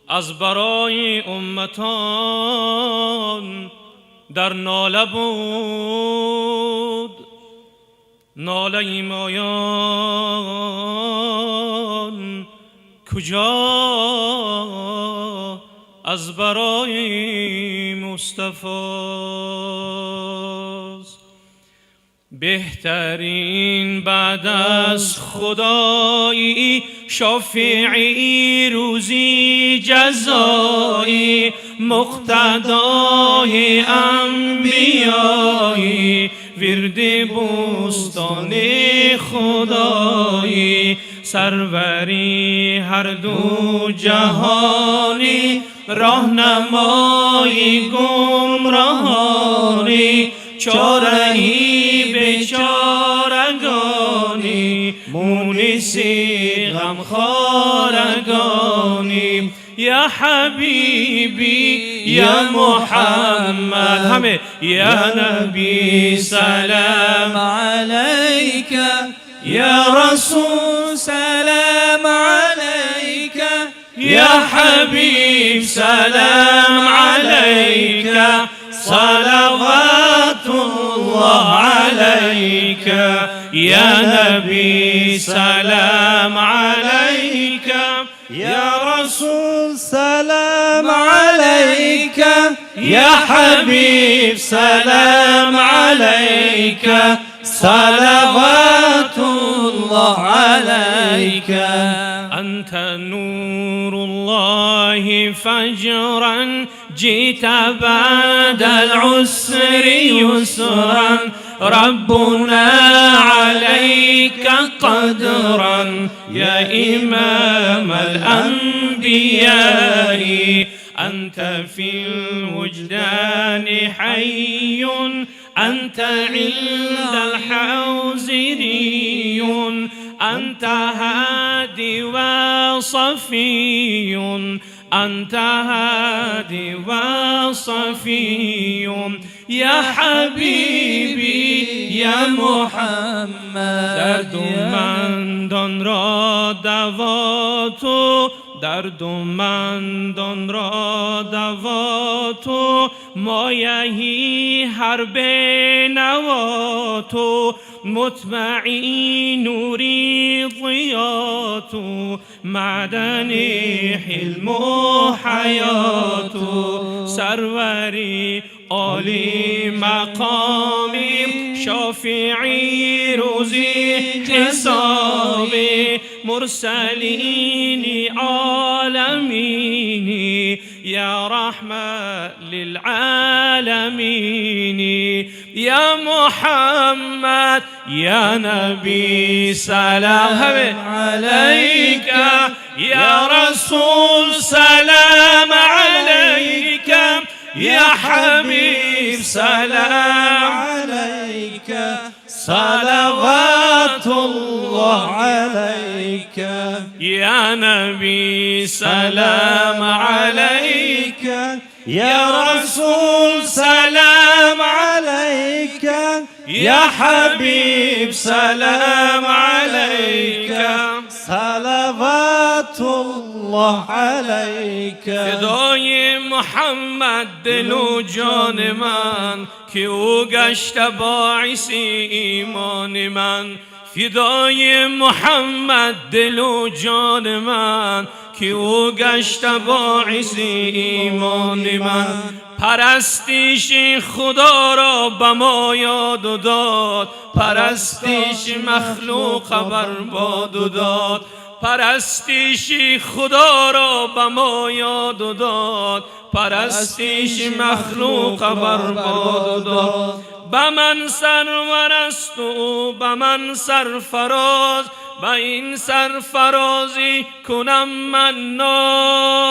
از برای امتان در ناله بود. ناله مایان کجا از برای مصطفاست؟ بهترین بعد از خدایی، شافعی روزی جزایی، مقتدای انبیایی، ورد بوستان خدایی، سروری هر دو جهانی راهنمای گمراهانی چارهی بیچارگانی مونسی غمخوارگانی یا حبیبی یا محمد همه یا نبی سلام علیک یا رسول سلام علیک یا حبیب سلام علیک صلوات الله علیک یا نبی سلام علیک یا رسول سلام علیک یا حبیب سلام علیک صلوات الله عليك أنت نور الله فجرا جئت بعد العسر يسرا ربنا عليك قدرا يا إمام الأنبياء أنت في الوجدان حي أنت عند الحوزري أنت هادي وصفي أنت هادي وصفي يا حبيبي يا محمد دردمندان را دوا تو دردمندان را دوا تو مایهی هر بنوا تو مطمعی نوری ضیا تو معدن حلم و حیات سروری عالی مقامی شافعی روزی حسابی مرسلین عالمینی یا رحمة للعالمین یا محمد یا نبی سلام علیک یا رسول سلام علیک يا حبيب سلام عليك صلوات الله عليك يا نبي سلام عليك يا رسول سلام عليك يا حبيب سلام عليك صلوات الله عليك فدای محمد دل و جان من که او گشت باعث ایمان من فدای محمد دل و جان من که او گشت باعث ایمان من پرستش خدا را به ما یاد داد پرستش مخلوق برباد داد پرستش خدا را به ما یاد داد پرستش مخلوق برباد داد به من سرور است و به من سرفراز به این سرفرازی کنم من ناز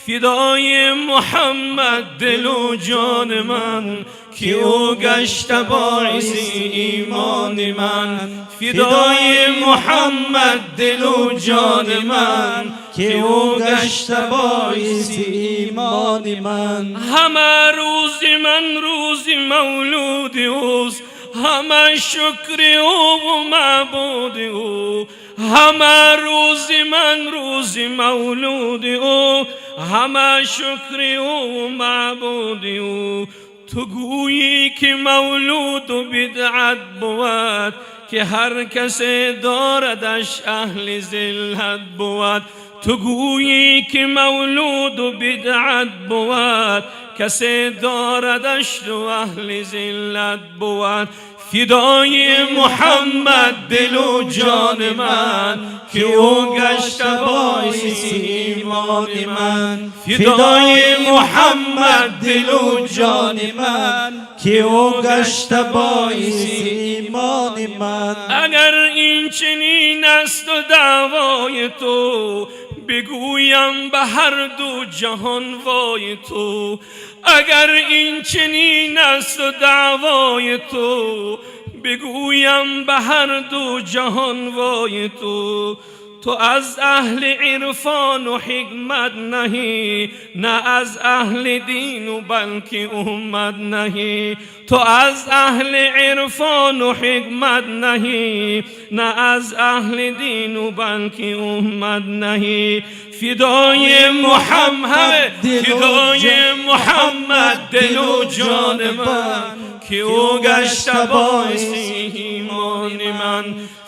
فدای محمد دل و جان من که او گشت باعث ایمان من فدای محمد دل و جان من که او گشت باعث ایمان من همه روز من روز مولود اوست همه شکر او و معبود او همه روز من روز مولود او همه شکر او و معبود او تو گویی که مولود و بدعت بود که هر کس داردش اهل ذلت بود تو گویی که مولود و بدعت بود کسی داردش و اهل ذلت بود فدای محمد دل و جان من که او گشت باعث ایمان من. فدای محمد دل و جان من که او گشت باعث ایمان من. اگر این چنین است و دعوای تو بگویم به هر دو جهان وای تو. اگر این چنین است و دعوای تو بگویم به هر دو جهان وای تو. تو از اهل عرفان و حکمت نهی، نه از اهل دین و بلکه امت نهی. تو از اهل عرفان و حکمت نهی، نه از اهل دین و بلکه امت نهی. فدای محمد، فدای محمد دل و جان من که او گشت باعث ایمان من.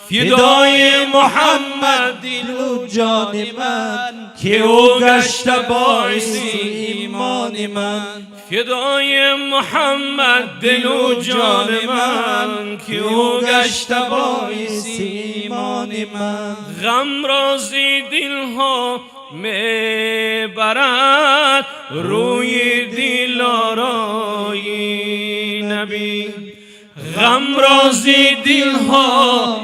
فدای محمد دل و جان من که او گشت باعث ایمان من. فدای محمد دل و جان من که او گشت باعث ایمان من. غم رازی دلها میبرد روی دلارای نبی. غم رازی دلها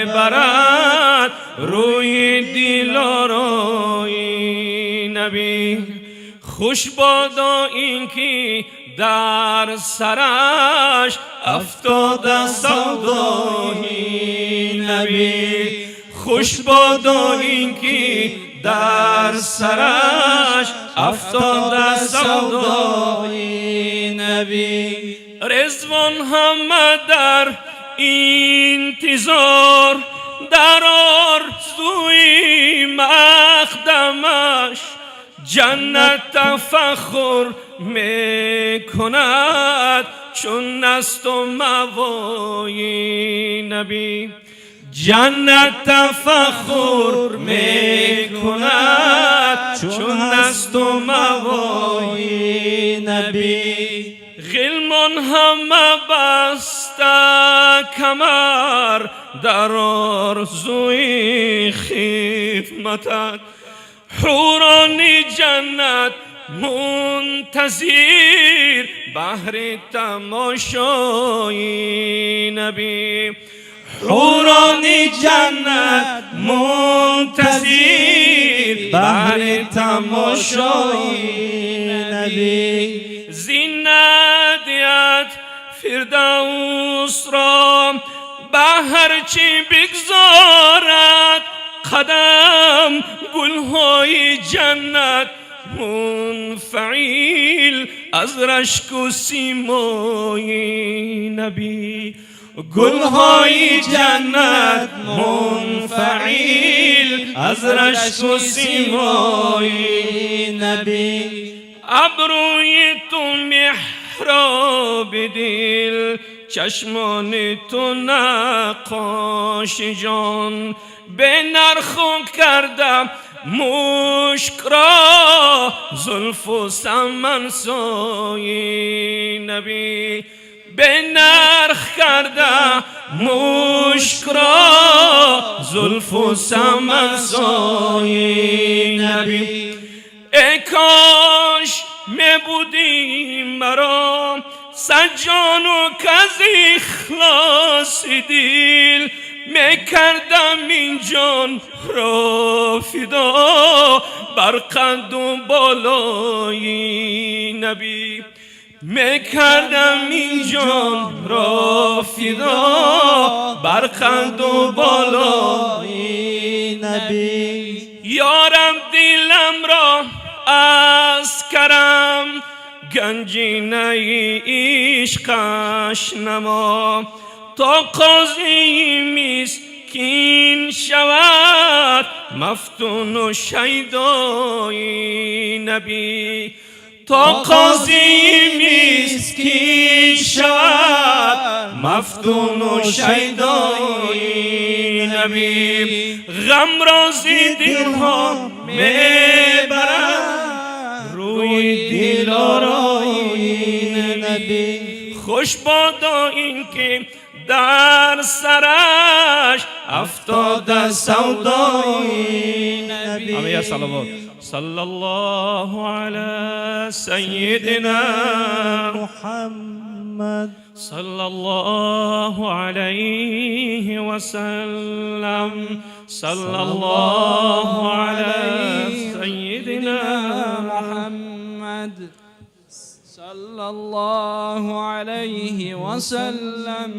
میبرد روی دلارای نبی. خوش بادا این که در سرش افتاده سودای نبی. خوش بادا این که در سرش افتاده سودای نبی. رضوان همه در انتظار در آرزوی مقدمش. جنت تفخر میکند چون نست و موای نبی. جنت تفخر میکند چون نست و موای نبی. غلمان همه بسته کمر در آرزوی خدمتت. حوران جنت منتظر بهر تماشای نبی. حوران جنت منتظر بهر تماشای نبی. زینت فردوس را به هرچی بگذارد قدم گلهای جنت منفعل از رشک و سیمای نبی. گلهای جنت منفعل از رشک و سیمای نبی. ابروی تو محراب دل، چشمان تو نقاش جان. به نرخو کردم مشک را زلف و سمن سای نبی. به نرخ کردم مشک را زلف و سمن سای نبی. ای کاش میبودی مرا سجان و کز اخلاص دل. میکردم این جان را فدا بر قد و بالای نبی. میکردم این جان را فدا بر قد و بالای نبی. یارم دلم را از کرم گنجینه عشقش نما. تا قاضی مسکین شود مفتون و شیدای نبی. تا قاضی مسکین شود مفتون و شیدای نبی. غم رازی دلها میبرد روی دلارای نبی. خوش بادا این که در سرش افتاده سودای نبی. همه یا صلوات. صلی الله علی سیدنا محمد صلی الله علیه و سلم. صلی الله علی سیدنا محمد صلی الله علیه و سلم.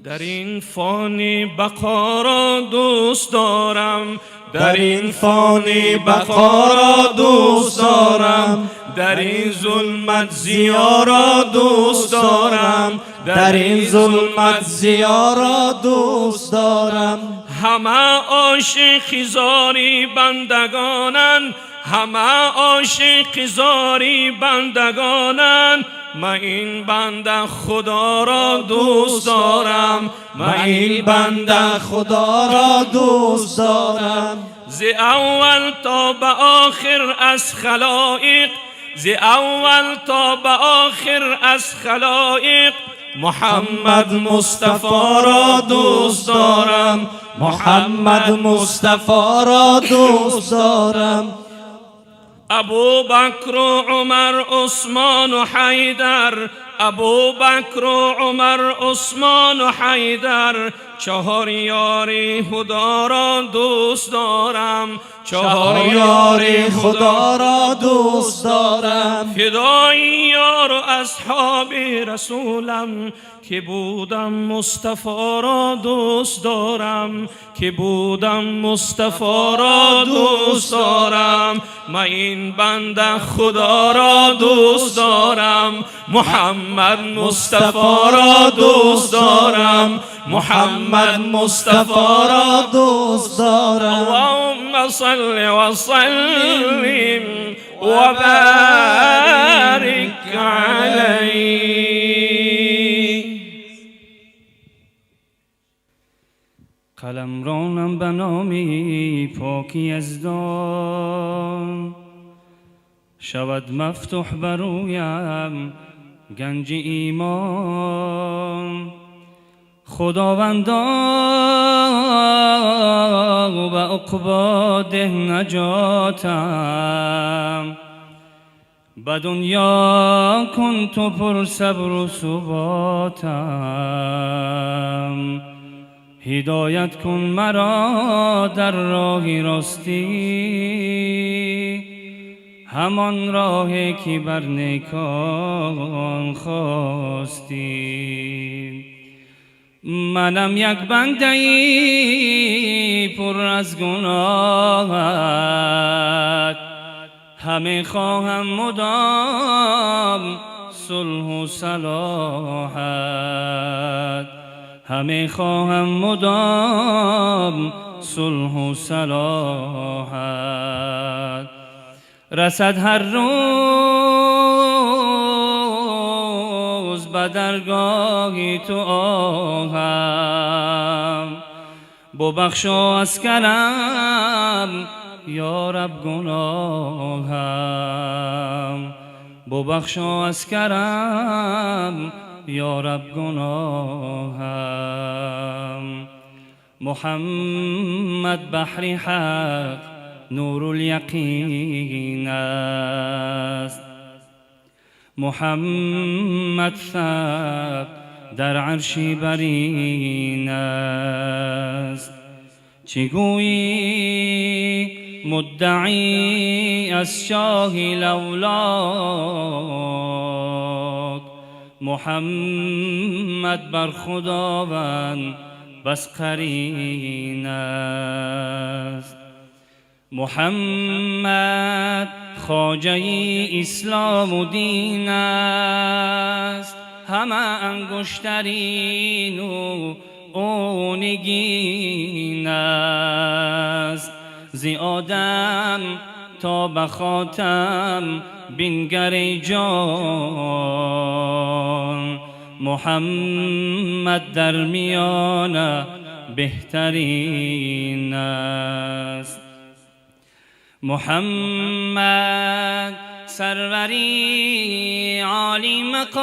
در این فانی بقا را دوست دارم، در این فانی بقا را دوست دارم، در این ظلمت ضیا را دوست دارم، در این ظلمت ضیا را دوست دارم. همه عاشق زاری بندگانن، همه عاشق زاری بندگانن. من این بنده خدا را دوست دارم، من این بنده خدا را دوست دارم. ز اول تا به آخر از خلائق، ز اول تا به آخر از خلائق محمد مصطفی را دوست دارم، محمد مصطفی را دوست دارم. ابو بکر و عمر عثمان و حیدر، ابو بکر و عمر عثمان و حیدر، چهار یاری خدا را دوست دارم، چهار یاری خدا را دوست دارم. فدای یار و اصحاب رسولم که بودم مصطفی را دوست دارم، که بودم مصطفی را دوست دارم. من این بنده خدا را دوست دارم، محمد مصطفی را دوست دارم، محمد مصطفی را دوست دارم. اللهم صل و سلم و بارک علیه. قلمرانم به نامی پاکی یزدان، شود مفتوح برویم گنج ایمان. خداوندا و عقبا ده نجاتم، به دنیا کن تو پر صبر و ثباتم. هدایت کن مرا در راه راستی، همان راهی که بر نیکان خواستی. منم یک بنده‌ای پر از گناهت، همه خواهم مدام صلح و صلاحت، همه خواهم مدام صلح و صلاحت. رسد هر روز به درگاه تو آهم، ببخشا از کرم یا رب گناهم، ببخشا از کرم یا رب گناهم. محمد بحر حق نور الیقین است، محمد ثبت در عرش برین است. چگویی مدعی از شاه لولاک، محمد بر خداوند بس قرین است. محمد خواجه اسلام و دین است، همه انگشترین و اونگین است. زی آدم تا به خاتم بنگر جان، محمد در میان بهترین است. محمد سروری عالی مقام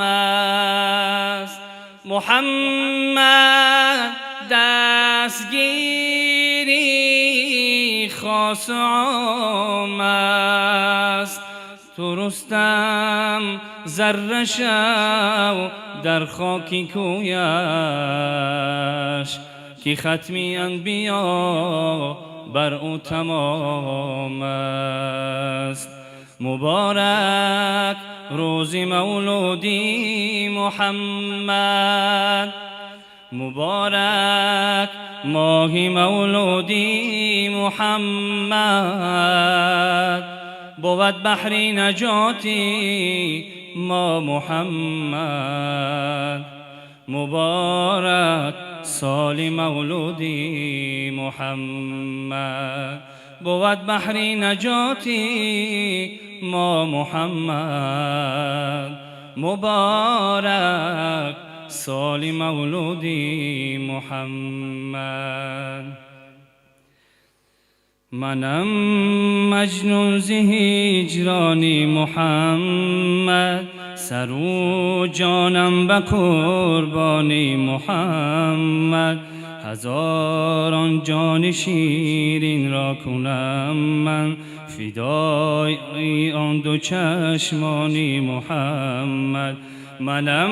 است. محمد دستگیری خاص عام است. تو رستم ذره شو در خاکی کویش که ختمی انبیا بر او تمام است. مبارک روز مولودی محمد، مبارک ماه مولودی محمد. بود بحری نجاتی ما محمد. مبارک سال مولودی محمد. بود بحری نجاتی ما محمد. مبارک سال مولودی محمد. منم مجنون ز هجرانی محمد، سر و جانم به قربانی محمد. هزاران جان شیرین را کنم من، فدای آن دو چشمانی محمد. منم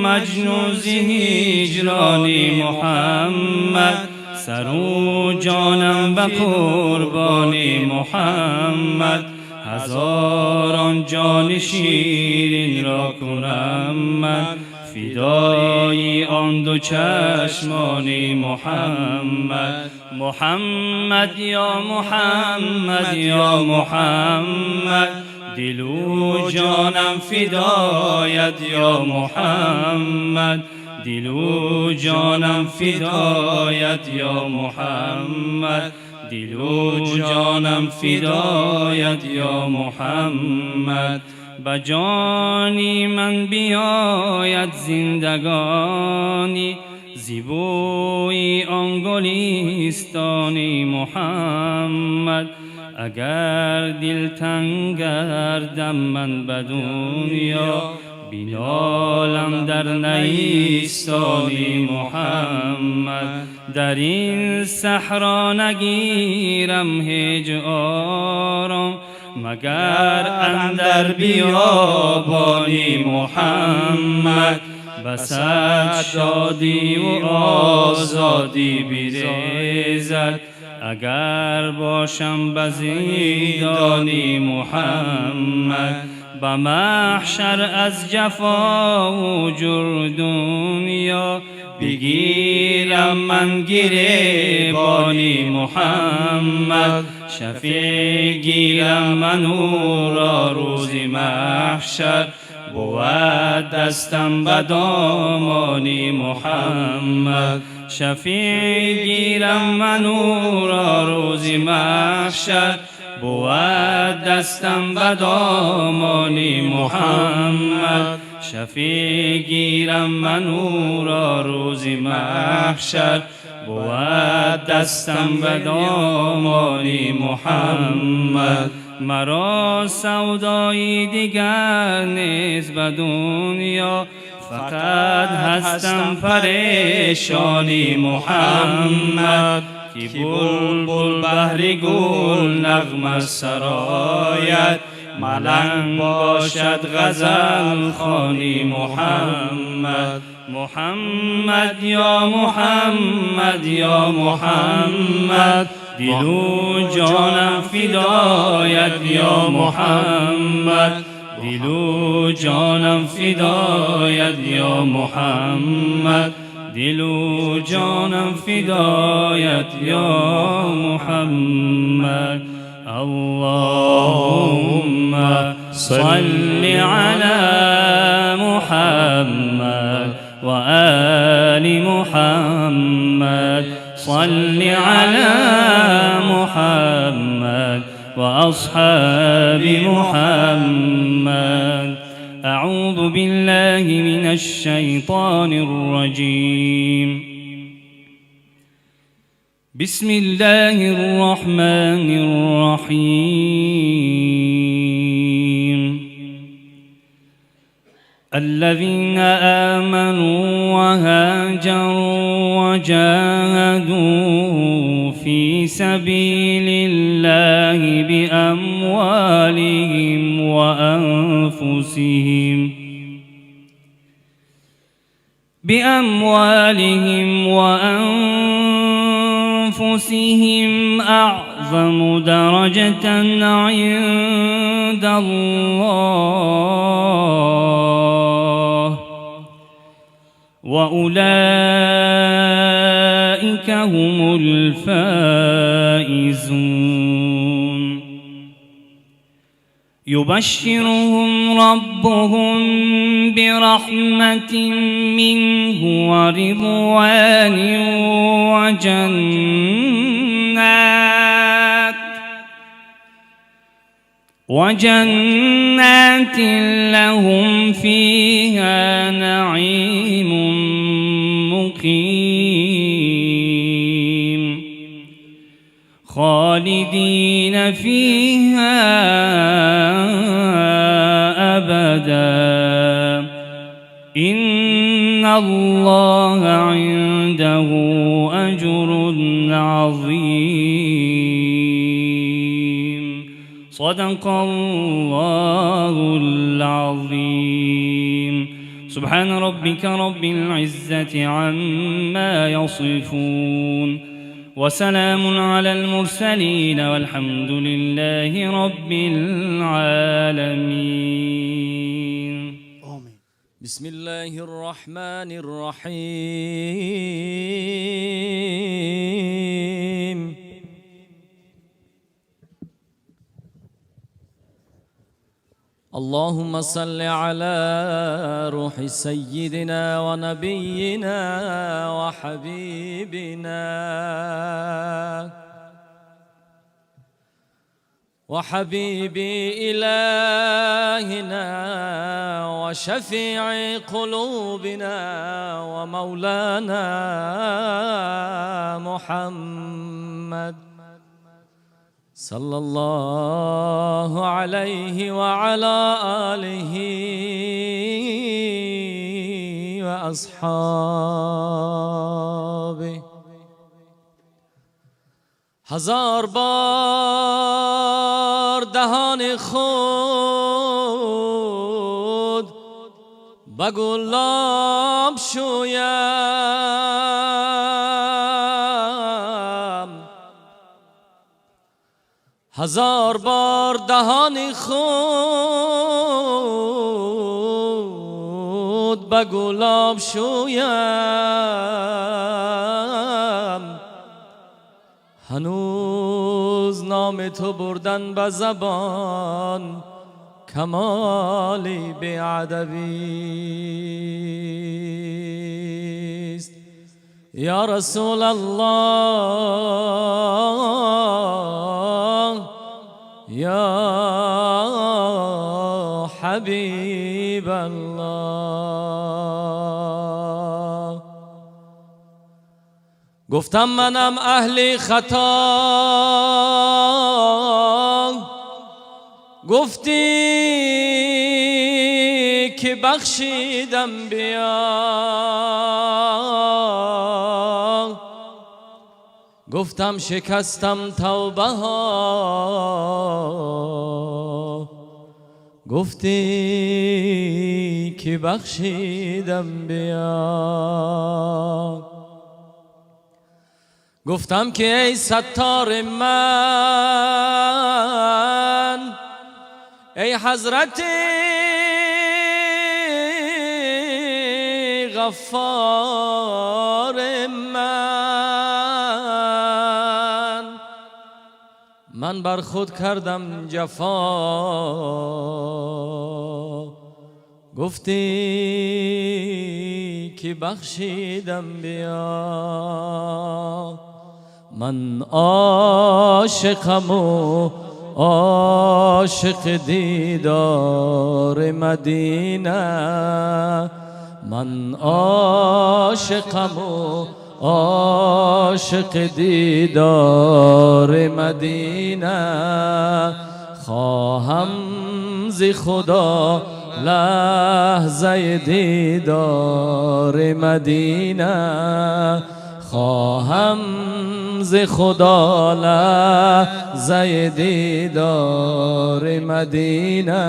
مجنون ز هجرانی محمد، سر و جانم به قربانی محمد. هزاران جان شیرین را کنم من، فدای آن دو چشمانی محمد. محمد یا محمد یا محمد، دل و جانم فدایت یا محمد. دل و جانم فدایت یا محمد. دل و جانم فدایت یا محمد. به جانی من بیاید زندگانی، زیبوی آن گلستانی محمد. اگر دل تنگ گردم من به دنیا، بینالم در نیستانی محمد. در این صحرا نگیرم هیچ آرام، مگر اندر بیابانی محمد. بسد شادی و آزادی بیریزد، اگر باشم به زندانی محمد. به محشر از جفا و جور دنیا، بگیرم من گریبانی محمد. شفیع گیرم من او را روز محشر، بود دستم به دامانی محمد. شفیع گیرم من او را روز محشر، بود دستم به دامانی محمد. شفیع گیرم من او را روز محشر، بود دستم به دامانی محمد. مرا سودایی دیگر نیست به دنیا، فقط هستم پریشانی محمد. که بلبل بهر گل نغمه سراید، ملنگ باشد غزل خوانی محمد. محمد یا محمد یا محمد، دل و جانم فدایت یا محمد. دل و جانم فدایت یا محمد. دل و جانم فدایت یا محمد. اللهم صل على محمد وآل محمد. صل على محمد وأصحاب محمد. أعوذ بالله من الشيطان الرجيم. بسم الله الرحمن الرحيم الذين آمنوا وهاجروا وجاهدوا في سبيل الله بأموالهم وأنفسهم أعظم درجة عند الله وأولئك هم الفائزون يبشرهم ربهم برحمة منه ورضوان وجنات لهم فيها نعيم مقيم خالدين فيها أبدا إن الله عنده أجر عظيم صدق الله العظيم سبحان ربك رب العزة عما يصفون وسلام على المرسلين والحمد لله رب العالمين بسم الله الرحمن الرحيم اللهم صل على روح سيدنا ونبينا وحبيب إلهنا وشفيع قلوبنا ومولانا محمد صلى الله عليه وعلى آله وأصحابه هزار بار دهان خود به گلاب شویم هزار بار دهان خود به گلاب شویم هنوز نام تو بردن به زبان کمالی بی‌ادبی است یا رسول الله یا حبیب الله گفتم منم اهل خطا گفتی که بخشیدم بیا گفتم شکستم توبه ها گفتی که بخشیدم بیا گفتم که ای ستار من ای حضرت غفار من بر خود کردم جفا گفتی که بخشیدم بیا من عاشقم و عاشق دیدار مدینه من عاشقم و عاشق دیدار مدینه خواهم ز خدا لحظه دیدار مدینه خواهم ز خدا لحظه دیدار مدینه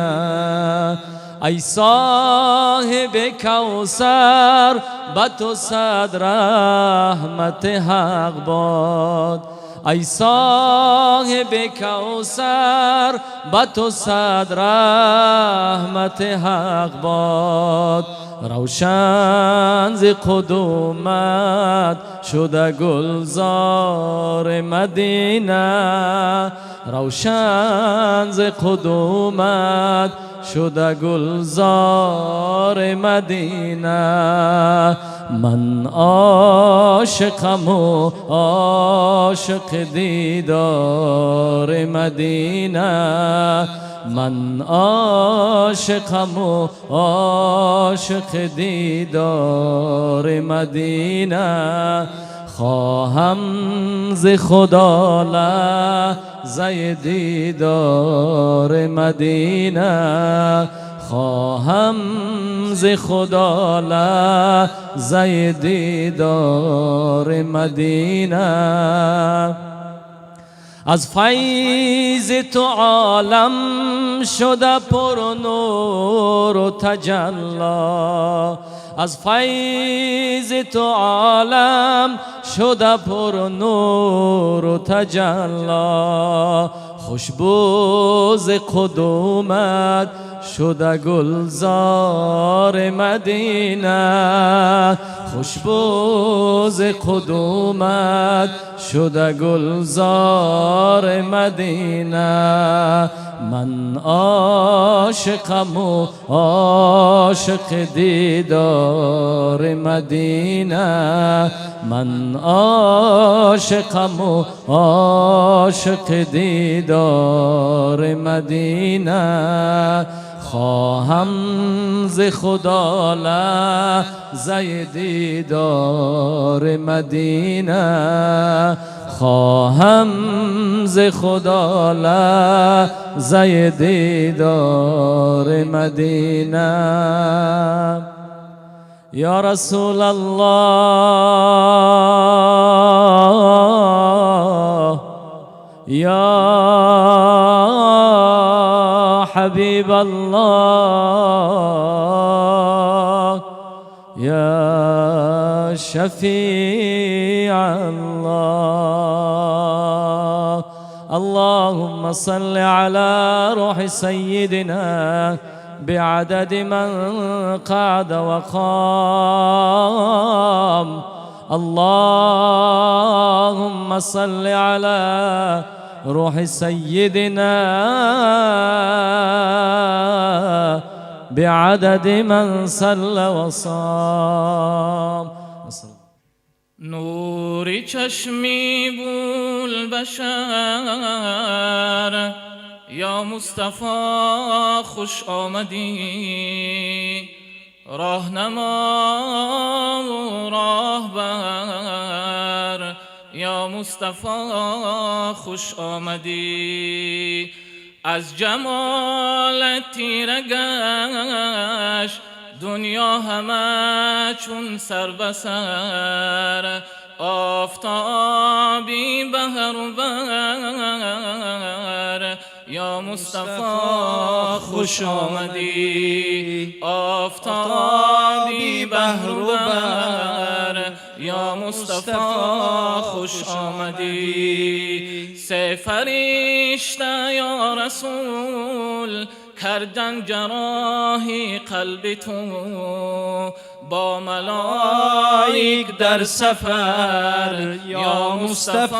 ای صاحب کوثر به تو صد رحمت حق باد ای صاحب کوثر به تو صد رحمت حق باد روشن ز قدومت شده گلزار مدینه روشن ز قدومت شده گلزار مدینه من عاشقم و عاشق دیدار مدینه من عاشقم و عاشق دیدار مدینه خواهم ز خدا لحظه دیدار مدینه خواهم ز خدا لحظه دیدار مدینه از فیض تو عالم شده پر نور و تجلی از فیض تو عالم شده پر نور و تجلی خوشبو ز قدومت شده گلزار مدینه خوشبو ز قدومت شده گلزار مدینه من عاشقم و عاشق دیدار مدینه من عاشقم و عاشق دیدار مدینه خواهم ز خدا لحظه دیدار مدینه خواهم ز خدا لحظه دیدار مدینه یا رسول الله یا حبیب الله یا شفیع الله اللهم صل على روح سيدنا بعدد من قعد وقام اللهم صل على روح سيدنا بعدد من صلى وصام نوری چشمی بول بشر یا مصطفی خوش آمدی راهنما و راهبر یا مصطفی خوش آمدی از جمالت تیره گشت دنیا همه چون سر به سر آفتابی بهر و بر یا مصطفی خوش آمدی آفتابی بهر و بر یا مصطفی خوش آمدی سه فرشته یا رسول کردن جراحی قلب تو با ملائک در سفر یا مصطفی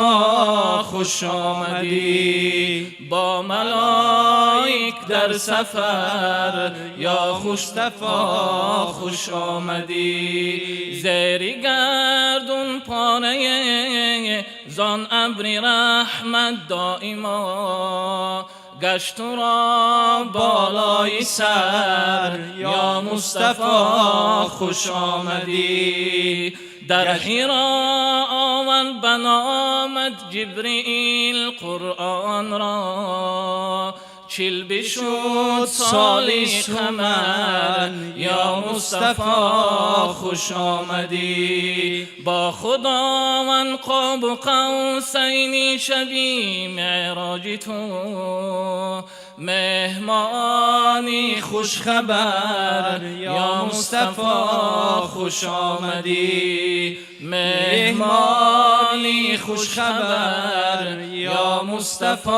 خوش آمدی با ملائک در سفر یا مصطفی خوش آمدی زیر گردون پانه زان ابر رحمت دائما گشت را بالای سر یا مصطفی خوش آمدی در حرا آمد بنامد جبرئیل قرآن را، چل بشد سالی قمر یا مصطفی خوش آمدی. با خداوند قاب قوسین شبی معراج تو، مهمانی خوش خبر یا مصطفی خوش آمدی. مهمانی خوش خبر یا مصطفی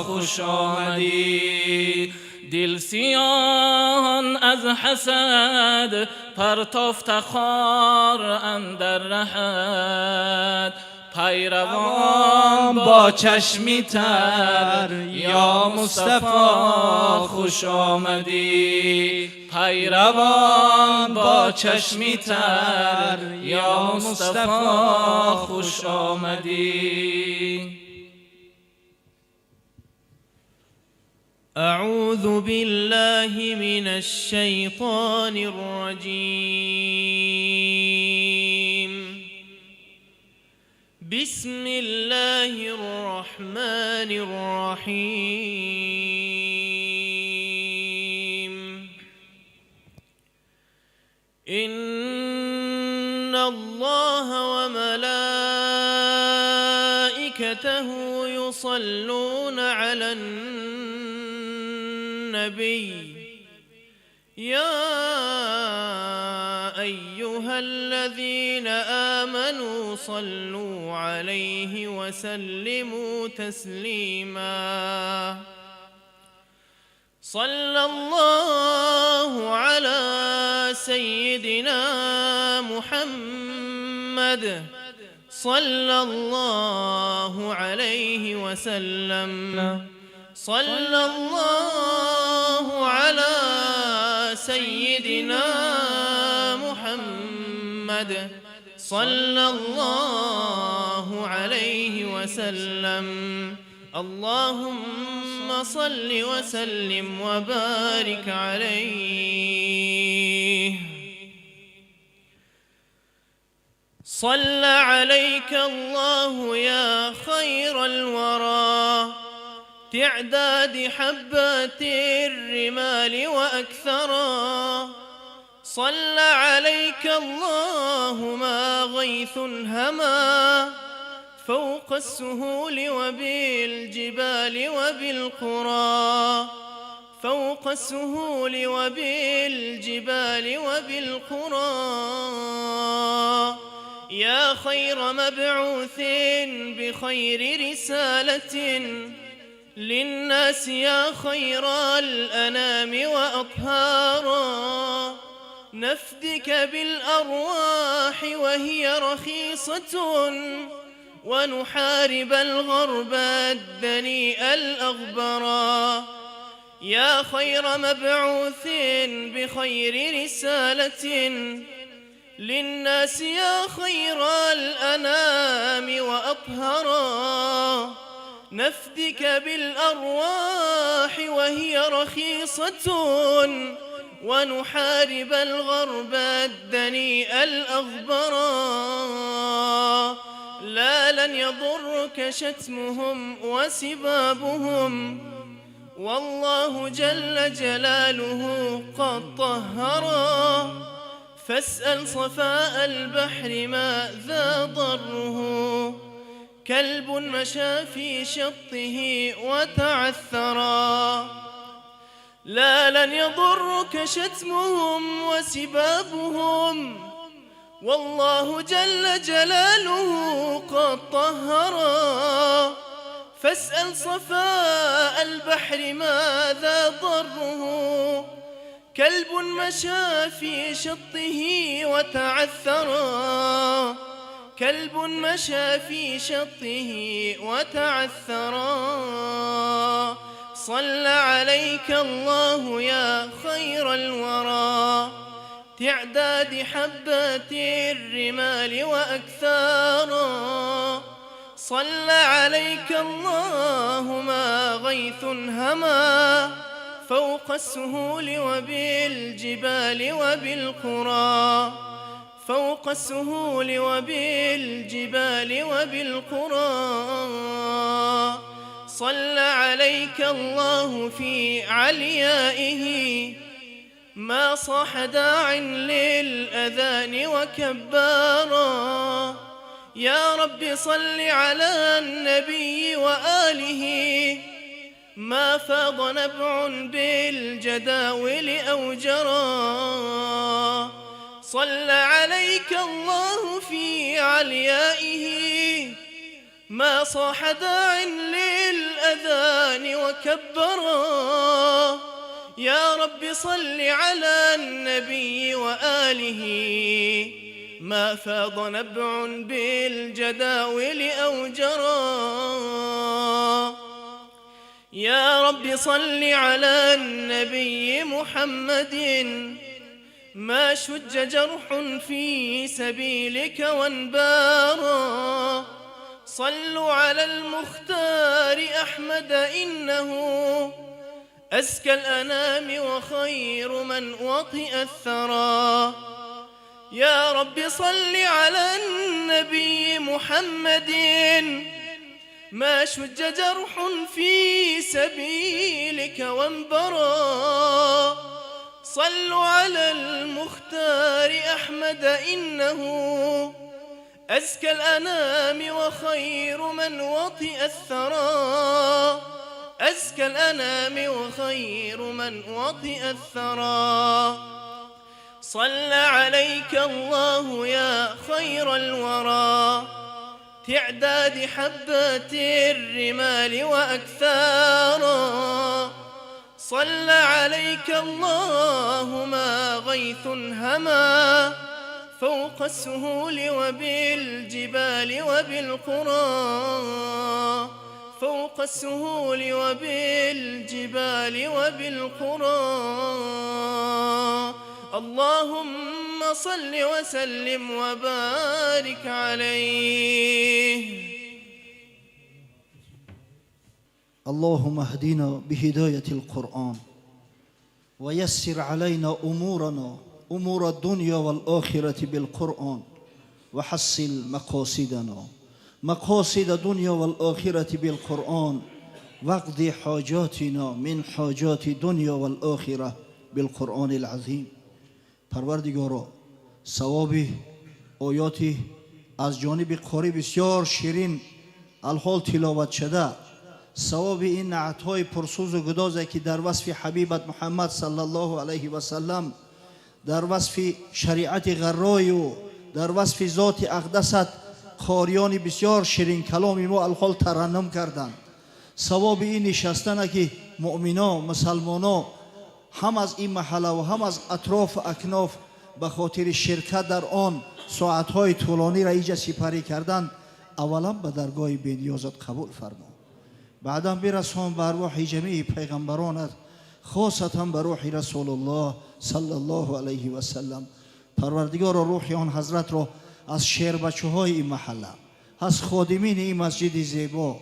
خوش آمدی. دل سیاهان از حسد پرتافت خار اندر رهد، پیروان با چشمی تر یا مصطفی خوش آمدی. پیروان با چشمی تر یا مصطفی خوش آمدی. أعوذ بالله من الشيطان الرجيم. بسم الله الرحمن الرحيم. إن الله وملائكته يصلون على النبي يا أيها الذين آمنوا صلوا عليه وسلموا تسليما. صلى الله على سيدنا محمد صلى الله عليه وسلم. صلى الله على سيدنا محمد صلى الله عليه وسلم. اللهم صل وسلم وبارك عليه. صلى عليك الله يا خير الورى، تعداد حبات الرمال وأكثرا. صلى عليك الله ما غيث هما فوق السهول وبالجبال وبالقرى. فوق السهول وبالجبال وبالقرى. يا خير مبعوث بخير رسالة للناس، يا خير الأنام وأطهارا. نفدك بالأرواح وهي رخيصة، ونحارب الغرب الدنيء الأغبرا. يا خير مبعوث بخير رسالة للناس، يا خير الأنام وأطهرا. نفدك بالأرواح وهي رخيصة، ونحارب الغرب الدنيء الأغبرا. لا لن يضرك شتمهم وسبابهم، والله جل جلاله قد طهرا. فاسأل صفاء البحر ماذا ضره، كلب مشى في شطه وتعثرا. لا لن يضرك شتمهم وسبابهم، والله جل جلاله قد طهرا. فاسأل صفاء البحر ماذا ضره، كلب مشى في شطه وتعثرا. كلب مشى في شطه وتعثرا. صلى عليك الله يا خير الورى، تعداد حبات الرمال وأكثارا. صلى عليك الله ما غيث هما فوق السهول وبالجبال وبالقرى. فوق السهول وبالجبال وبالقرى. صلى عليك الله في عليائه ما صاح داع للأذان وكبارا. يا رب صل على النبي وآله ما فاض نبع بالجداول أوجرا. صلى عليك الله في عليائه ما صاح داع للأذان وكبرا. يا رب صل على النبي وآله ما فاض نبع بالجداول أوجرا. يا رب صل على النبي محمد ما شج جرح في سبيلك وانبارا. صلوا على المختار أحمد إنه أزكى الأنام وخير من وطئ الثرى. يا رب صل على النبي محمد ما شج جرح في سبيلك وانبرا. صلوا على المختار أحمد إنه أزكى الأنام وخير من وطئ الثرى. أزكى الأنام وخير من وطئ الثرى. صلى عليك الله يا خير الورى تعداد حبات الرمال وأكثارا. صلى عليك الله ما غيث هما فوق السهول وبالجبال وبالقرى. فوق السهول وبالجبال وبالقرى. اللهم صل وسلم وبارك عليه. اللهم اهدنا بهداية القرآن ويسر علينا أمورنا أمور الدنيا والآخرة بالقرآن وحصل مقاصدنا مقاصد الدنيا والآخرة بالقرآن واقض حاجاتنا من حاجات الدنيا والآخرة بالقرآن العظيم. پروردگارا ثواب آیاتی از جانب قاری بسیار شیرین الحال تلاوت شده، ثواب این نعتهای پرسوز و گدازه که در وصف حبیبت محمد صلی الله علیه و سلم، در وصف شریعت غرای و در وصف ذات اقدست قاریان بسیار شیرین کلامی ما الحال ترنم کردند. ثواب این نشستنه که مؤمنا مسلمانا هم از این محله و هم از اطراف اکناف به خاطر شرکت در آن ساعتهای طولانی را ایجا سپری کردند، اولا به درگاه بی‌نیازت قبول فرما، بعدا برسان به ارواح جمیع پیغمبرانت، خاصتا به روح رسول الله صلی الله علیه و سلم. پروردگار روح آن حضرت را از شیر بچه های این محله، از خادمین این مسجد زیبا،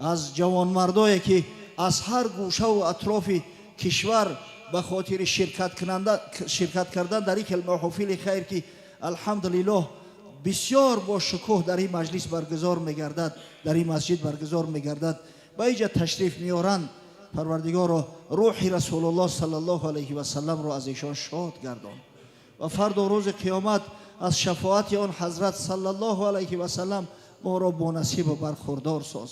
از جوانمردایی که از هر گوشه و اطراف کشور به خاطر شرکت کردن در این محافل خیر که الحمدلله بسیار با شکوه در این مجلس برگزار میگردد، در این مسجد برگزار میگردد، به اینجا تشریف میارند. پروردگار روح رسول الله صلی الله علیه و سلم را از ایشان شاد گردان و فردا روز قیامت از شفاعت آن حضرت صلی الله علیه و سلم ما را با نصیب و برخوردار ساز.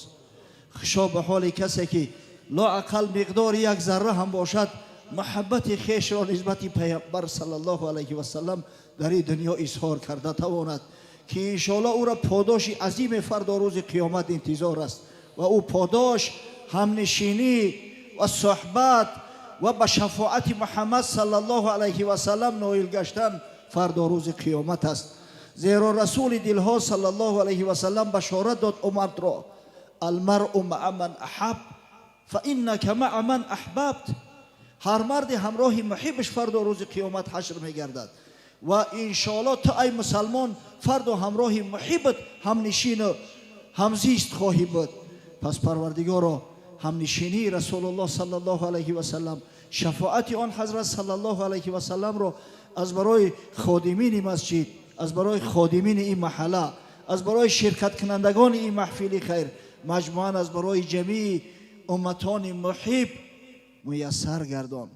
خشا به حال کسی که لااقل مقدار یک ذره هم باشد محبت خیش را نسبت پیامبر صلی الله علیه و سلم در این دنیا اظهار کرده تواند که انشاءالله او را پاداش عظیم فردا روز قیامت انتظار است و او پاداش همنشینی و صحبت و به شفاعت محمد صلی الله علیه و سلم نائل گشتن فردا روز قیامت است. زیرا رسول دلها صلی الله علیه و سلم بشارت داد مرد را: المرء مع من احب فانک مع من احببت. هر مرد همراه محبش فردا روز قیامت حشر میگردد و انشاءالله تا ای مسلمان فردا همراه محبت همنشین و همزیست خواهی بود. پس پروردگارا همنشینی رسول الله صلی الله علیه و سلم، شفاعت آن حضرت صلی الله علیه و سلم را از برای خادمین مسجد، از برای خادمین این محله، از برای شرکت کنندگان این محفل خیر، مجموعاً از برای جمیع امتان محب میسر گردان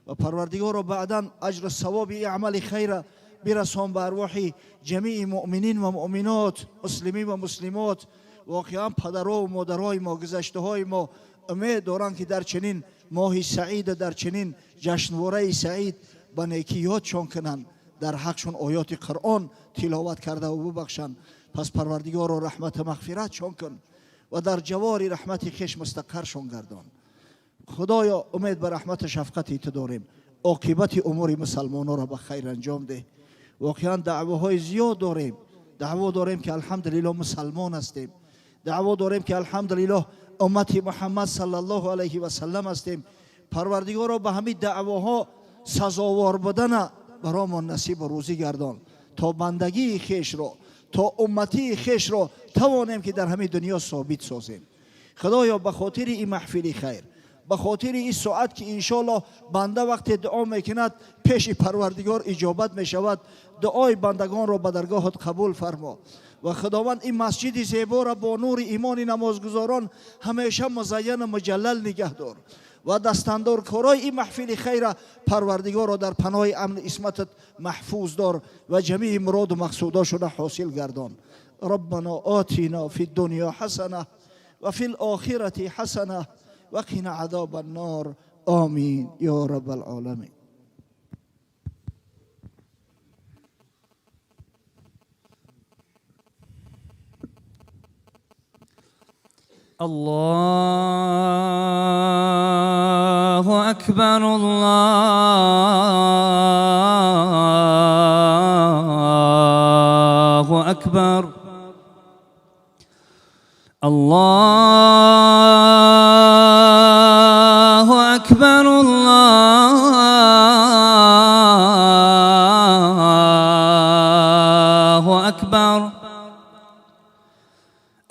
و پروردگار را بعداً اجر و ثواب این عمل خیر برسان به ارواح جمیع مؤمنین و مؤمنات، مسلمین و مسلمات. واقعا پدرها و مادرهای ما، گذشته های ما امید دارند که در چنین ماه سعید، در چنین جشنواره سعید به نیکی یادشان کنند، در حقشون آیات قرآن تلاوت کرده و ببخشند. پس پروردگار را رحمت مغفرت شان کن و در جوار رحمت خویش مستقرشان گردان. خدایا امید به رحمت شفقتی تو داریم، عاقبت امور مسلمانان را به خیر انجام ده. واقعا دعواهای زیاد داریم، دعوا داریم که الحمدلله مسلمان هستیم، دعوا داریم که الحمدلله امت محمد صلی الله علیه و سلم هستیم. پروردگار را به همین دعواها سزاوار بدن برامون نصیب و روزی گردان تا بندگی خویش را، تا امتی خویش را توانیم که در همین دنیا ثابت سازیم. خدایا به خاطر این محفل خیر، به خاطر این ساعت که انشالله بنده وقت دعا میکند پیش پروردگار اجابت میشود، دعای بندگان را به درگاهت قبول فرما و خداوند این مسجد زیبا را با نور ایمان نمازگزاران همیشه مزین و مجلل نگه دار و دستاندار کارای این محفل خیر پروردگار را در پناه امن اسمتت محفوظ دار و جمیع مراد و مقصوداشون حاصل گردان. ربنا آتنا فی الدنیا حسنه و فی الاخرة حسنه و قنا عذاب النار. آمین یا رب العالمین. الله أكبر الله أكبر الله أكبر الله أكبر.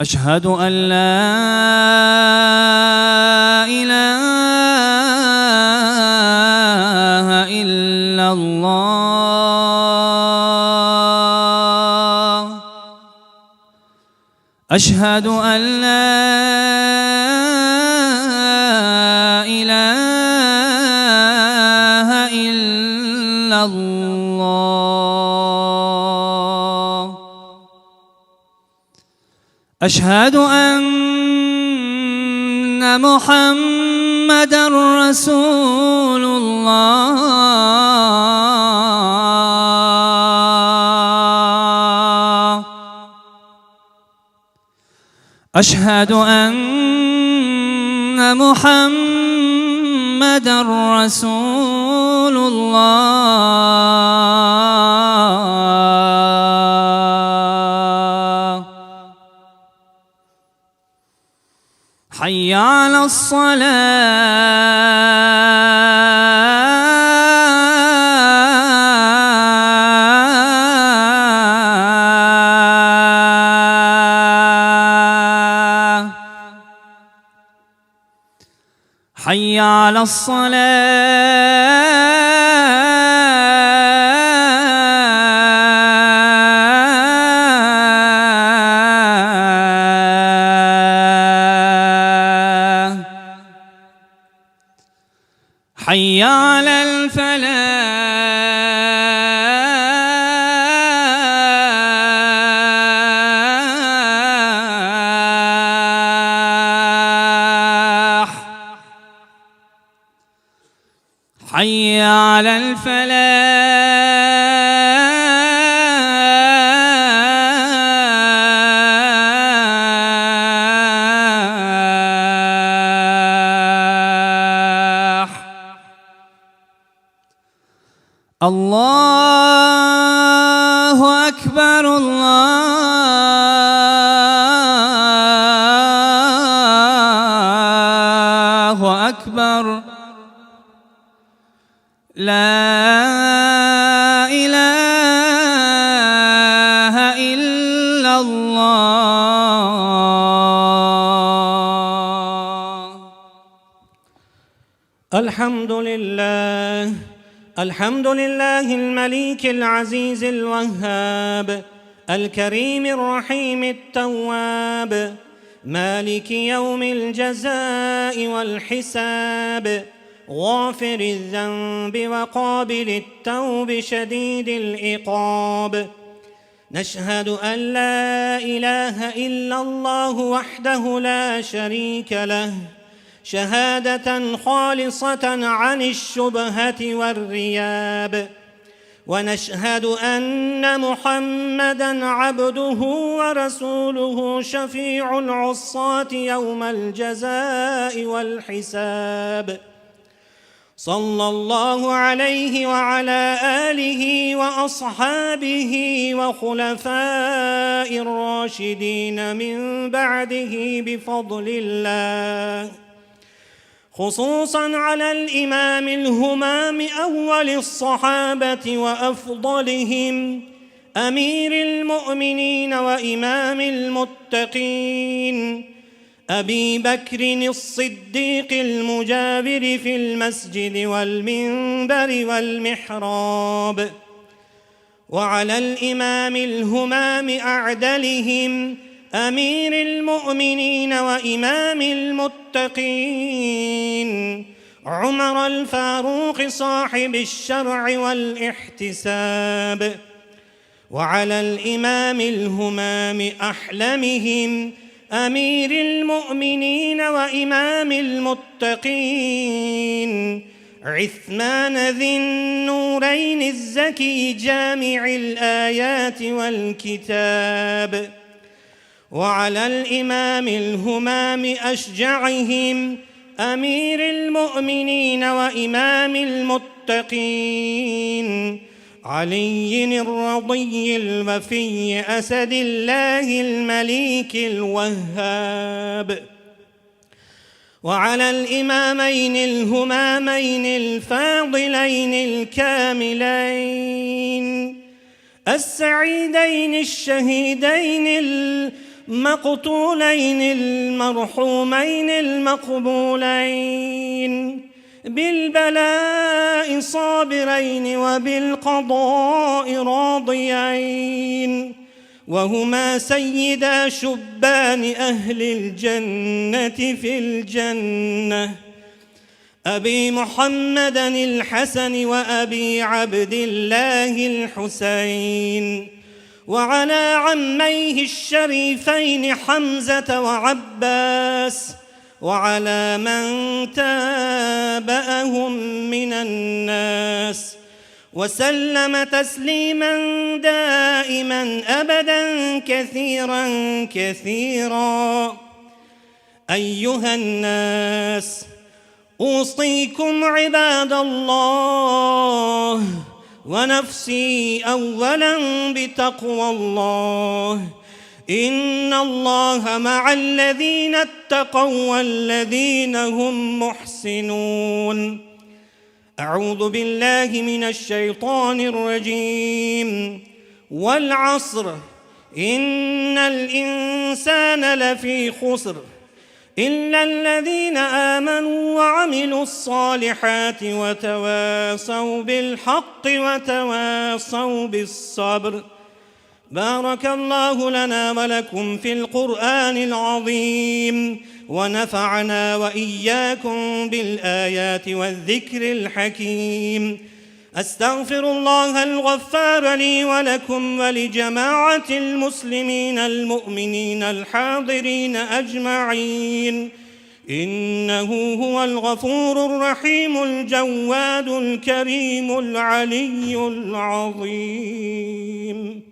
أشهد أن لا إله إلا الله. أشهد أن لا إله إلا الله. أشهد أن محمدًا رسول الله. أشهد أن محمدًا رسول الله. حي على الصلاة. حي على الصلاة. حي على الفلاح. حي على الفلاح. الله أكبر الله أكبر. لا إله إلا الله. الحمد لله الحمد لله المليك العزيز الوهاب الكريم الرحيم التواب مالك يوم الجزاء والحساب غافر الذنب وقابل التوب شديد العقاب. نشهد أن لا إله إلا الله وحده لا شريك له شهادة خالصة عن الشبهة والرياب. ونشهد أن محمدًا عبده ورسوله شفيع العصاة يوم الجزاء والحساب. صلى الله عليه وعلى آله وأصحابه وخلفاء الراشدين من بعده بفضل الله، خصوصاً على الإمام الهمام أول الصحابة وأفضلهم أمير المؤمنين وإمام المتقين أبي بكر الصديق المجابر في المسجد والمنبر والمحراب، وعلى الإمام الهمام أعدلهم أمير المؤمنين وإمام المتقين عمر الفاروق صاحب الشرع والاحتساب، وعلى الإمام الهمام أحلمهم أمير المؤمنين وإمام المتقين عثمان ذي النورين الزكي جامع الآيات والكتاب، وعلى الإمام الهمام أشجعهم أمير المؤمنين وإمام المتقين علي الرضي الوفي أسد الله المليك الوهاب، وعلى الإمامين الهمامين الفاضلين الكاملين السعيدين الشهيدين المقتولين المرحومين المقبولين بالبلاء صابرين وبالقضاء راضيين، وهما سيدا شبان أهل الجنة في الجنة أبي محمد الحسن وأبي عبد الله الحسين، وعلى عميه الشريفين حمزة وعباس، وعلى من تابعهم من الناس، وسلم تسليما دائما أبدا كثيرا كثيرا. أيها الناس، أوصيكم عباد الله ونفسي أولا بتقوى الله. إن الله مع الذين اتقوا والذين هم محسنون. أعوذ بالله من الشيطان الرجيم. والعصر إن الإنسان لفي خسر إلا الذين آمنوا وعملوا الصالحات وتواصوا بالحق وتواصوا بالصبر. بارك الله لنا ولكم في القرآن العظيم، ونفعنا وإياكم بالآيات والذكر الحكيم. أستغفر الله الغفار لي ولكم ولجماعة المسلمين المؤمنين الحاضرين أجمعين، إنه هو الغفور الرحيم الجواد الكريم العلي العظيم.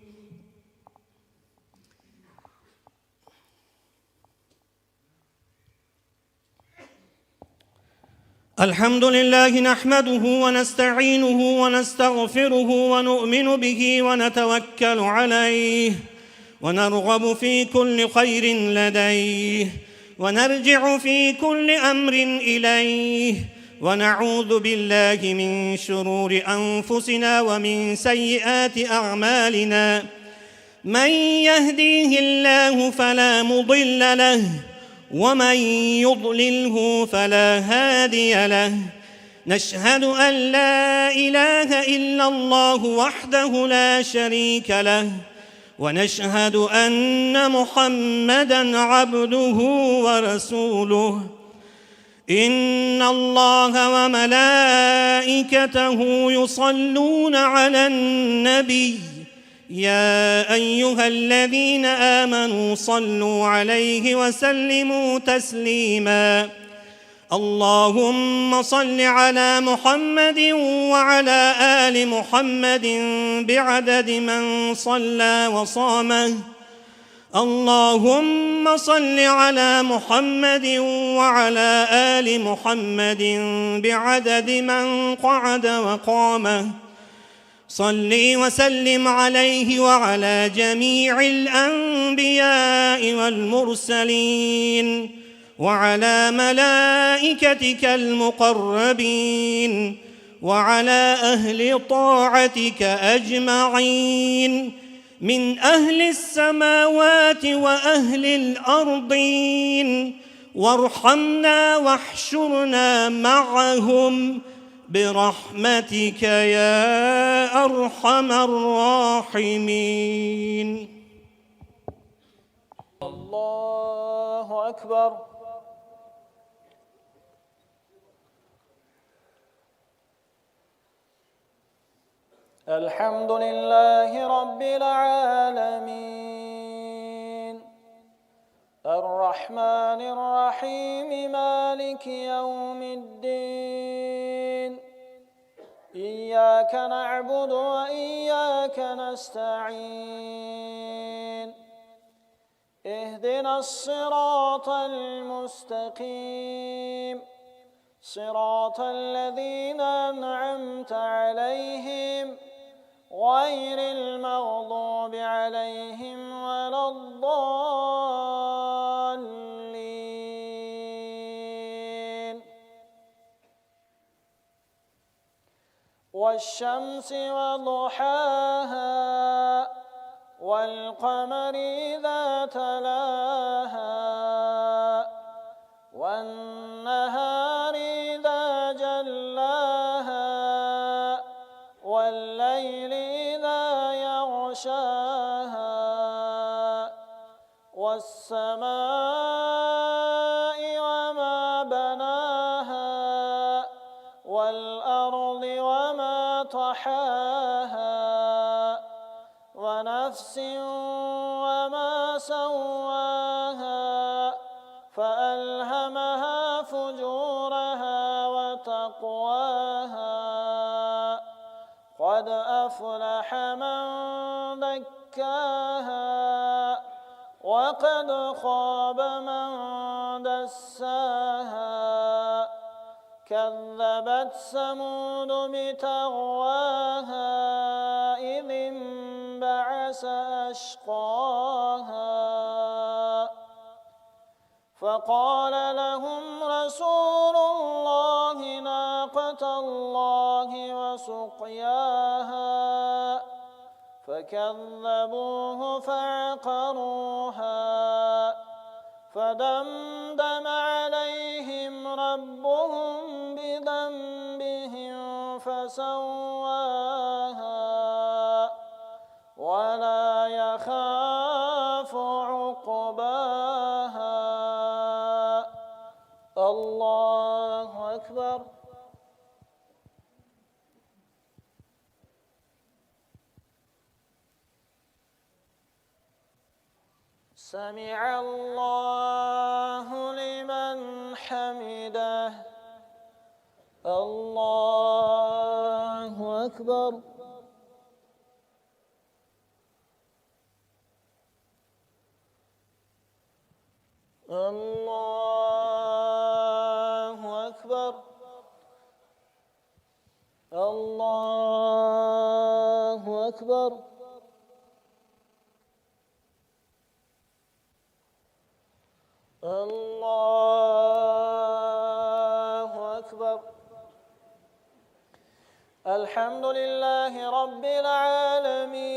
الحمد لله نحمده ونستعينه ونستغفره ونؤمن به ونتوكل عليه، ونرغب في كل خير لديه، ونرجع في كل أمر إليه، ونعوذ بالله من شرور أنفسنا ومن سيئات أعمالنا. من يهديه الله فلا مضل له، ومن يضلله فلا هادي له. نشهد أن لا إله إلا الله وحده لا شريك له، ونشهد أن محمدًا عبده ورسوله. إن الله وملائكته يصلون على النبي يا أيها الذين آمنوا صلوا عليه وسلموا تسليما. اللهم صل على محمد وعلى آل محمد بعدد من صلى وصامه. اللهم صل على محمد وعلى آل محمد بعدد من قعد وقامه. صل وسلم عليه وعلى جميع الأنبياء والمرسلين وعلى ملائكتك المقربين وعلى أهل طاعتك أجمعين من أهل السماوات وأهل الأرضين، وارحمنا واحشرنا معهم برحمتك يا أرحم الراحمين. الله أكبر. الحمد لله رب العالمين الرحمن الرحيم مالك يوم الدين. إياك نعبد وإياك نستعين. اهدنا الصراط المستقيم صراط الذين أنعمت عليهم غير المغضوب عليهم ولا الضالين. والشمس وضحاها والقمر إذا تلاها والنهار إذا جلاها والليل إذا يغشاها والسماء وما بناها والأرض وما طحاها ونفس وما سواها فألهمها فجورها وتقواها. قد أفلح من زكاها وقد خاب من دساها. كذبت ثمود بتغواها إذ انبعث أشقاها فقال لهم رسول الله ناقة الله وسقياها فكذبوه فعقروها فدمدم عليهم ربهم بذنبهم فسواها ولا يخاف عقباها. الله أكبر. سمع الله لمن حمده. الله أكبر. الله أكبر. الله أكبر. الله أكبر. الحمد لله رب العالمين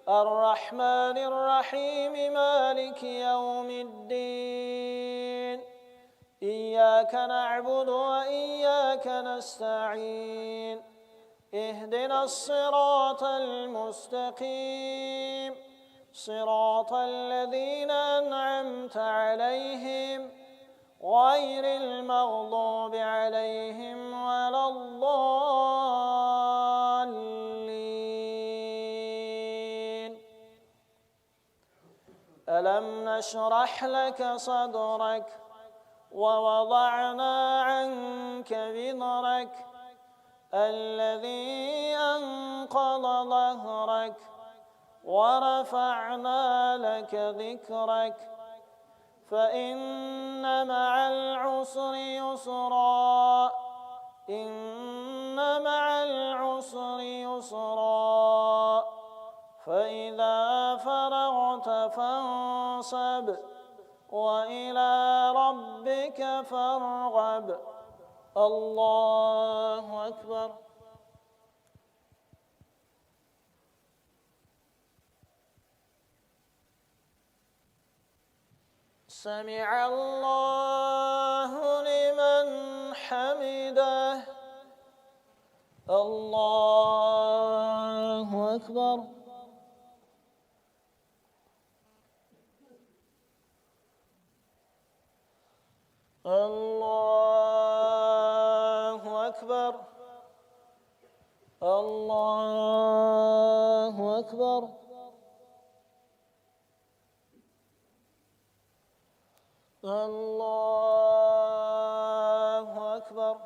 الرحمن الرحيم مالك يوم الدين. إياك نعبد وإياك نستعين اهدنا الصراط المستقيم صراط الذين أنعمت عليهم غير المغضوب عليهم ولا الضالين. ألم نشرح لك صدرك ووضعنا عنك وزرك الذي أنقض ظهرك ورفعنا لك ذكرك فإن مع العسر يسرا إن مع العسر يسرا فإذا فرغت فانصب وإلى ربك فارغب. الله أكبر. سمع الله لمن حمده. الله أكبر. الله أكبر. الله أكبر. الله أكبر.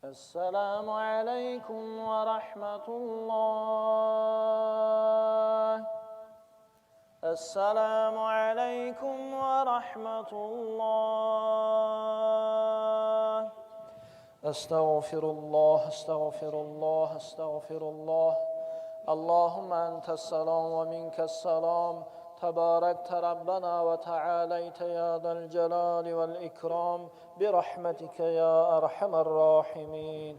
السلام عليكم ورحمة الله. السلام عليكم ورحمة الله. أستغفر الله أستغفر الله أستغفر الله. اللهم أنت السلام ومنك السلام تباركت ربنا وتعاليت يا ذا الجلال والإكرام برحمتك يا أرحم الراحمين.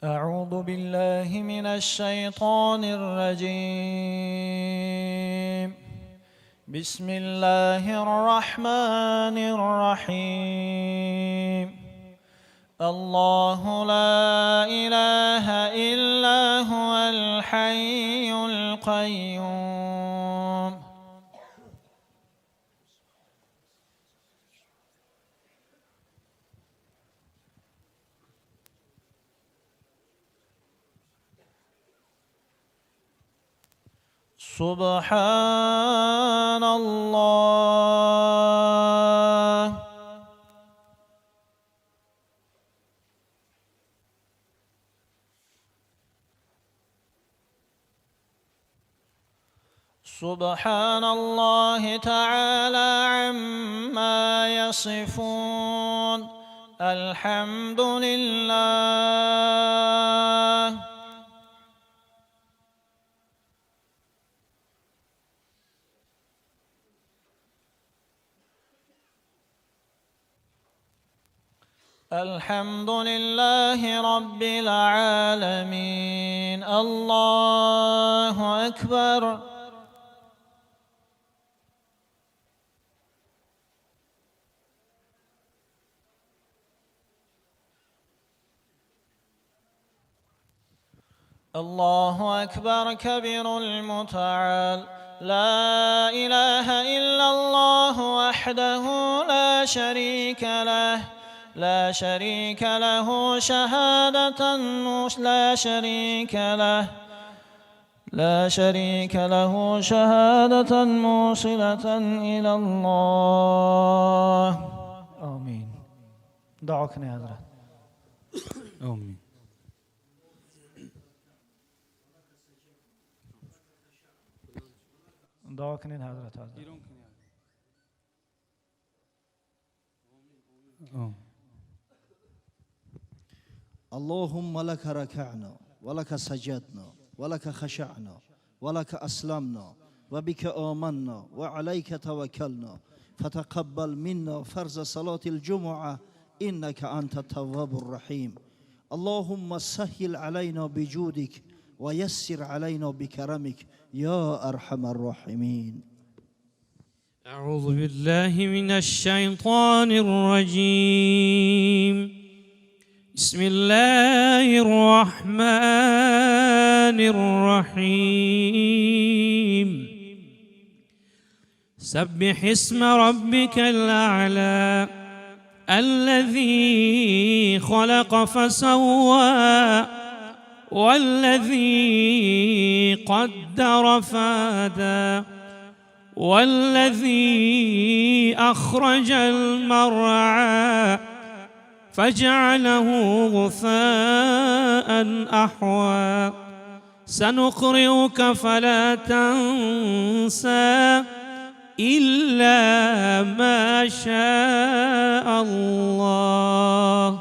أعوذ بالله من الشيطان الرجيم. بسم الله الرحمن الرحيم. الله لا إله إلا هو الحي القيوم. سبحان الله. سبحان الله تعالى عما يصفون. الحمد لله. الحمد لله رب العالمين. الله أكبر. الله أكبر كبير المتعال. لا إله إلا الله وحده لا شريك له. لا شريك له شهادة لا شريك له. لا شريك له شهادة موصلة إلى الله. آمين. دعوك يا حضرت. آمين. دعوك يا حضرت. اللهم لك ركعنا ولك سجدنا ولك خشعنا ولك أسلمنا وبك آمنا وعليك توكلنا فتقبل منا فرض صلاة الجمعة إنك أنت التواب الرحيم. اللهم سهل علينا بجودك ويسر علينا بكرمك يا أرحم الراحمين. أعوذ بالله من الشيطان الرجيم. بسم الله الرحمن الرحيم. سبح اسم ربك الأعلى الذي خلق فسوى والذي قدر فهدى والذي أخرج المرعى فجعله غثاء أحوى. سنقرئك فلا تنسى إلا ما شاء الله.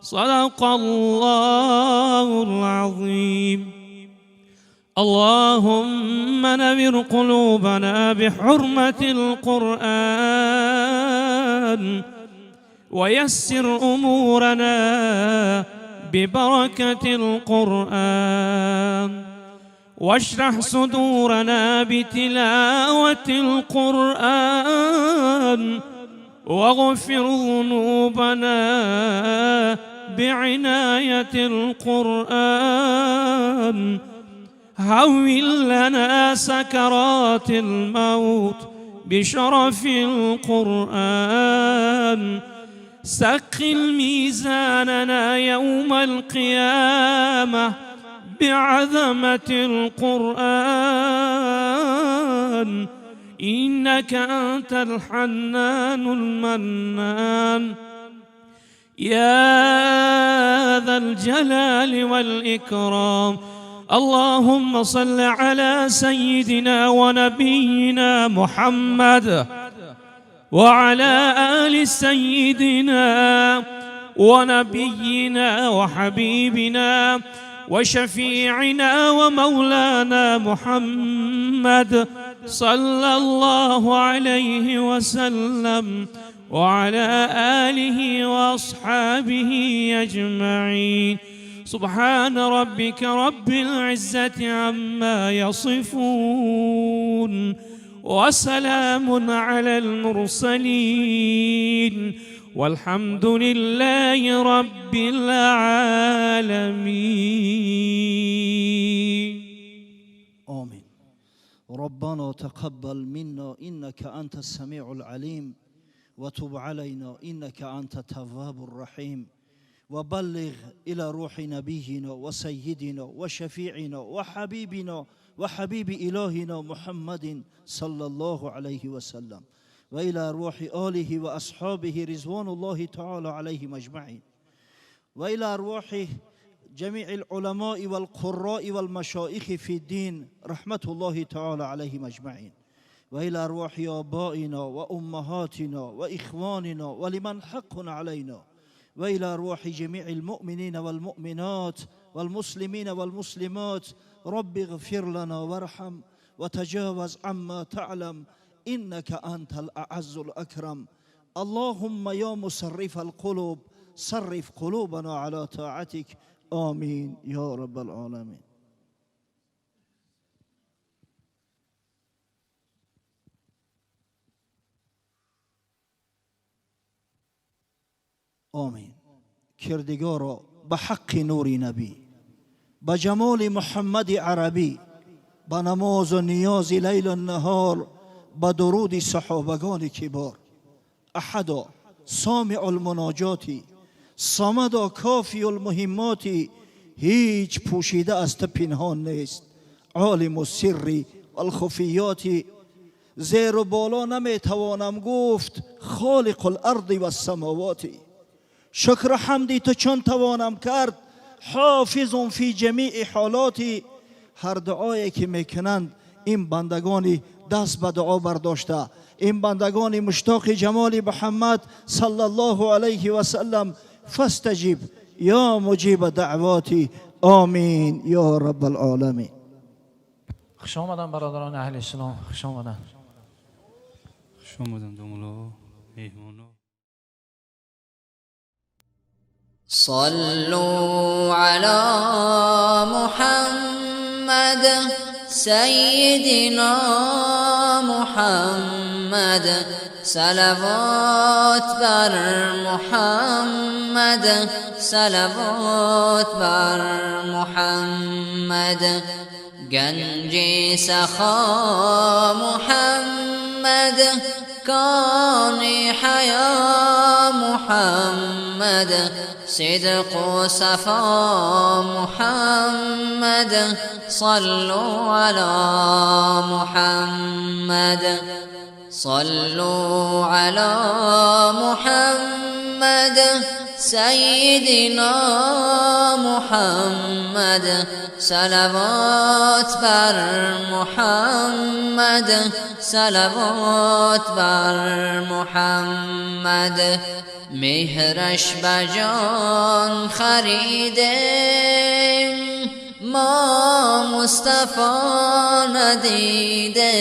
صدق الله العظيم. اللهم نور قلوبنا بحرمة القرآن ويسر أمورنا ببركة القرآن واشرح صدورنا بتلاوة القرآن واغفر ذنوبنا بعناية القرآن. هون لنا سكرات الموت بشرف القرآن. سقل ميزاننا يوم القيامة بعظمة القرآن. إنك أنت الحنان المنان يا ذا الجلال والإكرام. اللهم صل على سيدنا ونبينا محمد وعلى آل سيدنا ونبينا وحبيبنا وشفيعنا ومولانا محمد صلى الله عليه وسلم وعلى آله وأصحابه أجمعين. سبحان ربك رب العزة عما يصفون وسلام على المرسلين والحمد لله رب العالمين. آمين. ربنا تقبل منا إنك أنت السميع العليم وتب علينا إنك أنت التواب الرحيم وبلغ إلى روح نبينا وسيدنا وشفيعنا وحبيبنا وحبيب إلهنا محمد صلى الله عليه وسلم وإلى روح آله وأصحابه رضوان الله تعالى عليهم أجمعين وإلى روح جميع العلماء والقراء والمشايخ في الدين رحمة الله تعالى عليهم أجمعين وإلى روح آبائنا وأمهاتنا وإخواننا ولمن حق علينا وإلى روح جميع المؤمنين والمؤمنات والمسلمين والمسلمات رب اغفر لنا وارحم وتجاوز عما تعلم إنك أنت الأعز الأكرم. اللهم يا مصرف القلوب صرف قلوبنا على طاعتك. آمين يا رب العالمين. آمین. کردگارا به حق نور نبی، به جمال محمد عربی، به نماز و نیاز لیل و نهار، به درود صحابگان کبار. احدا سامع المناجاتی، صمدا کافی المهماتی، هیچ پوشیده از تو پنهان نیست، عالم السری والخفیاتی. زیر و بالا نمیتوانم گفت خالق الارض و السماواتی. شکر حمدی تو چون توانم کرد حافظ فی جمیع حالاتی. هر دعایی که میکنند این بندگانی دست به دعا برداشته، این بندگانی مشتاق جمال محمد صلی الله علیه و سلم، فاستجیب یا مجیب دعواتی. آمین یا رب العالمین. خوش آمدن برادران اهل اسلام، خوش آمدن. خوش آمدن دوملا مهمانا. صلوا على محمد سيدنا محمد، صلوات بر محمد، صلوات بر محمد. گنج سخا محمد، کان حیا محمد، صدق و صفا محمد. صلوا على محمد، صلوا على محمد سيدنا محمد، صلوات بر محمد، صلوات بر محمد. مهرش بجان خریدیم، ما مصطفی ندیدیم،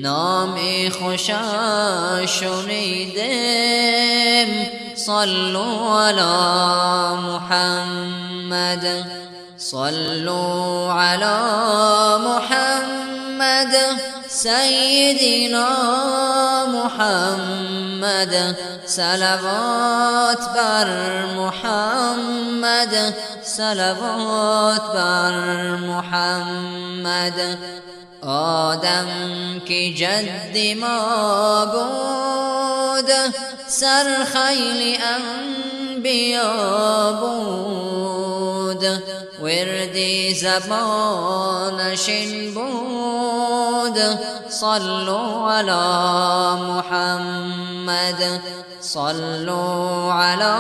نام خوشش شنیدیم. صلوا على محمد، صلوا على محمد سيدنا محمد، صلوات بر محمد، صلوات بر محمد. آدم که جد ما بود، سرخیل انبیا بود، ورد زبانش این بود. صلوا على محمد، صلوا على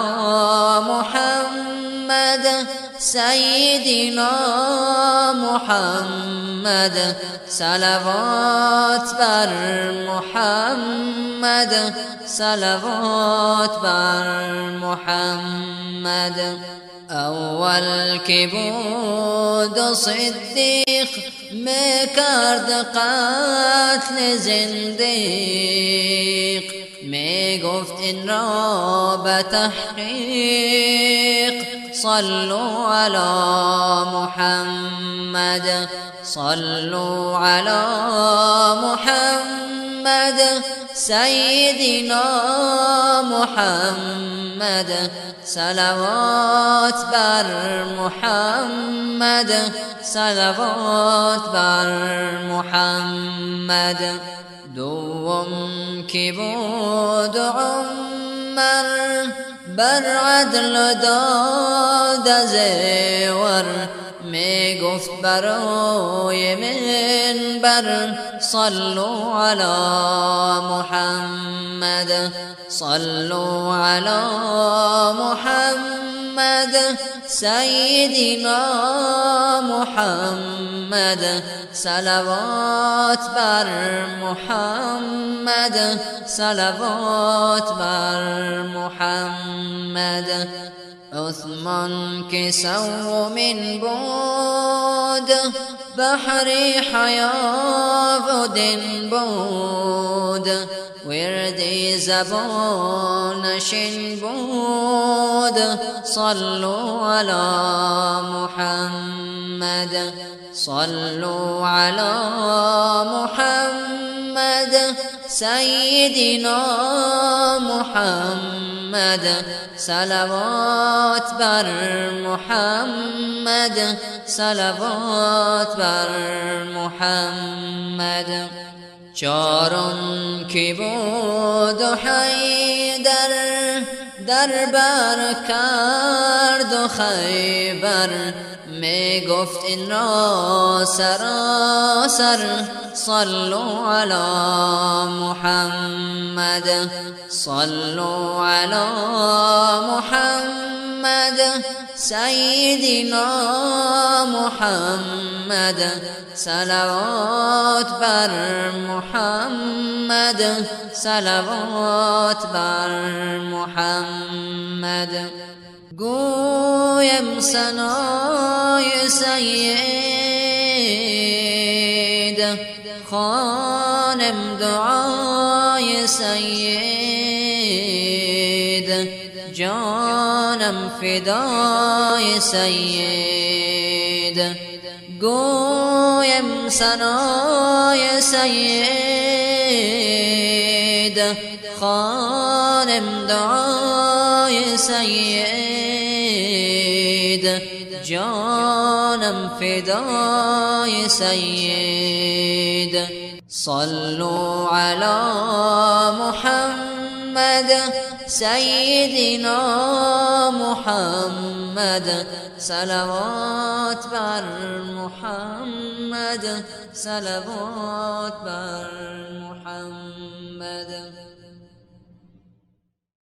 محمد سيدنا محمد، صلوات بر محمد، صلوات بر محمد. اول که بود صدیق میکرد قتل زندیق، میگفت این را به تحقیق. صلوا على محمد صلوا على محمد سيدنا محمد صلوات بر محمد صلوات بر محمد دوم کی بود عمر بر عدل داد زیور می گفت برای منبر صلوا علی محمد صلوا علی محمد سیدنا محمد صلوات بر محمد صلوات بر محمد عثمان که سوم بود بحر حیا و دین بود ورد زبانش بود صلوا علی محمد صلوا علی محمد سیدنا محمد صلوات بر محمد صلوات بر محمد چارم کی بود حیدر در بر کرد و خیبر می گفت این را سراسر صلوا علی محمد صلوا علی محمد سیدنا محمد صلوات بر محمد صلوات بر محمد گویم ثنای سید خوانم دعای سید جانم فدای سید گویم ثنای سید خوانم دعای سید جانم فدای سید صلوا علی محمد سیدنا محمد صلوات بر محمد صلوات بر محمد